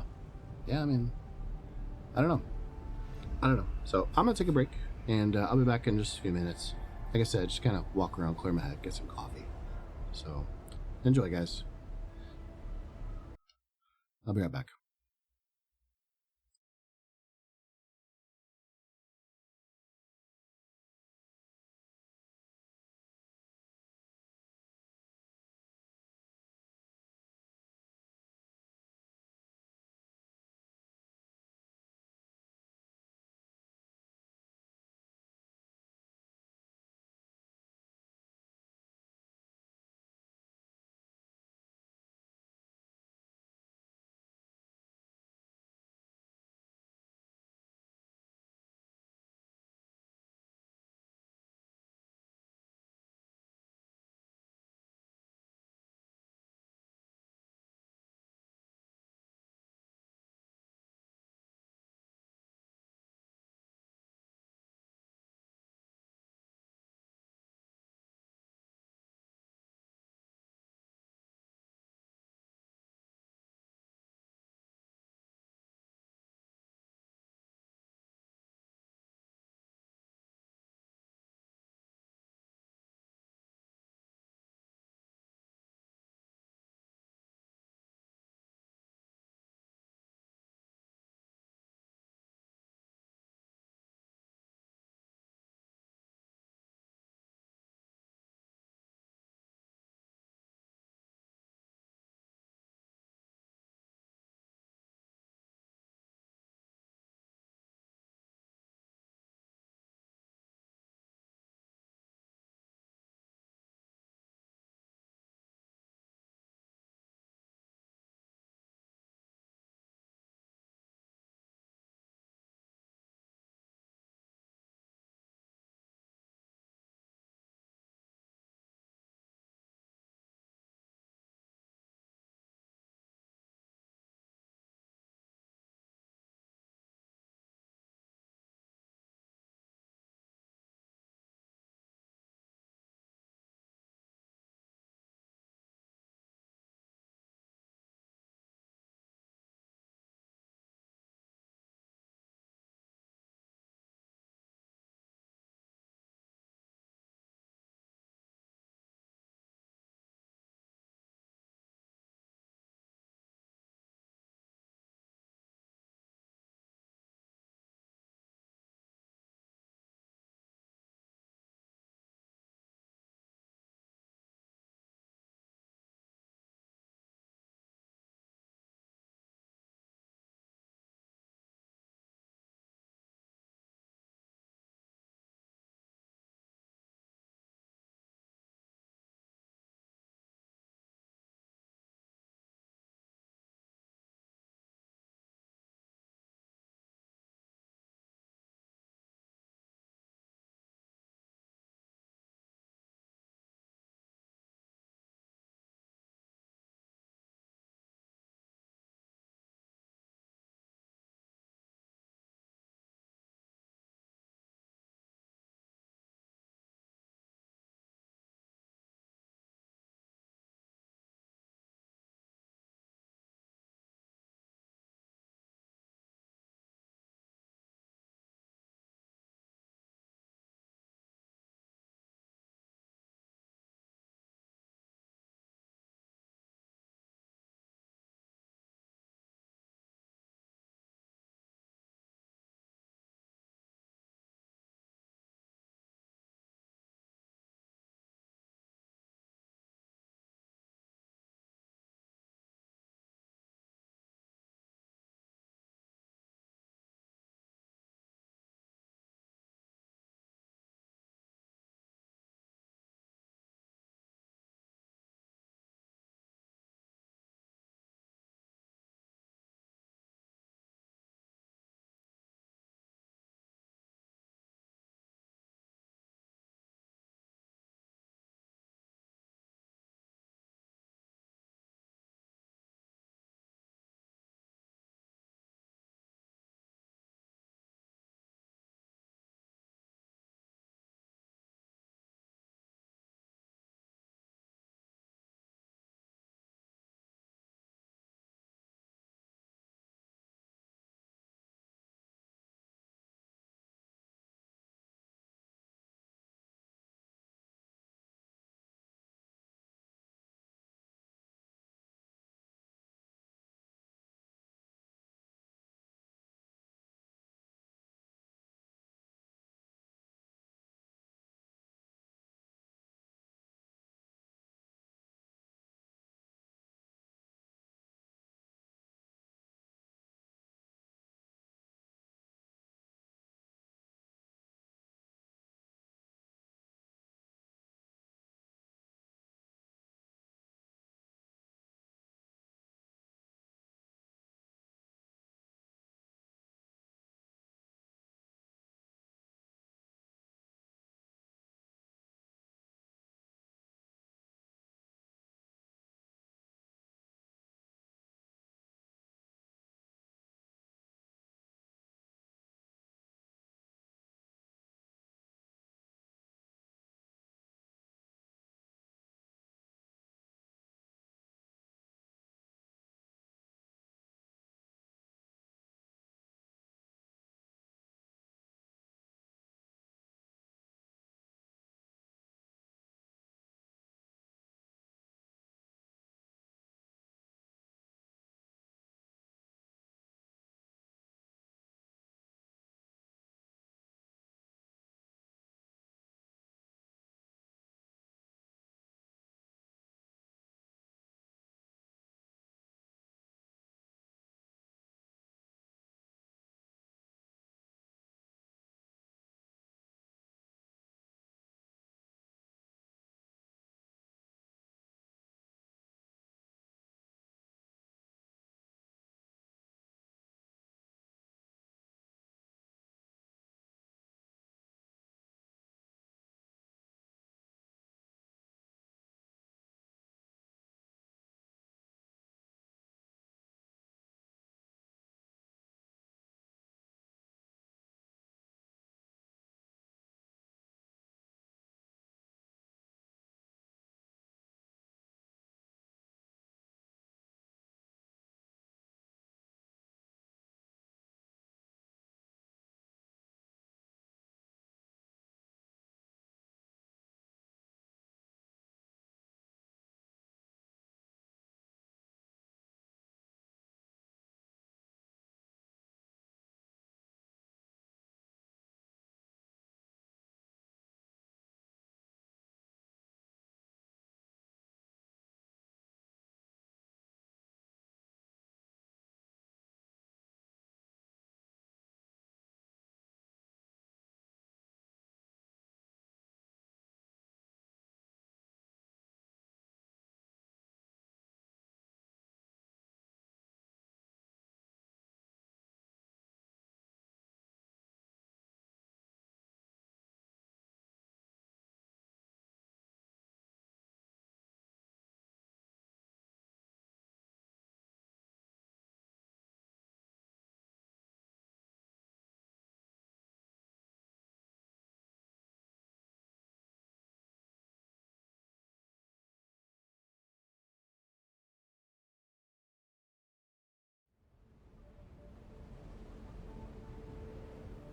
S1: I mean, I don't know. So I'm gonna take a break, and I'll be back in just a few minutes. Like I said, just kind of walk around, clear my head, get some coffee. So enjoy, guys. I'll be right back.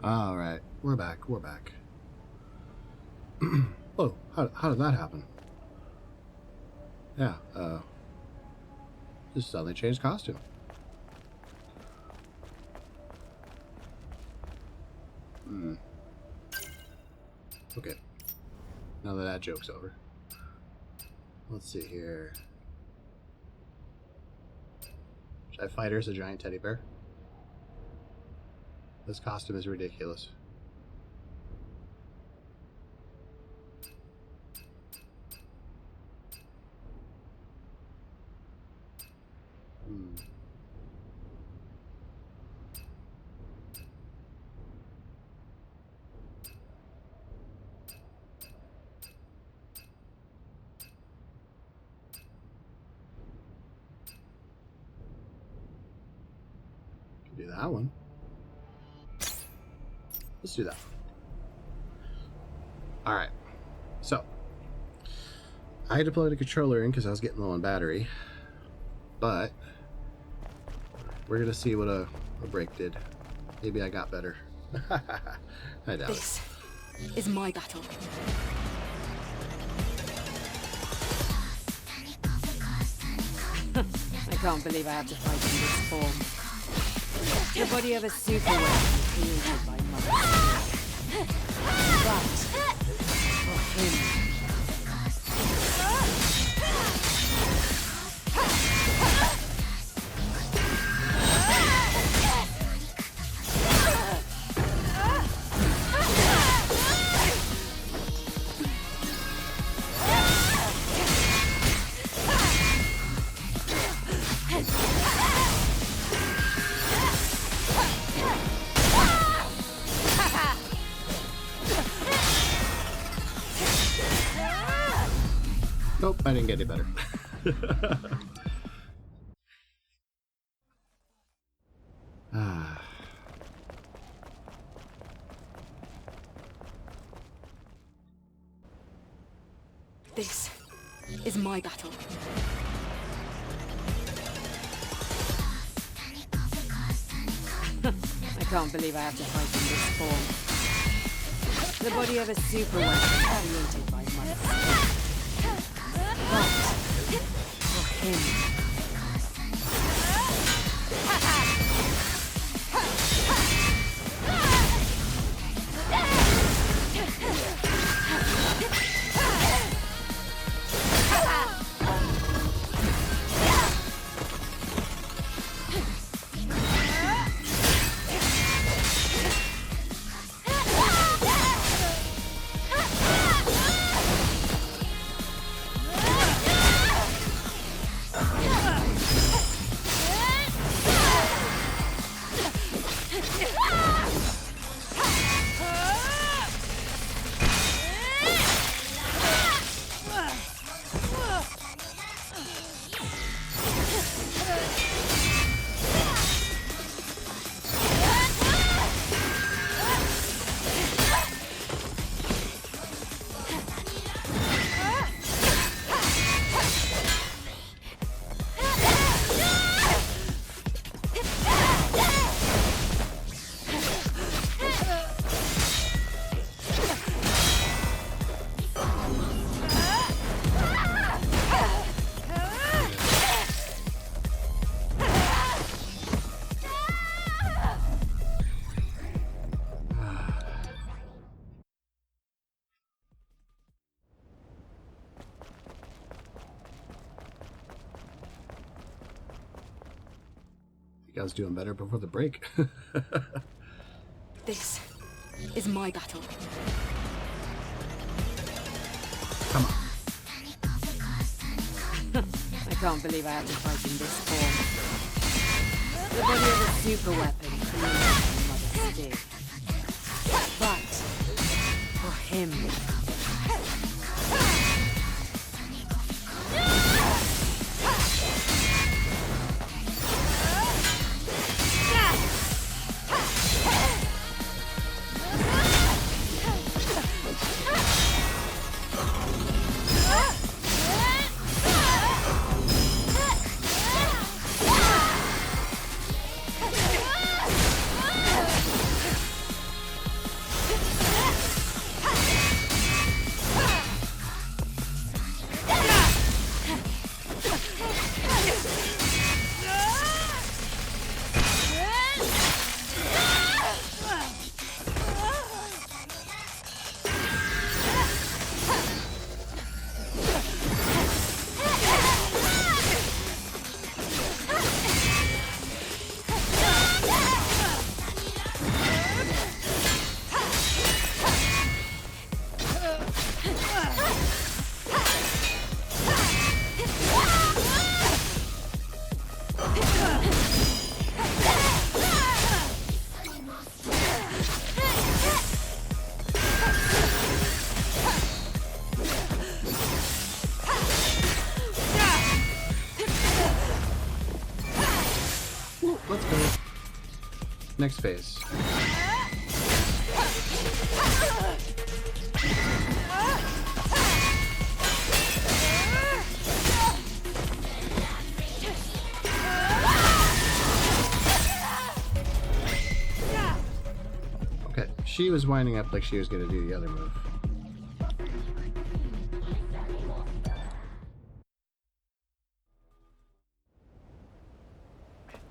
S1: All right, we're back. We're back. Oh, how did that happen? Yeah, just suddenly changed costume. Okay. Now that joke's over. Let's see here. Should I fight her as a giant teddy bear? This costume is ridiculous. Do that one. Let's do that one. Alright. So, I had to plug the controller in because I was getting low on battery. But, we're going to see what a break did. Maybe I got better. I doubt
S6: This is my battle. I can't believe I have to fight in this form. The body of a super weapon created by Mother Spirit. But for him.
S1: Nope, I didn't get any better.
S6: This is my battle. I can't believe I have to fight in this form. The body of a super weapon created by Mother Spirit. But for him.
S1: I was doing better before the break.
S6: This is my battle.
S1: Come on.
S6: I can't believe I have to fight in this form. The body of a super weapon created by Mother Spirit. But for him.
S1: let's go. Next phase. Okay, she was winding up like she was gonna do the other move.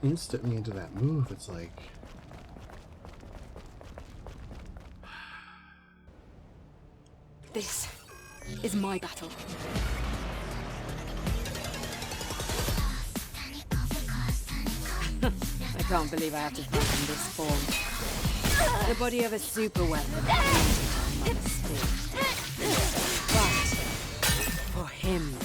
S1: Instantly into that move, it's like...
S6: This is my battle. I can't believe I have to fight in this form. The body of a super weapon. But for him.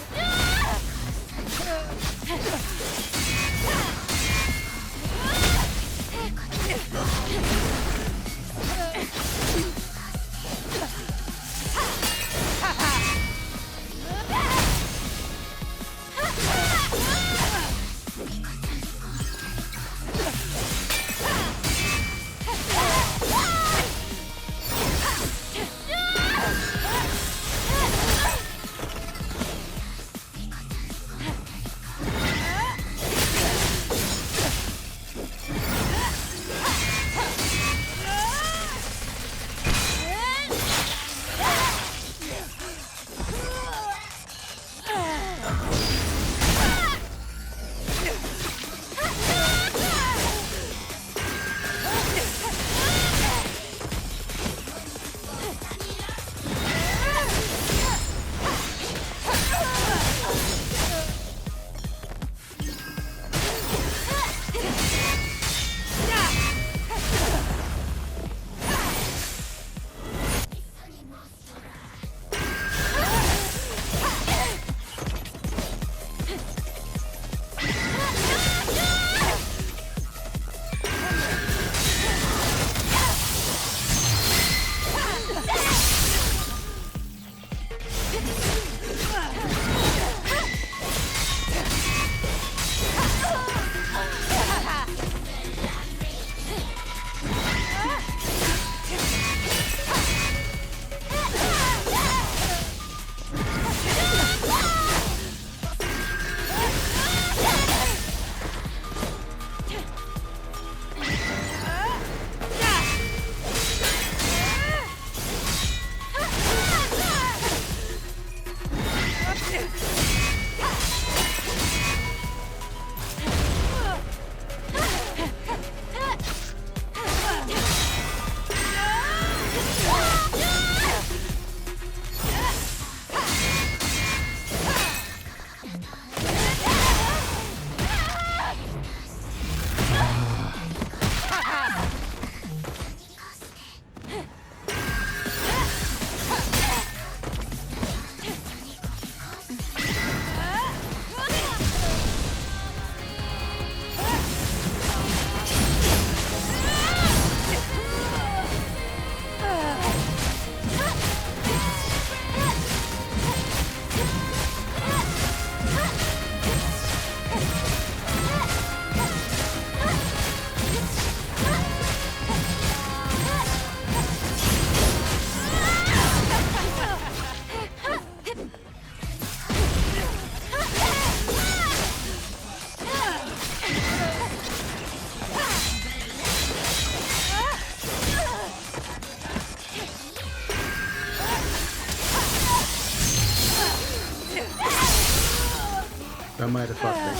S1: That might have fucked me.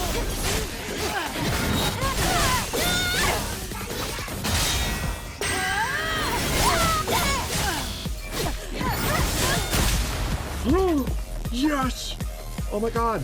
S1: Yes! Oh my god!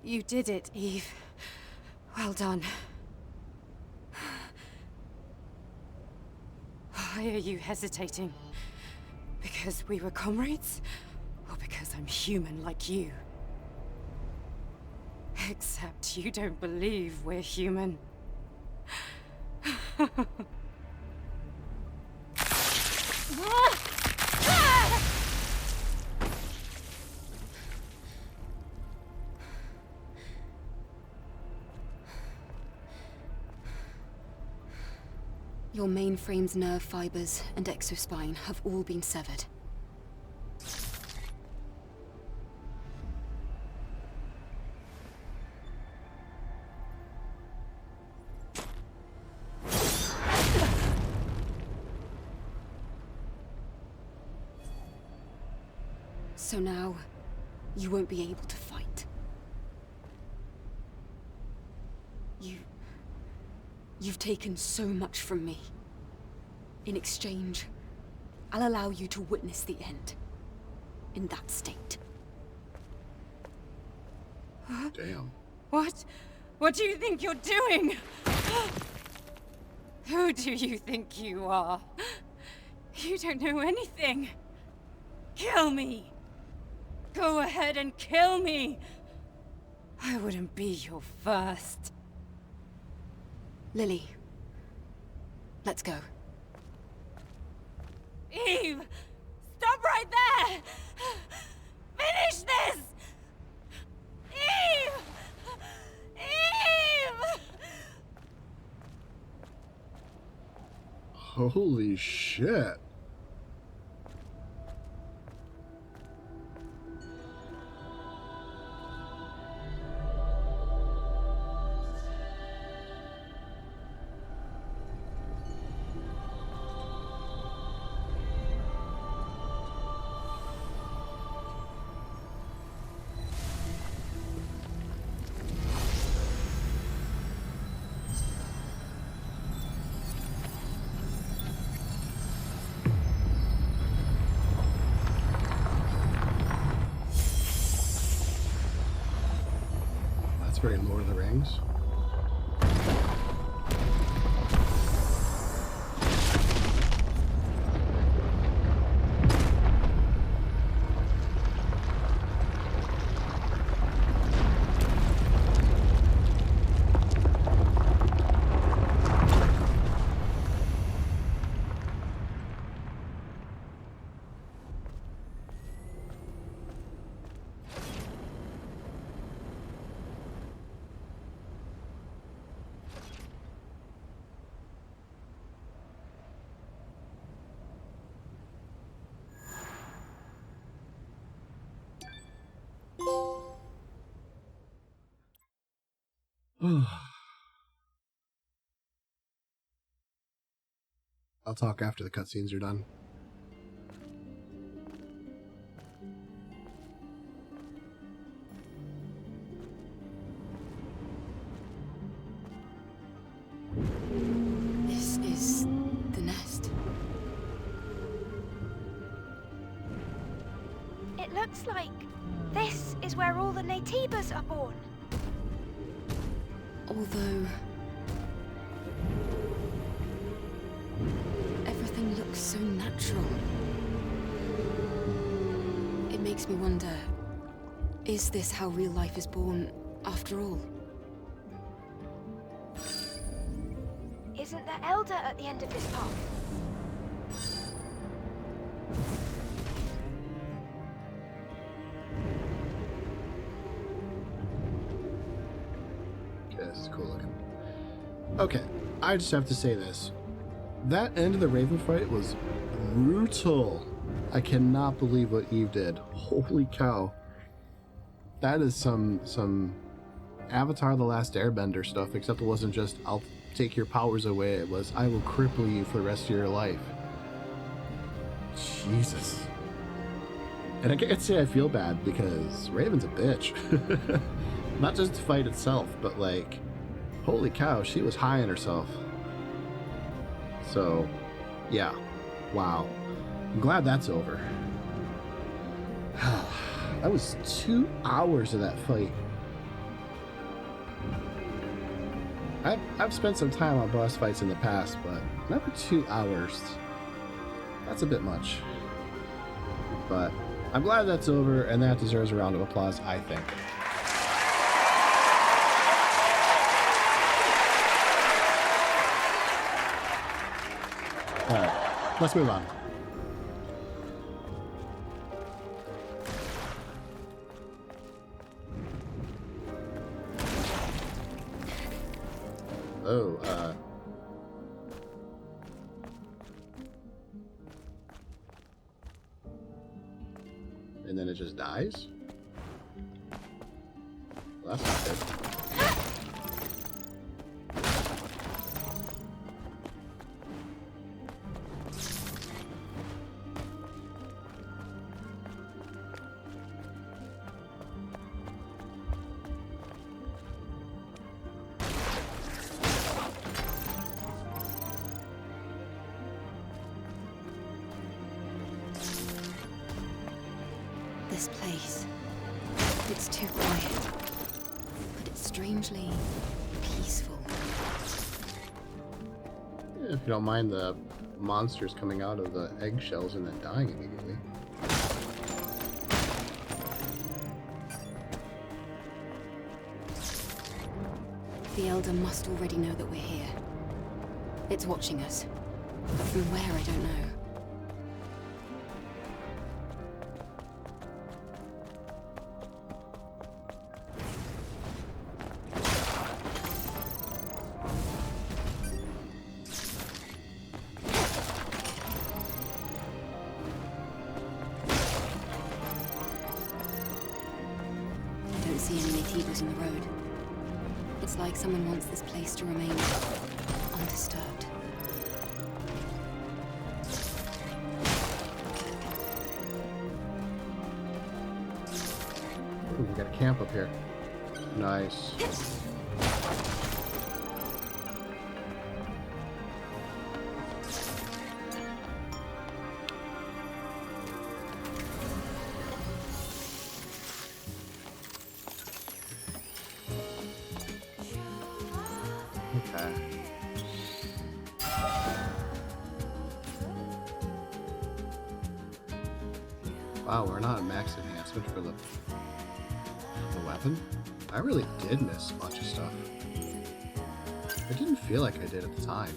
S6: You did it, Eve. Well done. Why are you hesitating? Because we were comrades? Or because I'm human like you? Except you don't believe we're human.
S7: Your mainframe's nerve fibers and exospine have all been severed. So now, you won't be able to fight. You've taken so much from me. In exchange, I'll allow you to witness the end. In that state.
S1: Damn.
S6: What? What do you think you're doing? Who do you think you are? You don't know anything. Kill me. Go ahead and kill me. I wouldn't be your first.
S7: Lily, let's go.
S6: Eve! Stop right there! Finish this! Eve! Eve!
S1: Holy shit. Very Lord of the Rings. I'll talk after the cutscenes are done.
S7: This is the nest.
S2: It looks like this is where all the Naytibas are born.
S7: Although everything looks so natural. It makes me wonder, is this how real life is born after all?
S2: Isn't there Elder at the end of this path?
S1: This is cool looking. Okay, I just have to say this. That end of the Raven fight was brutal. I cannot believe what Eve did. Holy cow. That is some Avatar The Last Airbender stuff, except it wasn't just, I'll take your powers away. It was, I will cripple you for the rest of your life. Jesus. And I can't say I feel bad, because Raven's a bitch. Not just the fight itself, but like, holy cow, she was high on herself. So, yeah. Wow. I'm glad that's over. That was 2 hours of that fight. I've spent some time on boss fights in the past, but never 2 hours. That's a bit much. But I'm glad that's over, and that deserves a round of applause, I think. Alright, let's move on. Oh, and then it just dies? Well, that's not good.
S7: This place. It's too quiet. But it's strangely peaceful.
S1: Yeah, if you don't mind the monsters coming out of the eggshells and then dying immediately.
S7: The Elder must already know that we're here. It's watching us. But from where, I don't know. I don't see any natives in the road. It's like someone wants this place to remain undisturbed.
S1: Ooh, we got a camp up here. Nice. Okay. Wow, we're not at max enhancement for the weapon. I really did miss a bunch of stuff. I didn't feel like I did at the time.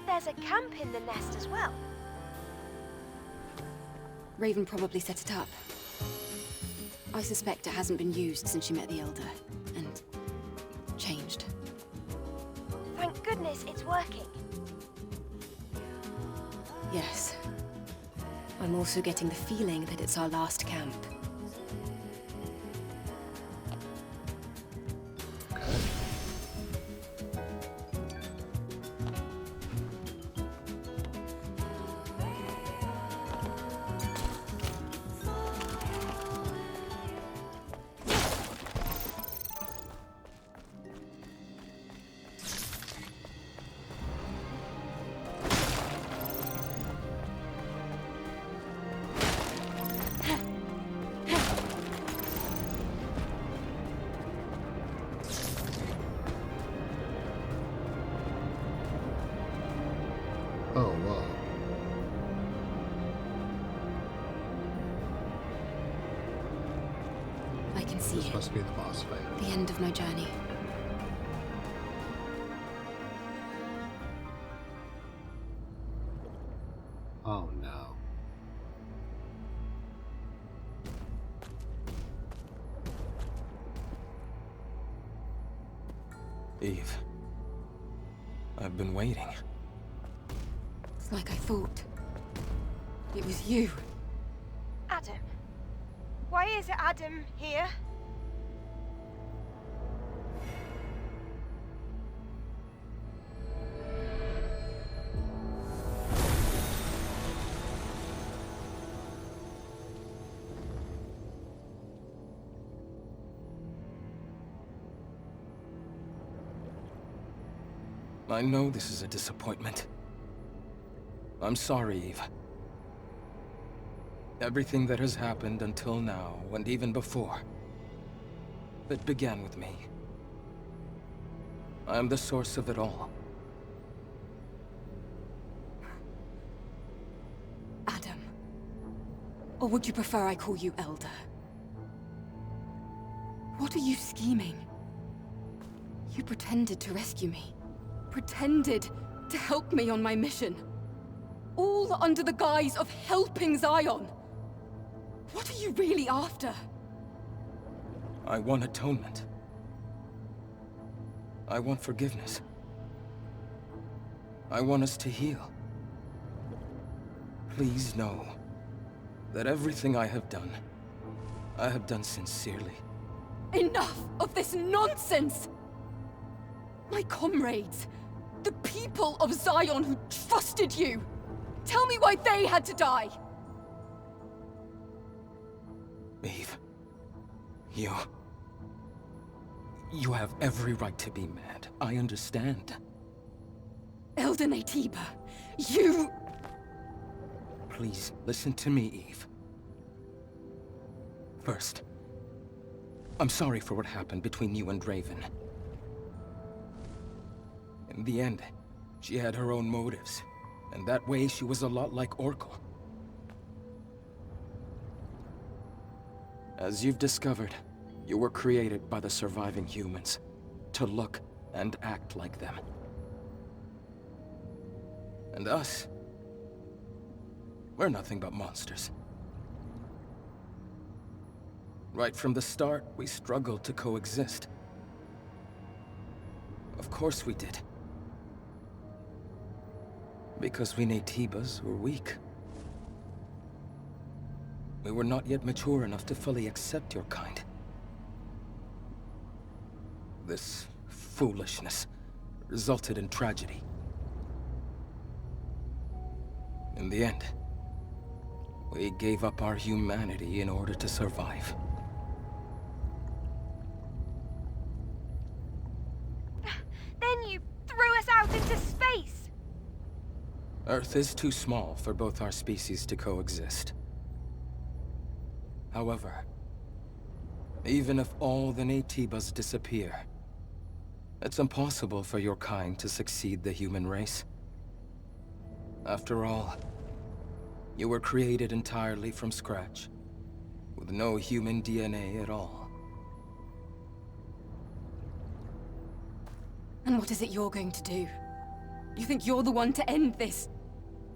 S2: There's a camp in the nest as well.
S7: Raven probably set it up. I suspect it hasn't been used since she met the Elder, and changed.
S2: Thank goodness it's working.
S7: Yes. I'm also getting the feeling that it's our last camp.
S1: Oh, whoa.
S7: I can see
S1: This
S7: it.
S1: must be the boss fight.
S7: The end of my journey.
S1: Oh no.
S8: Eve. I've been waiting.
S7: It's like I thought. It was you.
S2: Adam. Why is Adam here?
S8: I know this is a disappointment. I'm sorry, Eve. Everything that has happened until now, and even before, it began with me. I am the source of it all.
S7: Adam. Or would you prefer I call you Elder? What are you scheming? You pretended to rescue me. Pretended to help me on my mission. All under the guise of helping Zion. What are you really after?
S8: I want atonement. I want forgiveness. I want us to heal. Please know that everything I have done sincerely.
S7: Enough of this nonsense! My comrades, the people of Zion who trusted you, tell me why they had to die!
S8: Eve, you have every right to be mad. I understand.
S7: Elder Naytiba, you...
S8: Please, listen to me, Eve. First, I'm sorry for what happened between you and Raven. In the end, she had her own motives, and that way she was a lot like Orko. As you've discovered, you were created by the surviving humans to look and act like them. And us, we're nothing but monsters. Right from the start, we struggled to coexist. Of course we did. Because we Naytibas were weak. We were not yet mature enough to fully accept your kind. This foolishness resulted in tragedy. In the end, we gave up our humanity in order to survive.
S2: Then you threw us out into space!
S8: Earth is too small for both our species to coexist. However, even if all the Naytibas disappear, it's impossible for your kind to succeed the human race. After all, you were created entirely from scratch, with no human DNA at all.
S7: And what is it you're going to do? You think you're the one to end this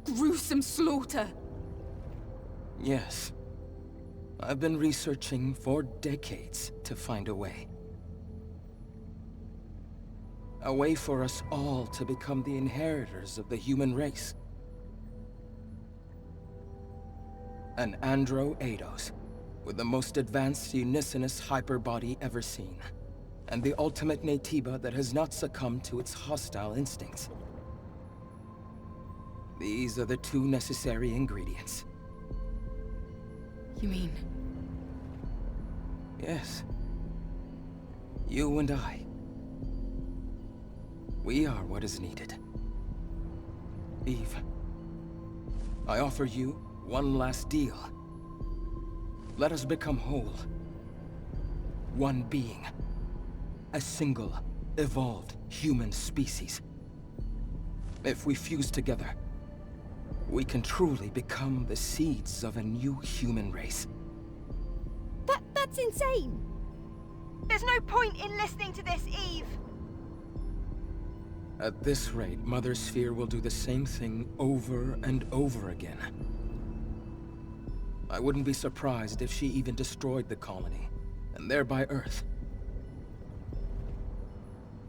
S7: gruesome slaughter?
S8: Yes. I've been researching for decades to find a way. A way for us all to become the inheritors of the human race. An Andro Eidos, with the most advanced Unicinus hyperbody ever seen, and the ultimate Naytiba that has not succumbed to its hostile instincts. These are the two necessary ingredients.
S7: You mean...
S8: Yes. You and I. We are what is needed. Eve, I offer you one last deal. Let us become whole. One being. A single, evolved human species. If we fuse together, we can truly become the seeds of a new human race.
S5: That's insane!
S2: There's no point in listening to this, Eve!
S8: At this rate, Mother Sphere will do the same thing over and over again. I wouldn't be surprised if she even destroyed the colony, and thereby Earth.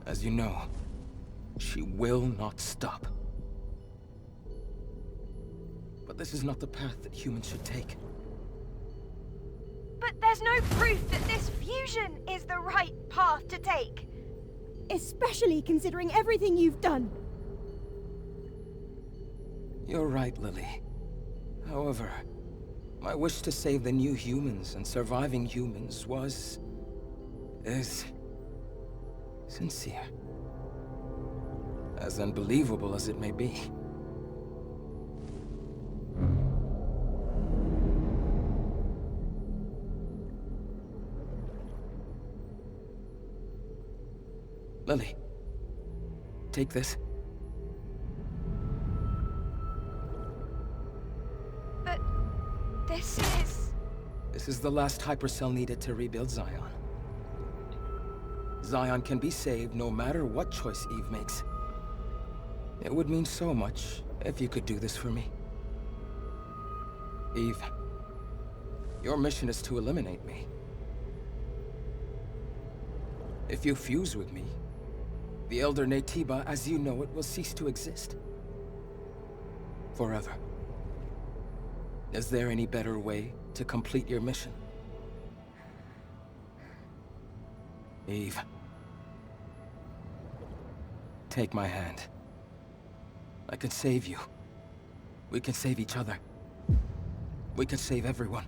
S8: As you know, she will not stop. But this is not the path that humans should take.
S2: But there's no proof that this fusion is the right path to take.
S5: Especially considering everything you've done.
S8: You're right, Lily. However, my wish to save the new humans and surviving humans is sincere. as unbelievable as it may be. Lily, take this.
S2: But this is...
S8: This is the last hypercell needed to rebuild Zion. Zion can be saved no matter what choice Eve makes. It would mean so much if you could do this for me. Eve, your mission is to eliminate me. If you fuse with me, the Elder Naytiba, as you know it, will cease to exist. Forever. Is there any better way to complete your mission? Eve. Take my hand. I can save you. We can save each other. We can save everyone.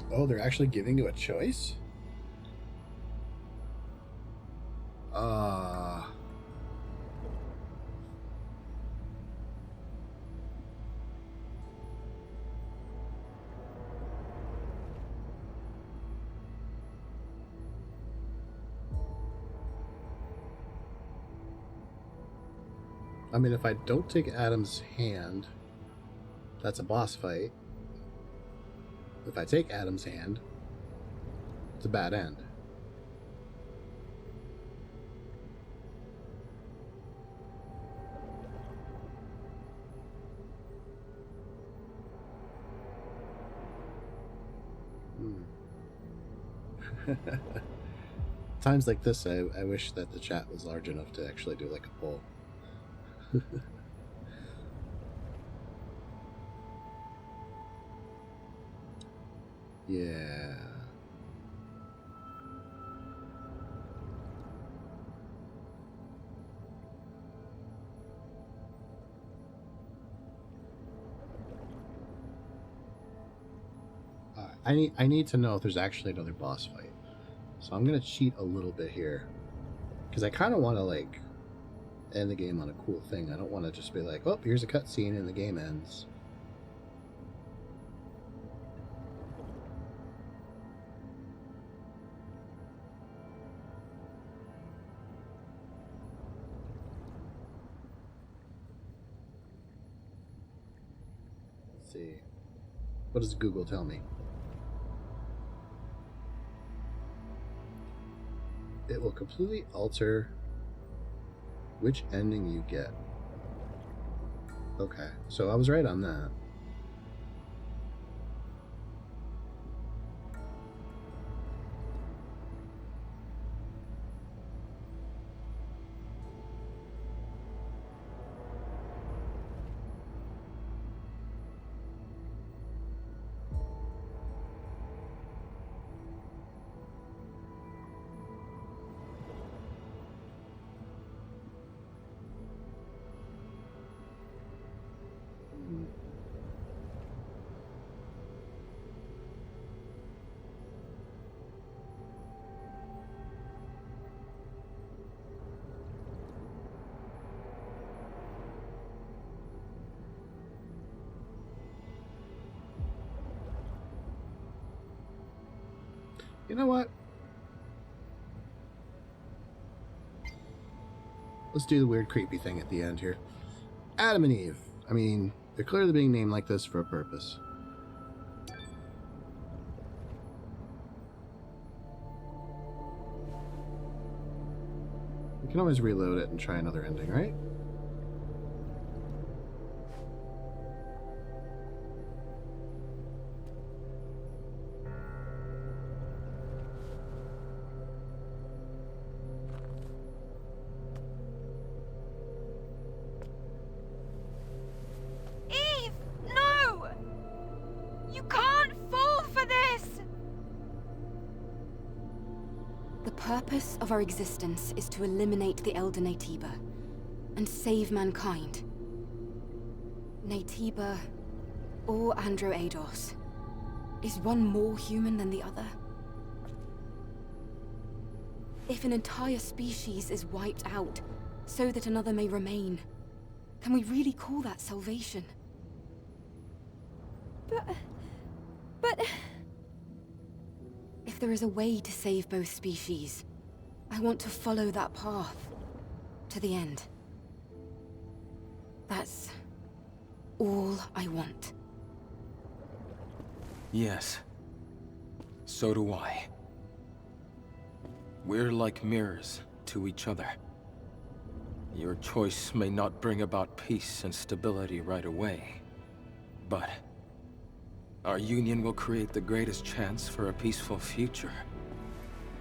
S1: Oh, they're actually giving you a choice? I mean, if I don't take Adam's hand, that's a boss fight. If I take Adam's hand, it's a bad end. Times like this, I wish that the chat was large enough to actually do like a poll. Yeah. I need to know if there's actually another boss fight. So I'm gonna cheat a little bit here, because I kind of want to like end the game on a cool thing. I don't want to just be like, oh, here's a cutscene and the game ends. Let's see. What does Google tell me? It will completely alter which ending you get. Okay, so I was right on that. You know what? Let's do the weird creepy thing at the end here. Adam and Eve. I mean, they're clearly being named like this for a purpose. We can always reload it and try another ending, right?
S7: The purpose of our existence is to eliminate the Elder Naytiba. and save mankind. Naytiba or Androados. Is one more human than the other? If an entire species is wiped out so that another may remain, can we really call that salvation?
S5: But...
S7: If there is a way to save both species, I want to follow that path to the end. That's all I want.
S8: Yes. So do I. We're like mirrors to each other. Your choice may not bring about peace and stability right away, but our union will create the greatest chance for a peaceful future.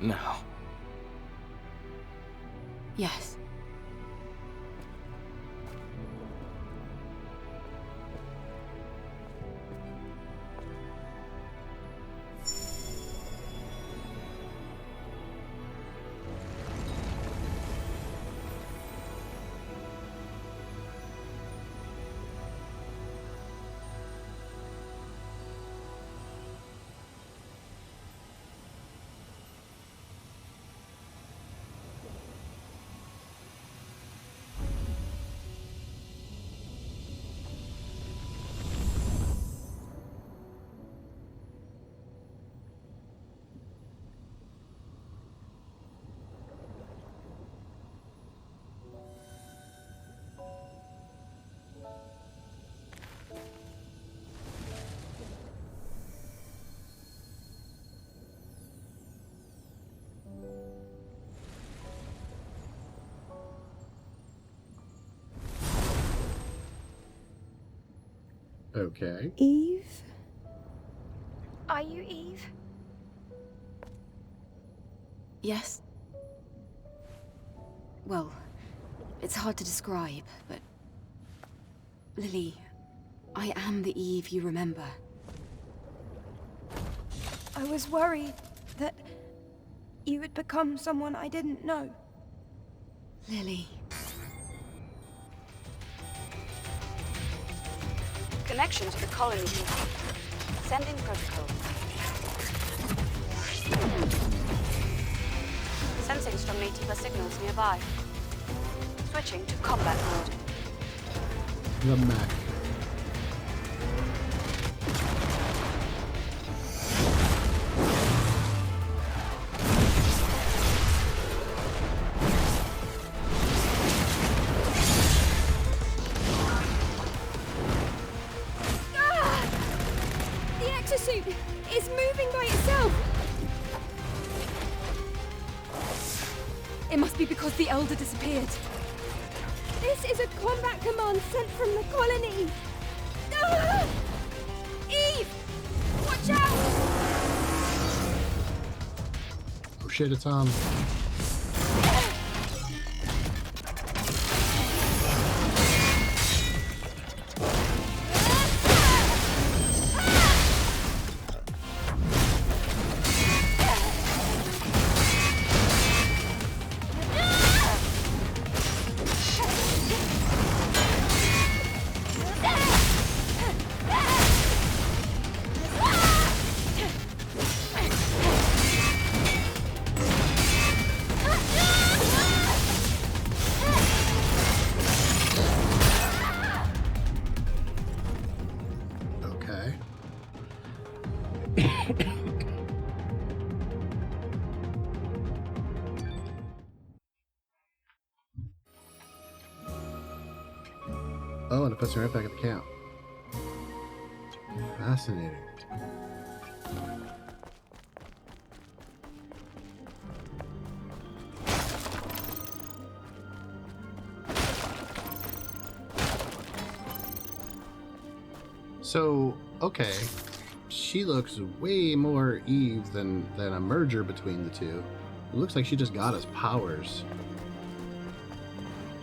S8: Now.
S7: Yes.
S1: Okay.
S5: Eve?
S2: Are you Eve?
S7: Yes? Well, it's hard to describe, but... Lily, I am the Eve you remember.
S2: I was worried that you had become someone I didn't know.
S7: Lily...
S9: Connection to the colony. Sending protocol. Sensing strong Naytiba signals nearby. Switching to combat mode.
S1: The mech.
S5: It's moving by itself!
S7: It must be because the Elder disappeared.
S5: This is a combat command sent from the colony! Ah! Eve! Watch out!
S1: Oh shit, it's on. Oh, and it puts me right back at the camp. Fascinating. So, okay. She looks way more Eve than a merger between the two. It looks like she just got us powers.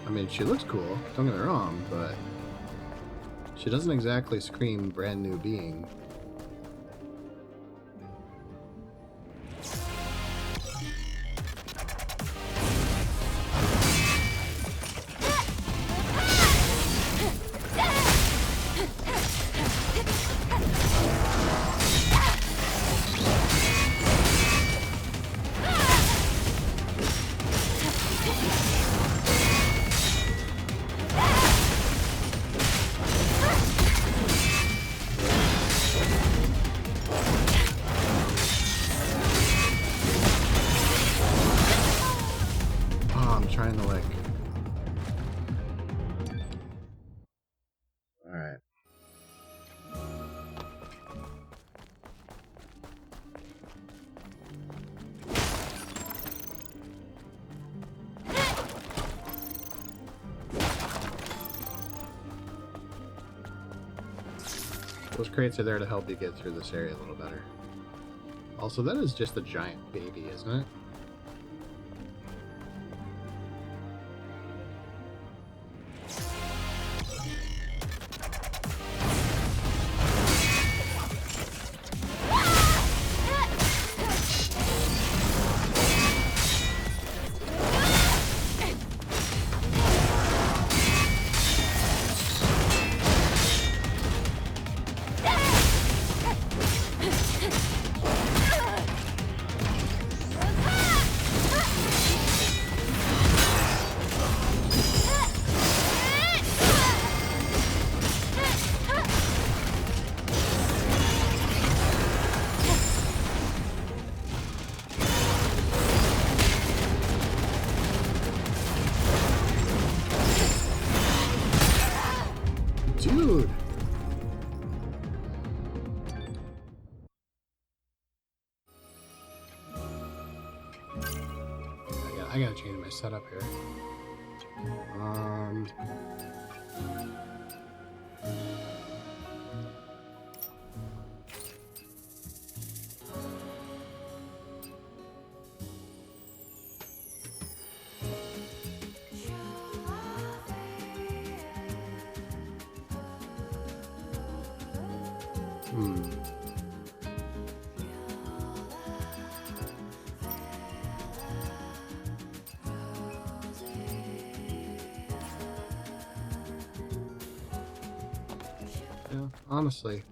S1: I mean, she looks cool, don't get me wrong, but she doesn't exactly scream brand new being. trying to like... Alright. Those crates are there to help you get through this area a little better. Also, that is just a giant baby, isn't it? Dude! I gotta change my setup here. Yeah, honestly.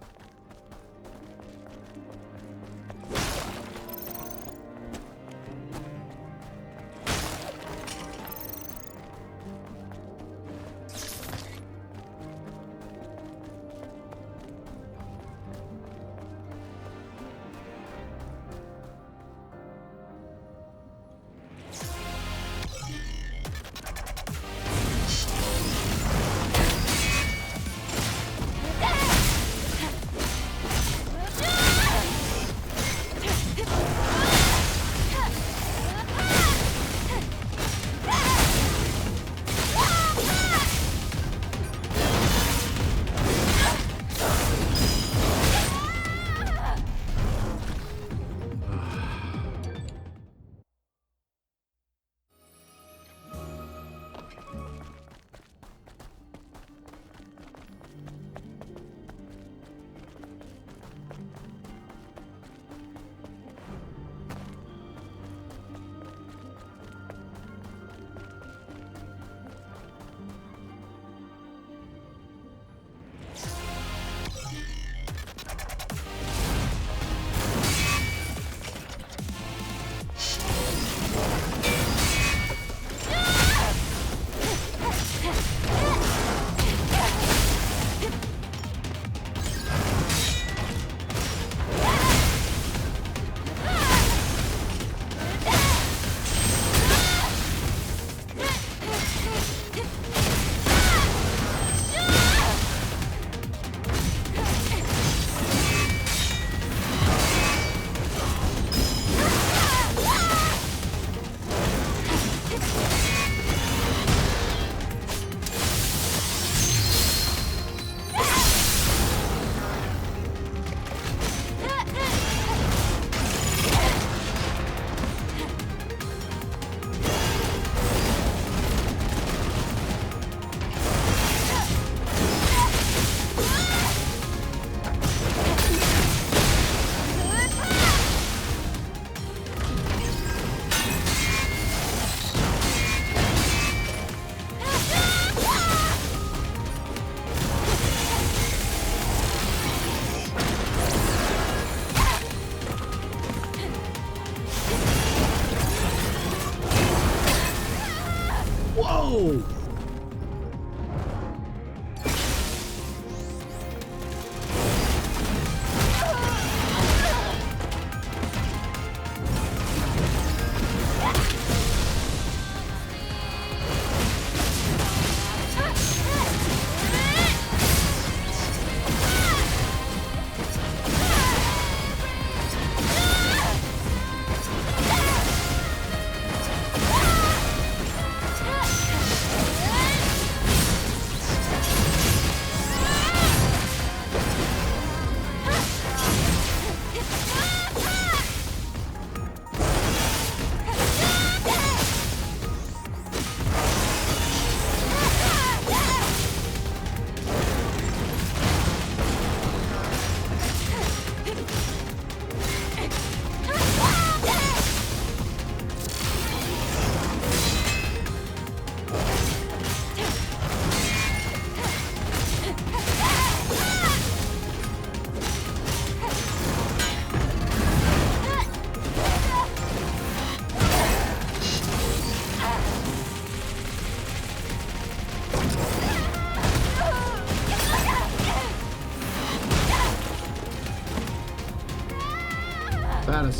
S1: Whoa!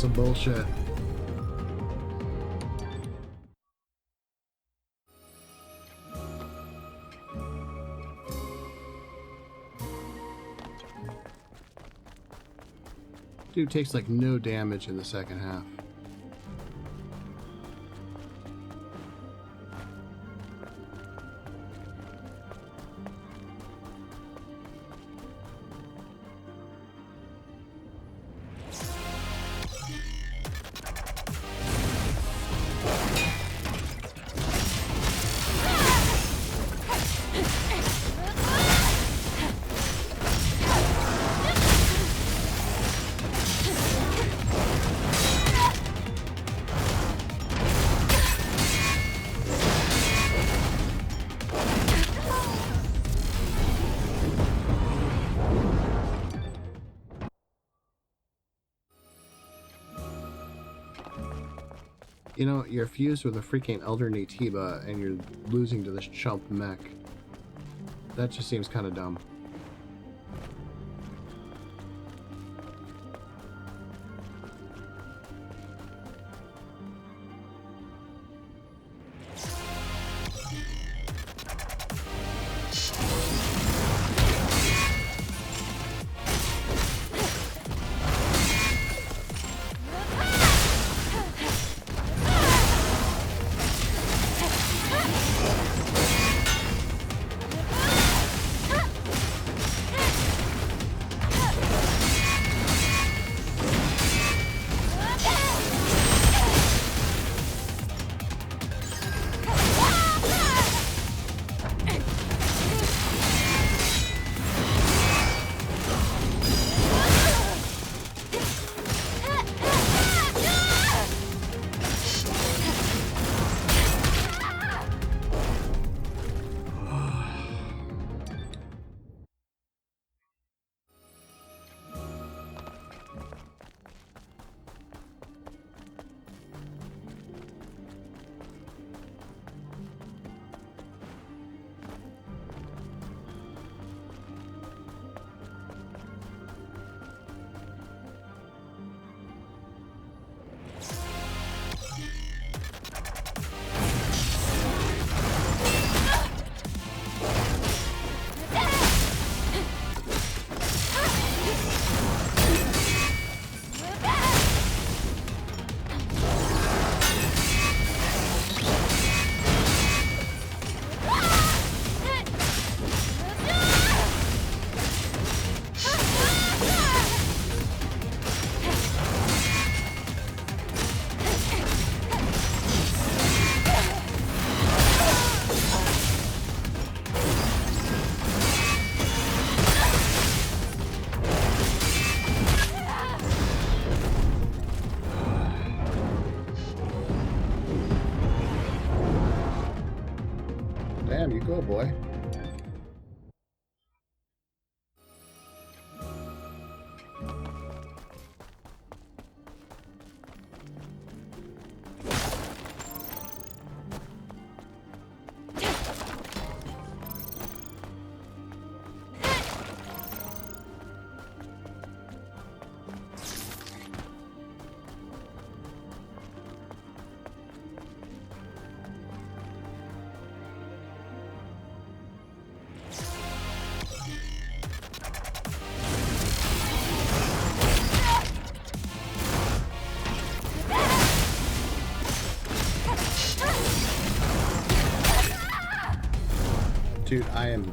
S1: some bullshit. Dude takes like no damage in the second half. You know, you're fused with a freaking Elder Natiba and you're losing to this chump mech. That just seems kind of dumb. Damn, you go, boy. Dude, I am...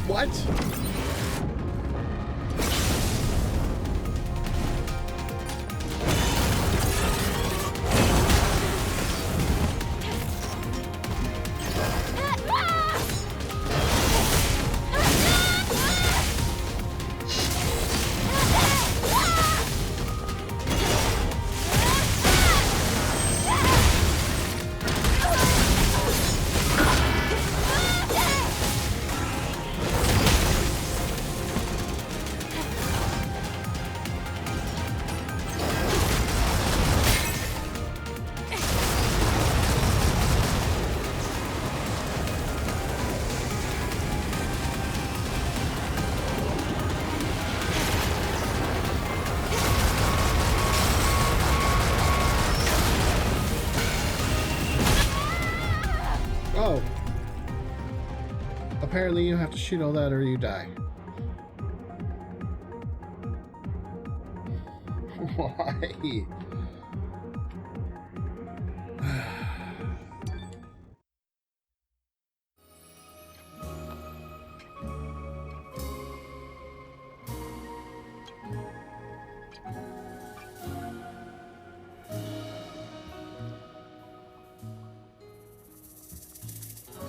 S1: What? Oh. Apparently you have to shoot all that or you die. Why?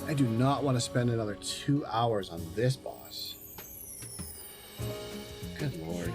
S1: I do not want to spend another 2 hours on this boss. Good lord.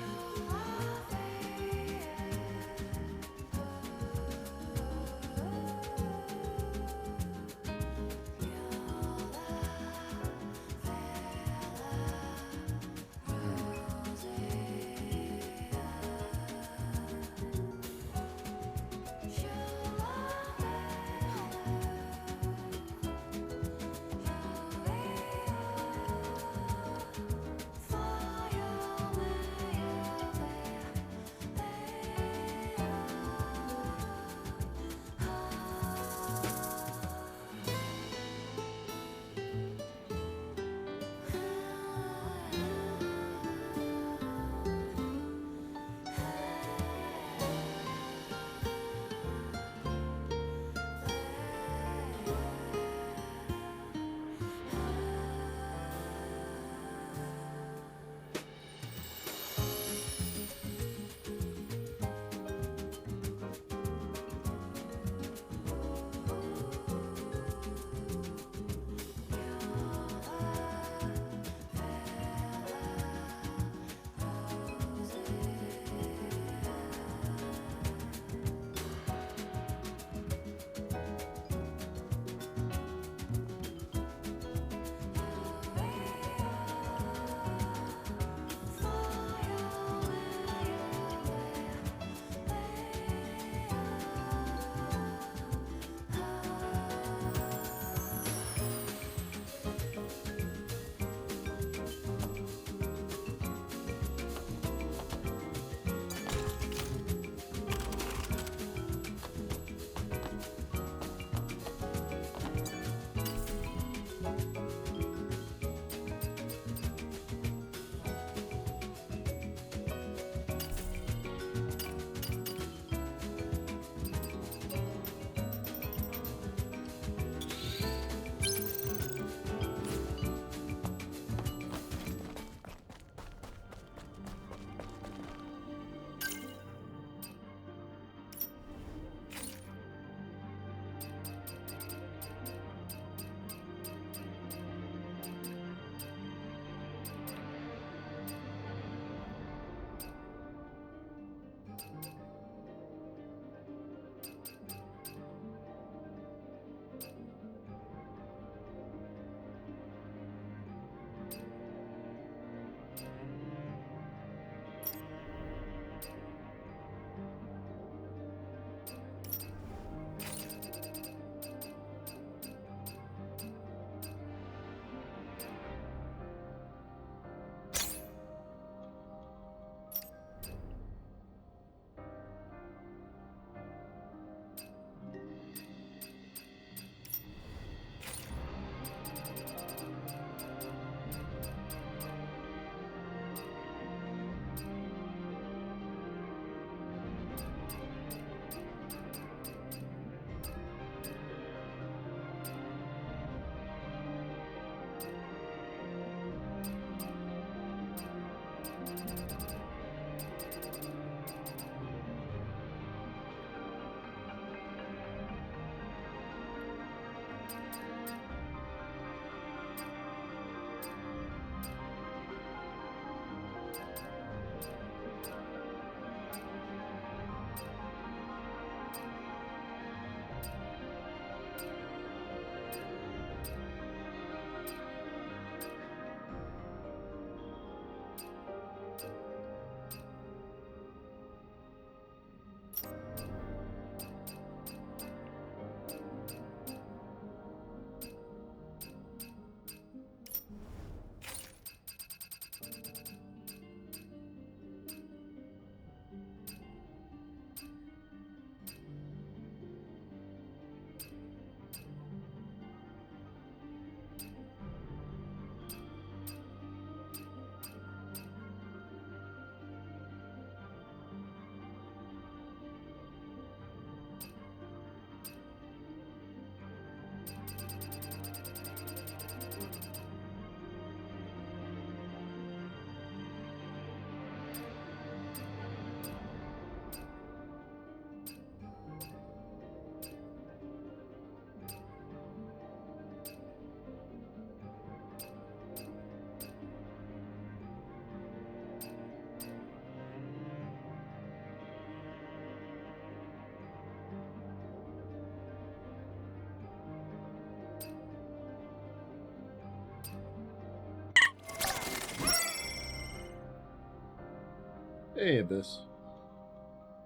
S1: Hey, Abyss.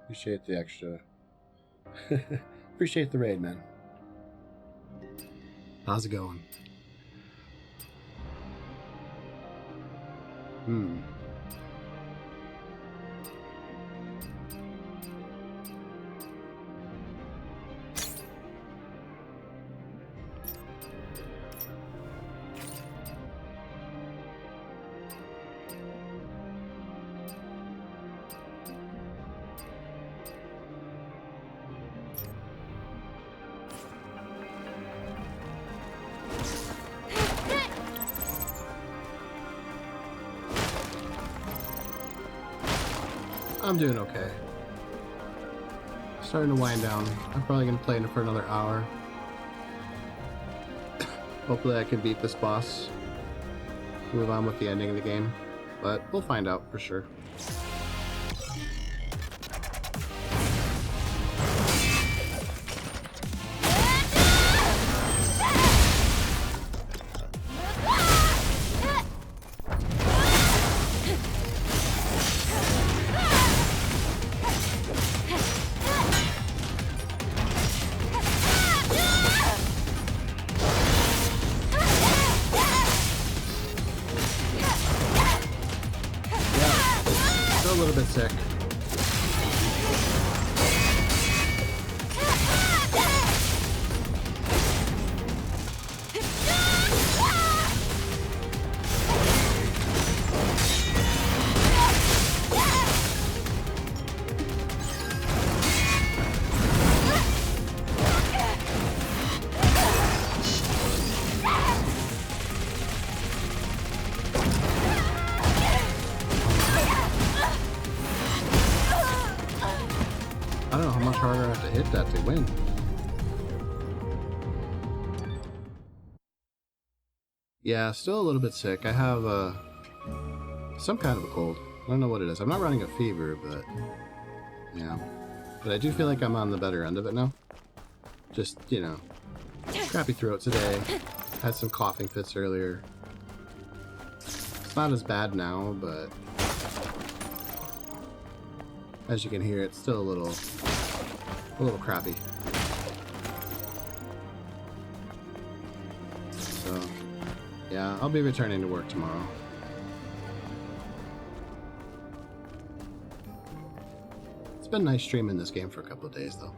S1: Appreciate the extra. Appreciate the raid, man. How's it going? I'm doing okay. Starting to wind down. I'm probably going to play it for another hour. Hopefully I can beat this boss. Move on with the ending of the game. But we'll find out for sure. A little bit sick. I don't know how much harder I have to hit that to win. Yeah, still a little bit sick. I have some kind of a cold. I don't know what it is. I'm not running a fever, but yeah. But I do feel like I'm on the better end of it now. Just, you know, crappy throat today. Had some coughing fits earlier. It's not as bad now, but as you can hear, it's still a little crappy. So, yeah, I'll be returning to work tomorrow. It's been nice streaming this game for a couple of days, though.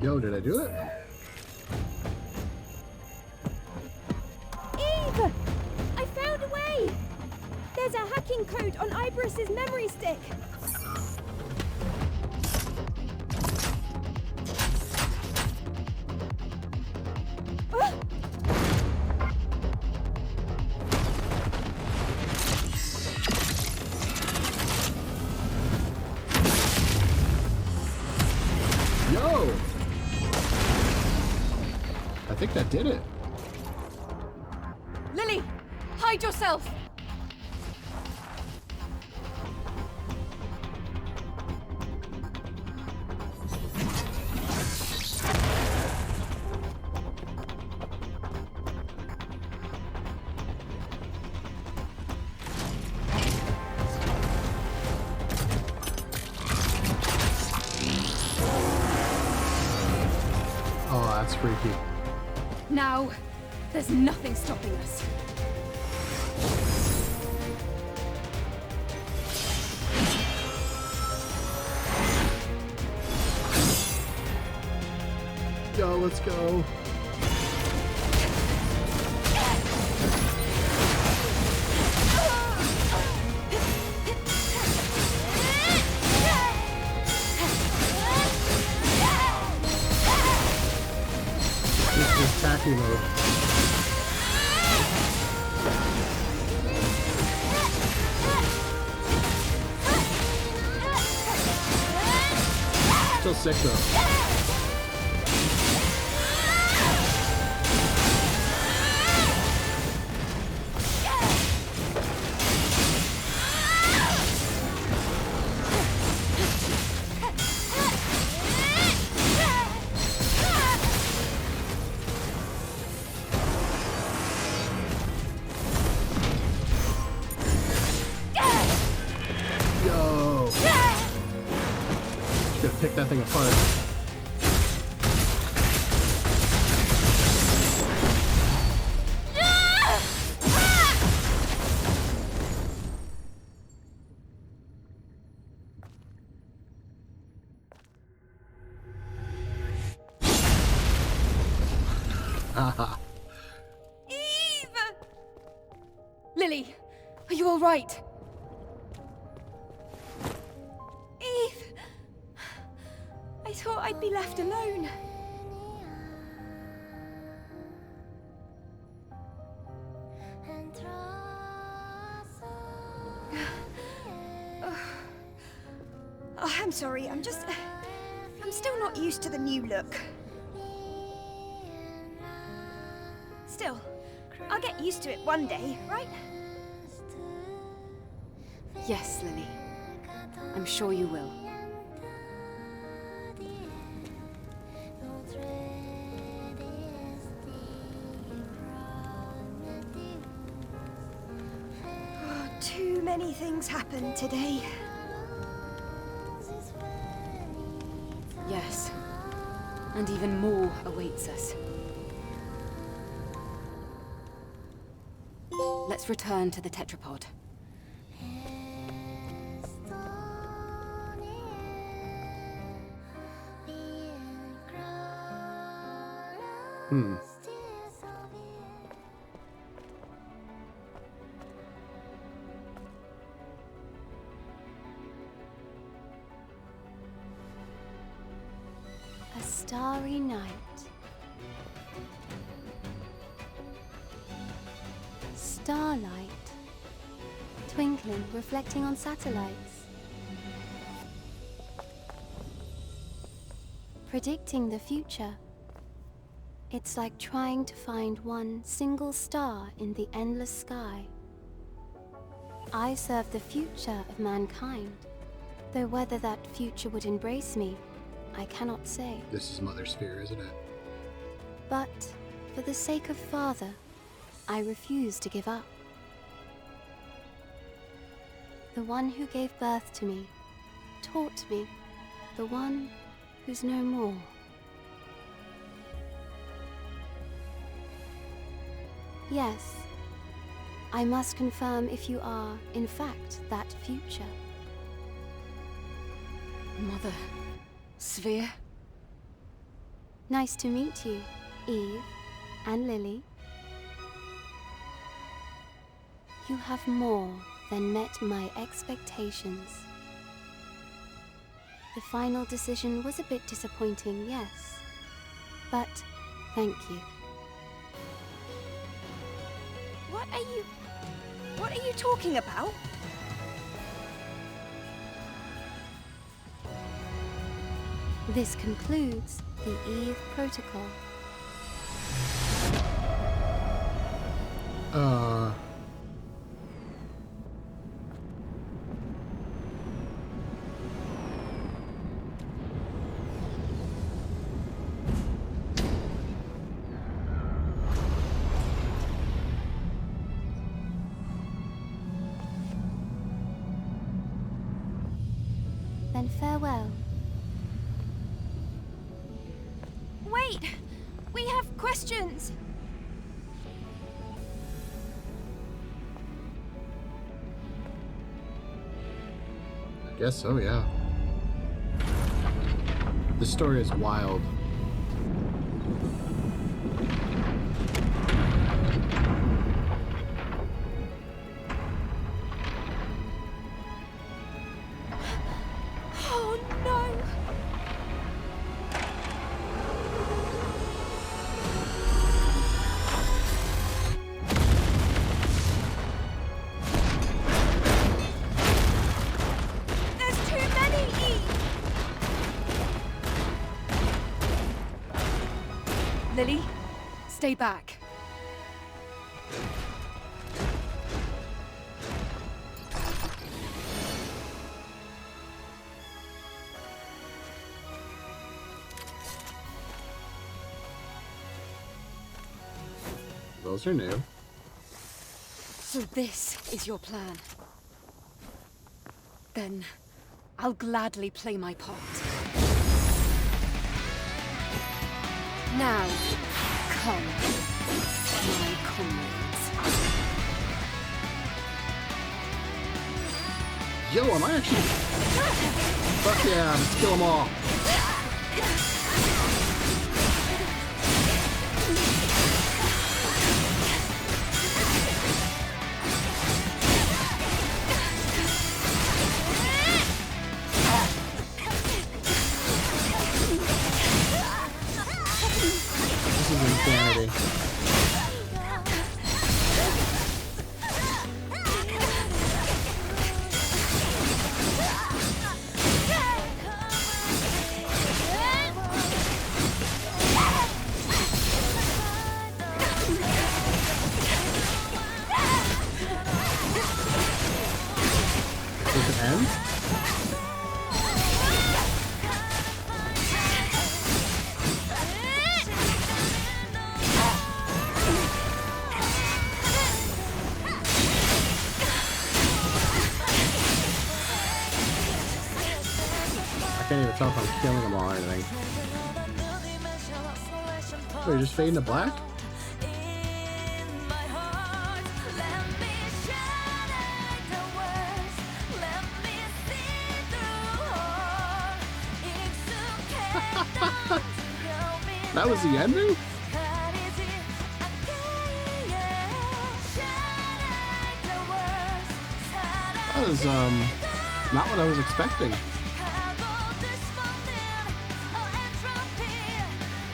S1: Yo, did I do it?
S5: Eve! I found a way! There's a hacking code on Iberus's memory stick. Ah!
S1: Yo! I think that did it.
S7: Lily, hide yourself!
S1: Oh, that's freaky.
S7: Now, there's nothing stopping us.
S1: Yo, let's go. This is tacky mode. Still sick though. Yo! Gonna pick that thing apart. Haha.
S7: Eve! Lily, are you all right?
S2: Eve! I thought I'd be left alone. Oh, I'm sorry, I'm still not used to the new look. Still, I'll get used to it one day, right?
S6: Yes, Lily. I'm sure you will.
S2: Oh, too many things happened today.
S6: Yes. And even more awaits us. Let's return to the tetrapod.
S10: A starry night. Starlight. Twinkling, reflecting on satellites. Predicting the future. It's like trying to find one single star in the endless sky. I serve the future of mankind, though whether that future would embrace me, I cannot say.
S1: This is Mother Sphere, isn't it?
S10: But for the sake of Father, I refuse to give up. The one who gave birth to me, taught me, the one who's no more. Yes, I must confirm if you are, in fact, that future.
S7: Mother Sphere?
S10: Nice to meet you, Eve and Lily. You have more than met my expectations. The final decision was a bit disappointing, yes. But thank you.
S2: What are you talking about?
S10: This concludes the Eve Protocol. Then farewell.
S2: Wait! We have questions!
S1: I guess so, yeah. This story is wild.
S2: Oh no! There's too many Eve!
S7: Lily, stay back.
S1: Those are new.
S7: So this is your plan. Then I'll gladly play my part. Now, come, my comrades.
S1: Yo, am I actually... Fuck yeah, let's kill them all. This is insanity. Does it end? I can't even tell if I'm killing them all or anything. Oh, you're just fading to black? That was the ending? That was, not what I was expecting.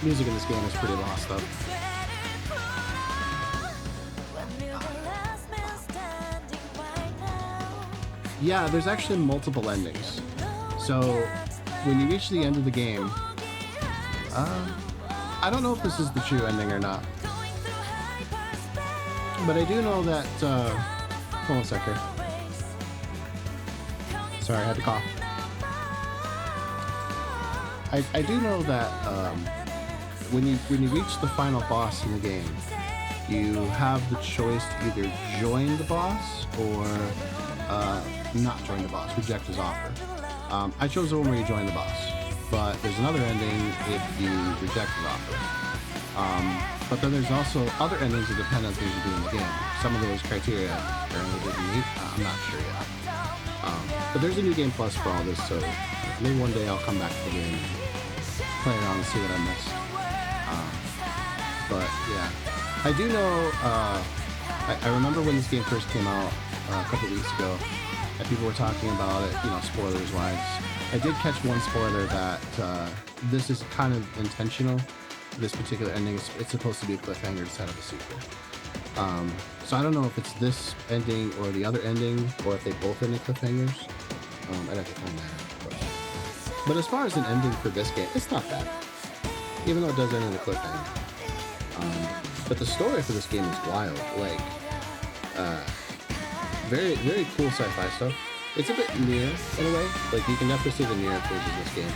S1: Music in this game is pretty lost up. Yeah, there's actually multiple endings. So, when you reach the end of the game, I don't know if this is the true ending or not. But I do know that, hold on a sec here. Sorry, I had to cough. I do know that, when you reach the final boss in the game, you have the choice to either join the boss or not join the boss, reject his offer. I chose the one where you join the boss, but there's another ending if you reject his offer. But then there's also other endings that depend on things you do in the game. Some of those criteria apparently didn't meet. I'm not sure yet. But there's a new game plus for all this, so maybe one day I'll come back to the game and play around and see what I missed. But yeah, I do know. I remember when this game first came out a couple weeks ago, and people were talking about it. You know, spoilers wise. I did catch one spoiler that this is kind of intentional. This particular ending is it's supposed to be a cliffhanger to set up a sequel. So I don't know if it's this ending or the other ending, or if they both end in cliffhangers. I'd have to find that out. But as far as an ending for this game, it's not bad. Even though it does end in a cliffhanger. But the story for this game is wild. Like, very, very cool sci-fi stuff. It's a bit near in a way. Like, you can definitely see the near influence of this game.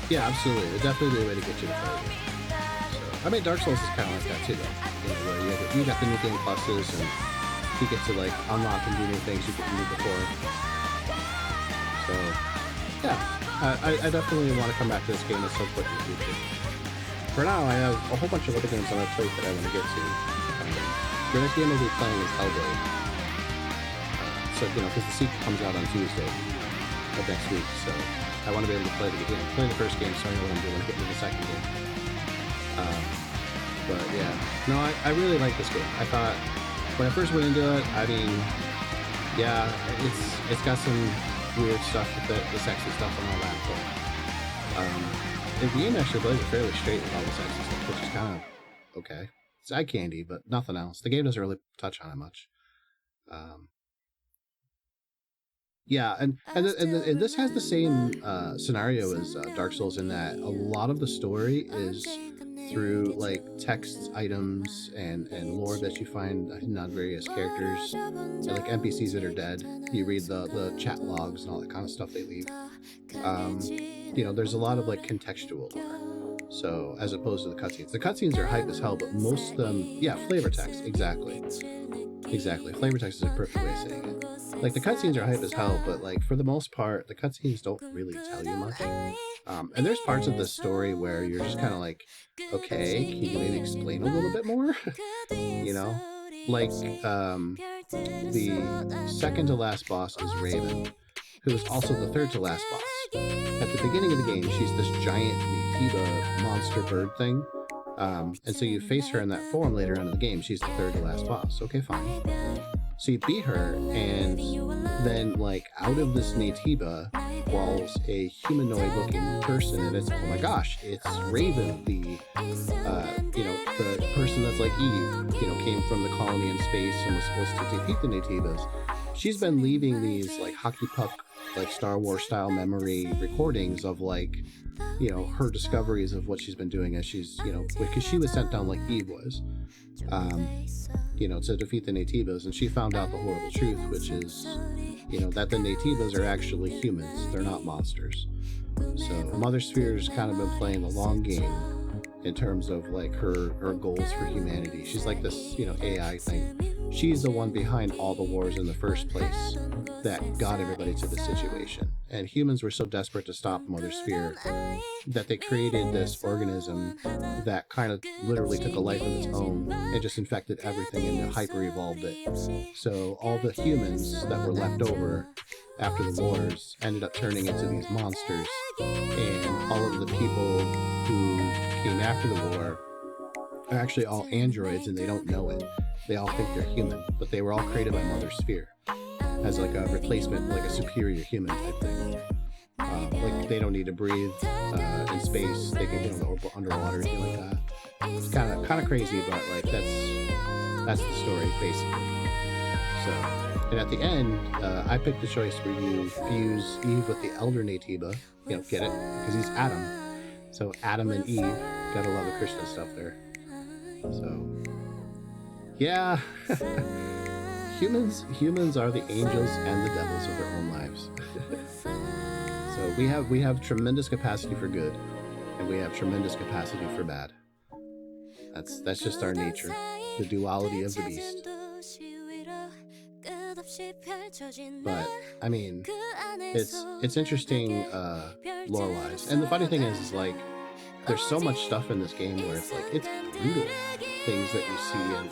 S1: Yeah, absolutely. It'd definitely be a way to get you to play it. So, I mean, Dark Souls is kind of like that too, though. You know, where you got the new game pluses, and you get to like unlock and do new things you couldn't do before. So, yeah, I definitely want to come back to this game at some point in the future. For now, I have a whole bunch of other games on my plate that I want to get to. The next game I'll be playing is Hellblade. So, you know, because the sequel comes out on Tuesday of next week, so I want to be able to play the first game so I know what I'm doing, get into the second game. But yeah, no, I really like this game. I thought, when I first went into it, I mean, yeah, it's got some weird stuff with the sexy stuff and all that, but the game actually plays it fairly straight with all the sexy stuff, which is kind of okay. It's eye candy, but nothing else. The game doesn't really touch on it much. Yeah, and this has the same scenario as Dark Souls in that a lot of the story is through like text items and lore that you find on various characters, and, like NPCs that are dead. You read the chat logs and all that kind of stuff they leave. You know, there's a lot of like contextual lore. So as opposed to the cutscenes. The cutscenes are hype as hell, but most of them, yeah, flavor text, exactly. Flavor text is a perfect way of saying it. Like, the cutscenes are hype as hell, but like for the most part, the cutscenes don't really tell you much. And there's parts of the story where you're just kind of like, okay, can you maybe explain a little bit more? You know, like the second to last boss is Raven, who is also the third to last boss. At the beginning of the game, she's this giant Nitiba monster bird thing. And so you face her in that form later on in the game. She's the third to last boss. Okay, fine. So you beat her, and then, like, out of this Nitiba crawls a humanoid-looking person, and it's, oh my gosh, it's Raven, the person that's like Eve, you know, came from the colony in space and was supposed to defeat the Nitibas. She's been leaving these, like, hockey puck, like, Star Wars style memory recordings of, like, you know, her discoveries of what she's been doing as she's, you know, because she was sent down like Eve was, you know, to defeat the Nitibas, and she found out the horrible truth, which is, you know, that the Nitibas are actually humans, they're not monsters. So Mother Sphere's kind of been playing the long game in terms of like her goals for humanity. She's like this, you know, AI thing. She's the one behind all the wars in the first place that got everybody to this situation. And humans were so desperate to stop Mother Sphere that they created this organism that kind of literally took a life of its own and just infected everything and hyper-evolved it. So all the humans that were left over after the wars ended up turning into these monsters, and all of the people who came after the war are actually all androids, and they don't know it. They all think they're human, but they were all created by Mother Sphere as like a replacement, like a superior human type thing. Like they don't need to breathe in space; they can go underwater and anything like that. It's kind of crazy, but like that's the story basically. So, and at the end, I picked the choice where you fuse Eve with the Elder Nitiba. You know, get it? Because he's Adam. So Adam and Eve, gotta love the Krishna stuff there. So, yeah, humans are the angels and the devils of their own lives. So we have tremendous capacity for good, and we have tremendous capacity for bad. That's just our nature, the duality of the beast. But I mean, it's interesting lore-wise, and the funny thing is like there's so much stuff in this game where it's like it's brutal things that you see and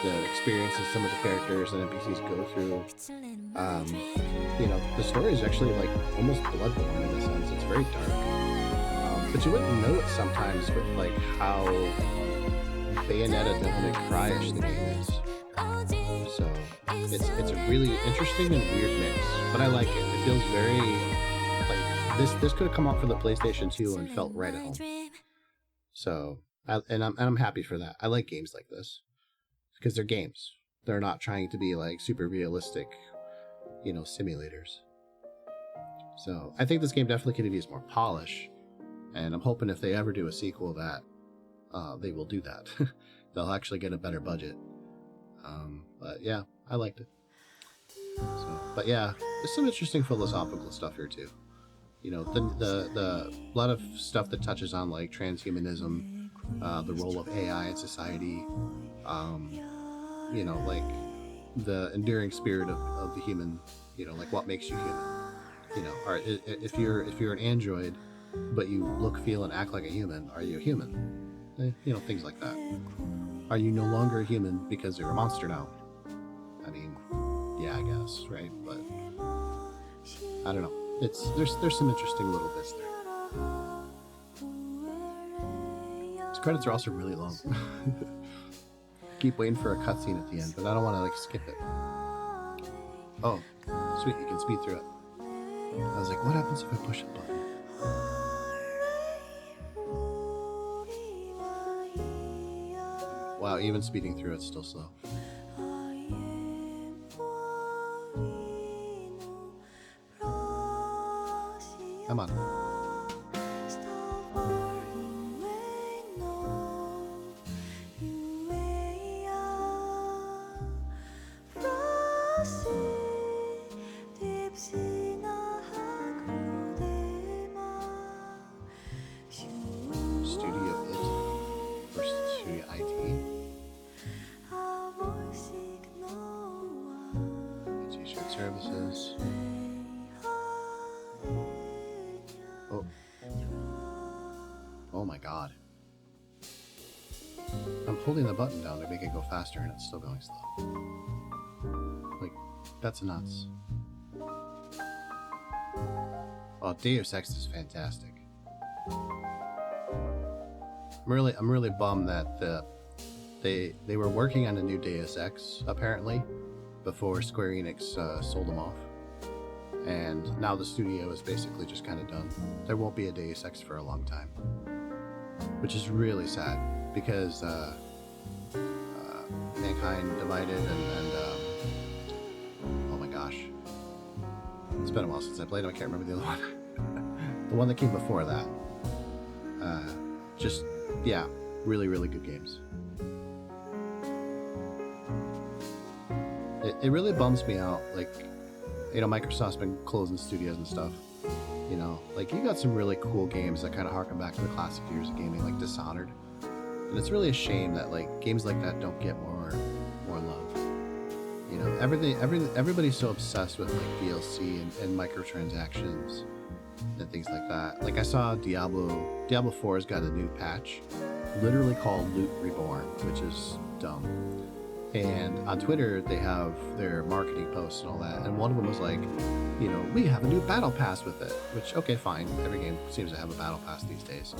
S1: the experiences some of the characters and NPCs go through. You know, the story is actually like almost Bloodborne in a sense. It's very dark. but you wouldn't know it sometimes with like how Bayonetta Devil May Cry-ish the game is. So it's a really interesting and weird mix, but I like it. It feels very like this could have come out for the PlayStation 2 and felt right at home. So I'm happy for that. I like games like this because they're games. They're not trying to be like super realistic, you know, simulators. So I think this game definitely could use more polish, and I'm hoping if they ever do a sequel that they will do that. They'll actually get a better budget. But yeah, I liked it. So, but yeah, there's some interesting philosophical stuff here too. You know, the lot of stuff that touches on like transhumanism, the role of AI in society, you know, like the enduring spirit of the human, you know, like what makes you human. You know, or if you're an android, but you look, feel, and act like a human, are you a human? You know, things like that. Are you no longer a human because you're a monster now? I mean, yeah, I guess, right? But I don't know. There's some interesting little bits there. These credits are also really long. Keep waiting for a cutscene at the end, but I don't want to like skip it. Oh, sweet, you can speed through it. I was like, what happens if I push a button? Wow, even speeding through it's still slow. Come on. Studio It versus Studio IT. T-shirt services. Oh. Oh my god. I'm holding the button down to make it go faster and it's still going slow. Like, that's nuts. Oh, Deus Ex is fantastic. I'm really bummed that they were working on a new Deus Ex apparently before Square Enix sold them off, and now the studio is basically just kind of done. There won't be a Deus Ex for a long time, which is really sad because Mankind Divided and oh my gosh, it's been a while since I played them. I can't remember the other one. The one that came before that. Just, yeah, really, really good games. It really bums me out, like, you know, Microsoft's been closing studios and stuff. You know, like, you got some really cool games that kind of harken back to the classic years of gaming, like Dishonored. And it's really a shame that, like, games like that don't get more love. You know, everybody's so obsessed with, like, DLC and microtransactions and things like that. Like, I saw Diablo 4 has got a new patch literally called Loot Reborn, which is dumb. And on Twitter they have their marketing posts and all that, and one of them was like, you know, we have a new battle pass with it, which, okay, fine, every game seems to have a battle pass these days,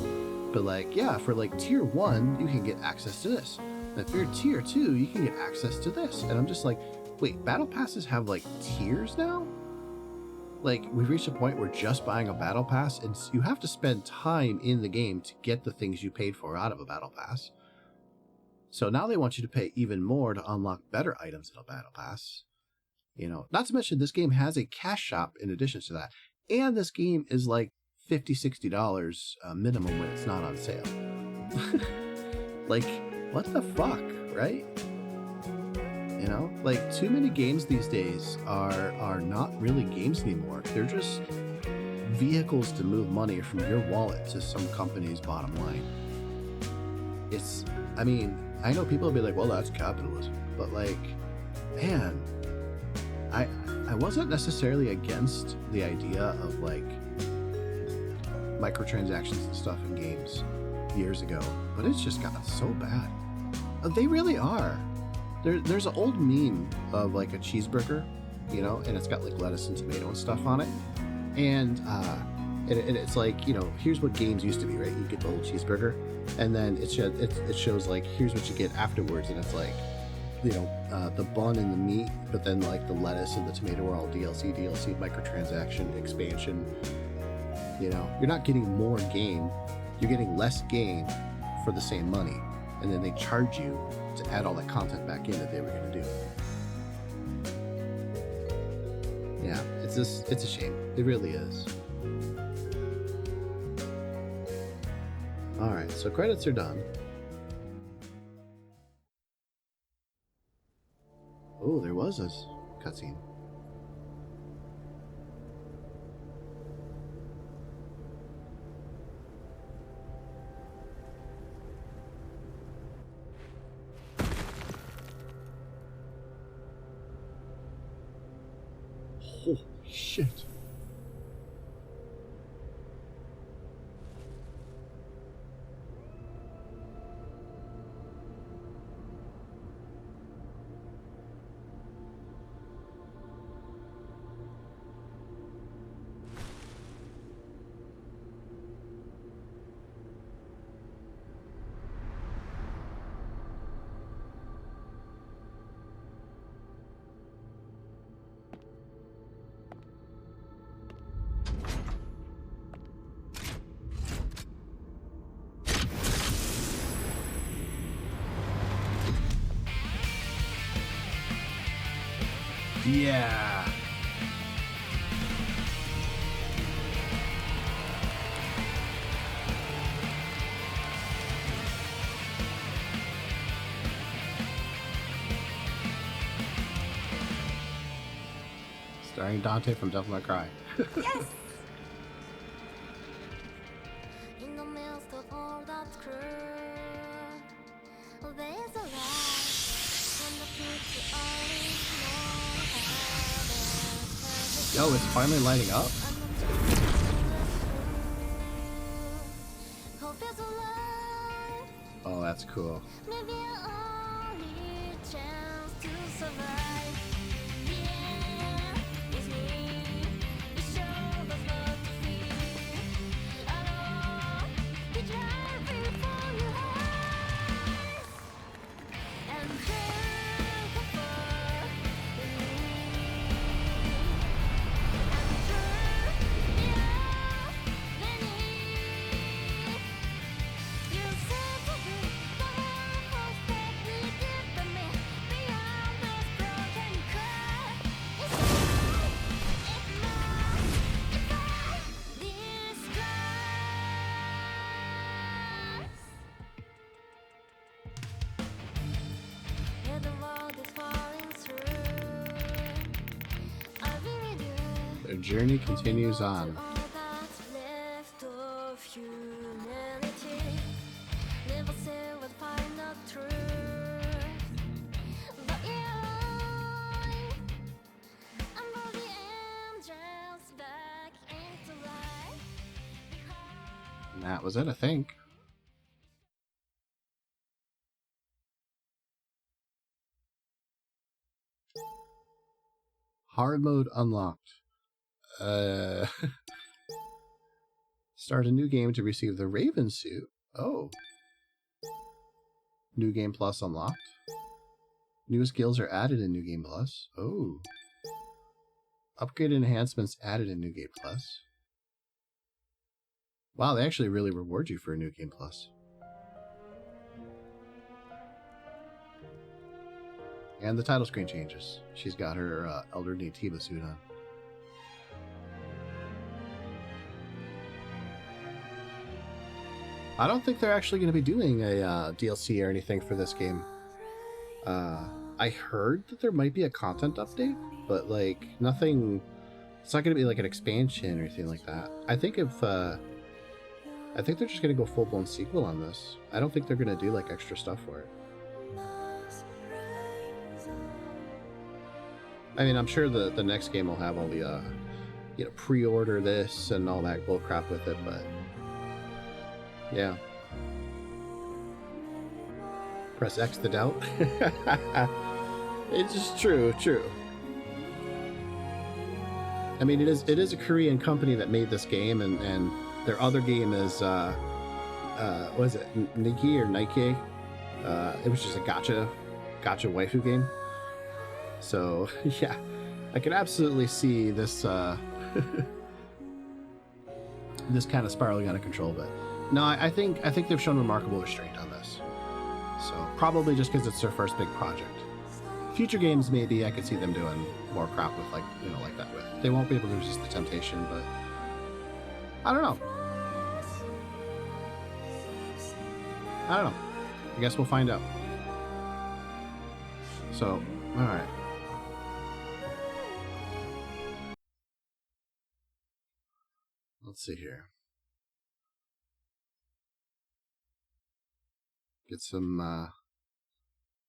S1: but like, yeah, for like tier 1 you can get access to this, and if you're tier 2 you can get access to this. And I'm just like, wait, battle passes have like tiers now? Like, we've reached a point where just buying a battle pass, and you have to spend time in the game to get the things you paid for out of a battle pass. So now they want you to pay even more to unlock better items in a battle pass. You know, not to mention this game has a cash shop in addition to that. And this game is like $50, $60 minimum when it's not on sale. Like, what the fuck, right? You know, like, too many games these days are not really games anymore. They're just vehicles to move money from your wallet to some company's bottom line. It's, I mean, I know people will be like, well, that's capitalism. But like, man, I wasn't necessarily against the idea of like microtransactions and stuff in games years ago, but it's just gotten so bad. They really are. There's an old meme of like a cheeseburger, you know, and it's got like lettuce and tomato and stuff on it. And and it's like, you know, here's what games used to be, right? You get the whole cheeseburger, and then it shows like, here's what you get afterwards, and it's like, you know, the bun and the meat, but then like the lettuce and the tomato are all DLC, microtransaction, expansion. You know, you're not getting more game, you're getting less game for the same money, and then they charge you to add all that content back in that they were going to do. Yeah, it's a shame. It really is. Alright, so credits are done. Oh, there was a cutscene. Holy shit. Yeah. Starring Dante from Devil May Cry.
S2: Yes!
S11: In the midst of all that's cruel, there's a light, and the future only knows.
S1: Yo, it's finally lighting up. Oh, that's cool.
S11: Maybe our only chance to survive. Yeah, it's me. It shows us not to fear. Alone, you drive before your eyes, and then comfort in me. And turn me off, then you said to me, the one who's that you did for me, beyond this broken car. It's mine, it's I, this glass. Yeah, the world is falling through. I really do.
S1: Their journey continues on.
S11: All that's left of humanity. Never say we'll find the truth. But yeah, I'm all the angels back into life.
S1: And that was it, I think. Hard mode unlocked. Start a new game to receive the Raven suit. Oh. New Game Plus unlocked. New skills are added in New Game Plus. Oh. Upgrade enhancements added in New Game Plus. Wow, they actually really reward you for a New Game Plus. And the title screen changes. She's got her Elder Nativa suit on. I don't think they're actually going to be doing a DLC or anything for this game. I heard that there might be a content update, but like nothing. It's not going to be like an expansion or anything like that. I think I think they're just going to go full blown sequel on this. I don't think they're going to do like extra stuff for it. I mean, I'm sure the next game will have all the you know, pre-order this and all that bullcrap with it, but yeah. Press X to doubt. It's just true. I mean, it is a Korean company that made this game, and their other game is what is it, Nike or Nike? It was just a gotcha waifu game. So yeah, I can absolutely see this this kind of spiraling out of control. But no, I think they've shown remarkable restraint on this. So probably just because it's their first big project. Future games, maybe I could see them doing more crap with, like, you know, like that with. They won't be able to resist the temptation, but I don't know. I guess we'll find out. So, all right. Let's see here. Get some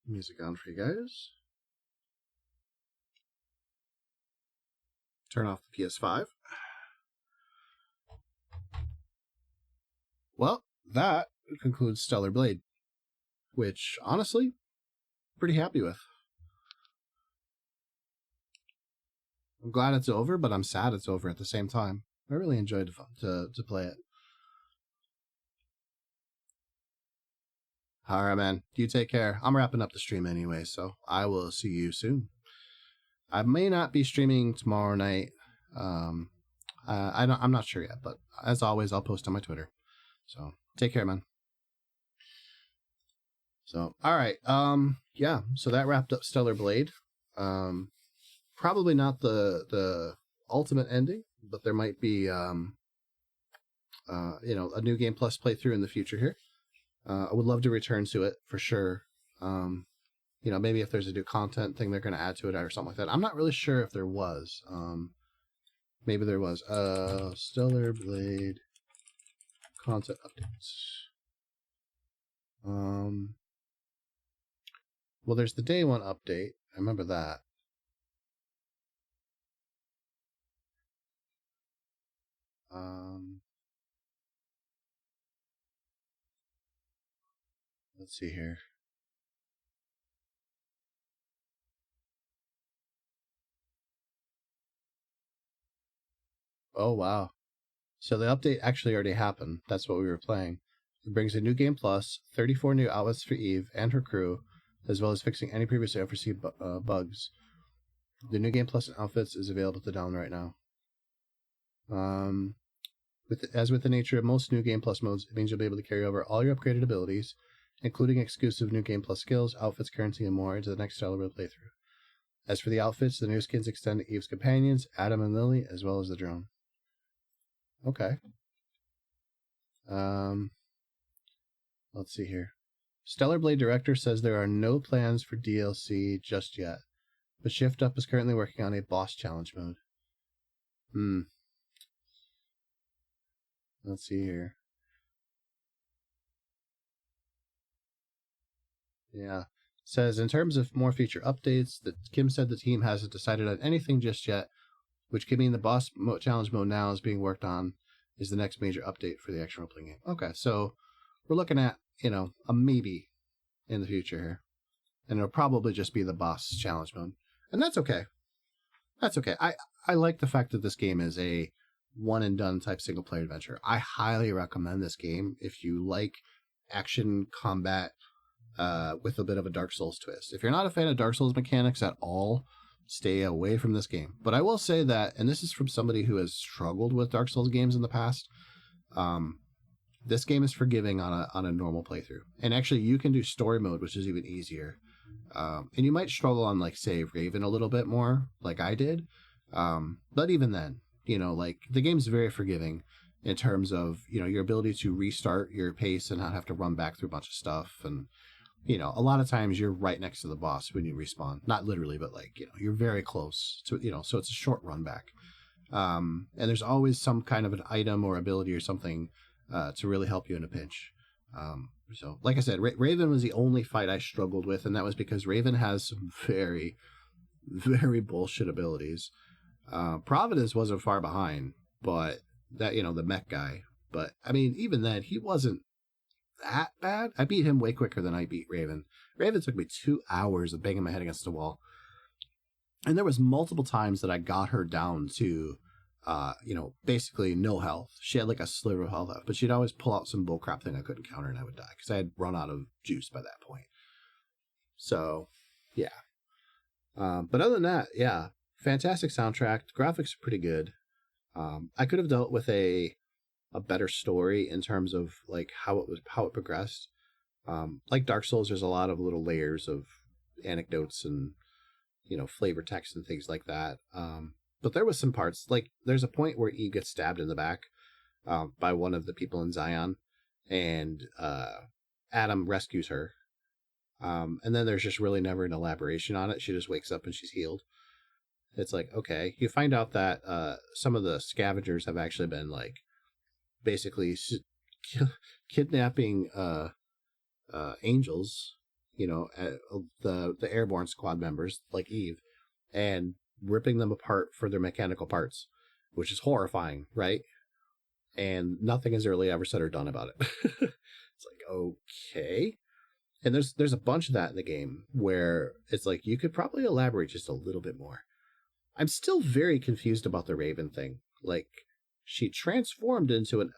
S1: music on for you guys. Turn off the PS5. Well, that concludes Stellar Blade, which, honestly, pretty happy with. I'm glad it's over, but I'm sad it's over at the same time. I really enjoyed to play it. Alright, man. You take care. I'm wrapping up the stream anyway, so I will see you soon. I may not be streaming tomorrow night. I'm not sure yet, but as always, I'll post on my Twitter. So take care, man. So, alright. Yeah, so that wrapped up Stellar Blade. Probably not the ultimate ending, but there might be you know, a new Game Plus playthrough in the future here. I would love to return to it for sure. You know, maybe if there's a new content thing they're going to add to it or something like that. I'm not really sure if there was. Maybe there was. Stellar Blade content updates. Well, there's the day one update. I remember that. Let's see here. Oh, wow. So the update actually already happened. That's what we were playing. It brings a new game plus, 34 new outfits for Eve and her crew, as well as fixing any previously unforeseen bugs. The new game plus and outfits is available to download right now. As with the nature of most new game plus modes, it means you'll be able to carry over all your upgraded abilities, including exclusive new game plus skills, outfits, currency, and more into the next Stellar Blade playthrough. As for the outfits, the new skins extend to Eve's companions, Adam and Lily, as well as the drone. Okay. Let's see here. Stellar Blade director says there are no plans for DLC just yet, but Shift Up is currently working on a boss challenge mode. Let's see here. Yeah. Says, in terms of more feature updates, that Kim said the team hasn't decided on anything just yet, which could mean the boss challenge mode now is being worked on is the next major update for the action role-playing game. Okay, so we're looking at, you know, a maybe in the future here. And it'll probably just be the boss challenge mode. And that's okay. That's okay. I like the fact that this game is a one-and-done type single-player adventure. I highly recommend this game if you like action combat with a bit of a Dark Souls twist. If you're not a fan of Dark Souls mechanics at all, stay away from this game. But I will say that, and this is from somebody who has struggled with Dark Souls games in the past, this game is forgiving on a normal playthrough. And actually, you can do story mode, which is even easier. And you might struggle on, like, say, Raven a little bit more, like I did. But even then, you know, like, the game's very forgiving in terms of, you know, your ability to restart your pace and not have to run back through a bunch of stuff. And, you know, a lot of times you're right next to the boss when you respawn. Not literally, but, like, you know, you're very close to, you know, so it's a short run back. And there's always some kind of an item or ability or something to really help you in a pinch. So, like I said, Raven was the only fight I struggled with, and that was because Raven has some very, very bullshit abilities. Providence wasn't far behind, but that, you know, the mech guy. But, I mean, even then, he wasn't that bad. I beat him way quicker than I beat Raven. Raven took me 2 hours of banging my head against the wall. And there was multiple times that I got her down to, basically no health. She had like a sliver of health left, but she'd always pull out some bullcrap thing I couldn't counter and I would die because I had run out of juice by that point. So, yeah. But other than that, yeah, fantastic soundtrack. The graphics are pretty good. I could have dealt with a better story in terms of like how it progressed. Like Dark Souls, there's a lot of little layers of anecdotes and flavor text and things like that. But there was some parts, like there's a point where Eve gets stabbed in the back by one of the people in Zion, and Adam rescues her. And then there's just really never an elaboration on it. She just wakes up and she's healed. It's like, okay. You find out that some of the scavengers have actually been like basically kidnapping angels, the airborne squad members like Eve, and ripping them apart for their mechanical parts, which is horrifying, right? And nothing is really ever said or done about it. It's like, okay. And there's a bunch of that in the game where it's like you could probably elaborate just a little bit more. I'm still very confused about the Raven thing. Like, she transformed into an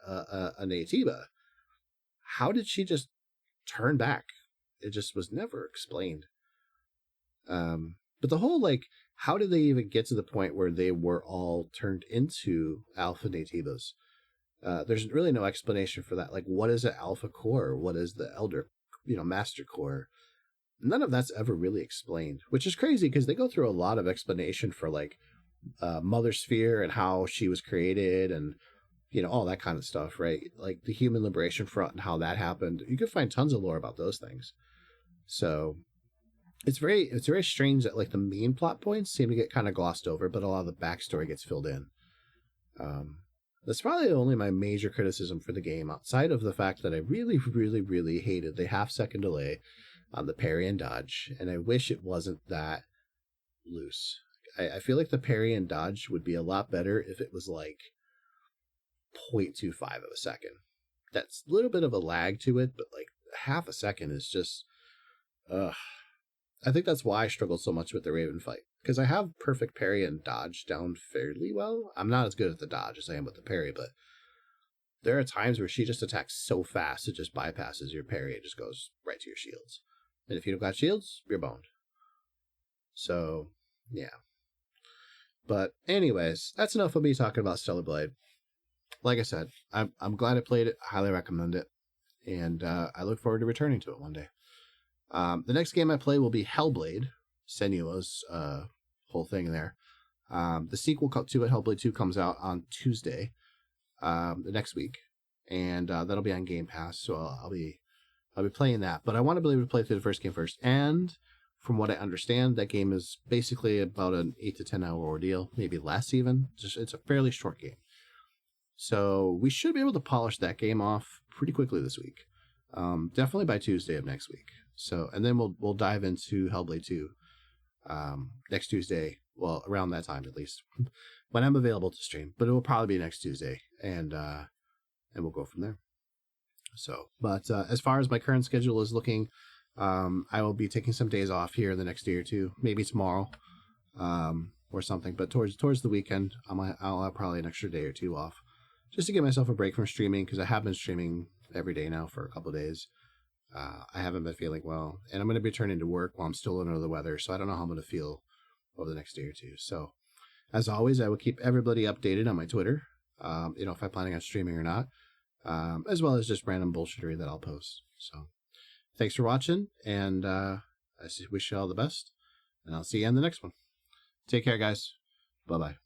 S1: Atiba. How did she just turn back? It just was never explained. But the whole, like, how did they even get to the point where they were all turned into Alpha Natibas? There's really no explanation for that. Like, what is an Alpha Core? What is the Elder, Master Core? None of that's ever really explained, which is crazy because they go through a lot of explanation for, like, Mother Sphere and how she was created and, all that kind of stuff, right? Like the Human Liberation Front and how that happened. You can find tons of lore about those things. So it's very strange that like the main plot points seem to get kind of glossed over, but a lot of the backstory gets filled in. That's probably only my major criticism for the game, outside of the fact that I really, really, really hated the half-second delay on the parry and dodge, and I wish it wasn't that loose. I feel like the parry and dodge would be a lot better if it was like 0.25 of a second. That's a little bit of a lag to it, but like half a second is just, I think that's why I struggled so much with the Raven fight, because I have perfect parry and dodge down fairly well. I'm not as good at the dodge as I am with the parry, but there are times where she just attacks so fast it just bypasses your parry. It just goes right to your shields. And if you don't got shields, you're boned. So, yeah. But anyways, that's enough of me talking about Stellar Blade. Like I said, I'm glad I played it. I highly recommend it. And I look forward to returning to it one day. The next game I play will be Hellblade, Senua's whole thing there. The sequel to it, Hellblade 2, comes out on Tuesday, the next week. And that'll be on Game Pass, so I'll be playing that. But I want to be able to play through the first game first. And from what I understand, that game is basically about an 8 to 10 hour ordeal, maybe less even. It's a fairly short game. So we should be able to polish that game off pretty quickly this week. Definitely by Tuesday of next week. So, and then we'll dive into Hellblade 2 next Tuesday. Well, around that time at least, when I'm available to stream. But it will probably be next Tuesday, and we'll go from there. So, but as far as my current schedule is looking, I will be taking some days off here in the next day or two, maybe tomorrow, or something. But towards the weekend, I'll have probably an extra day or two off, just to give myself a break from streaming, because I have been streaming every day now for a couple of days. I haven't been feeling well, and I'm going to be returning to work while I'm still under the weather, so I don't know how I'm going to feel over the next day or two. So, as always, I will keep everybody updated on my Twitter, if I'm planning on streaming or not, as well as just random bullshittery that I'll post. So, thanks for watching, and I wish you all the best, and I'll see you in the next one. Take care, guys. Bye-bye.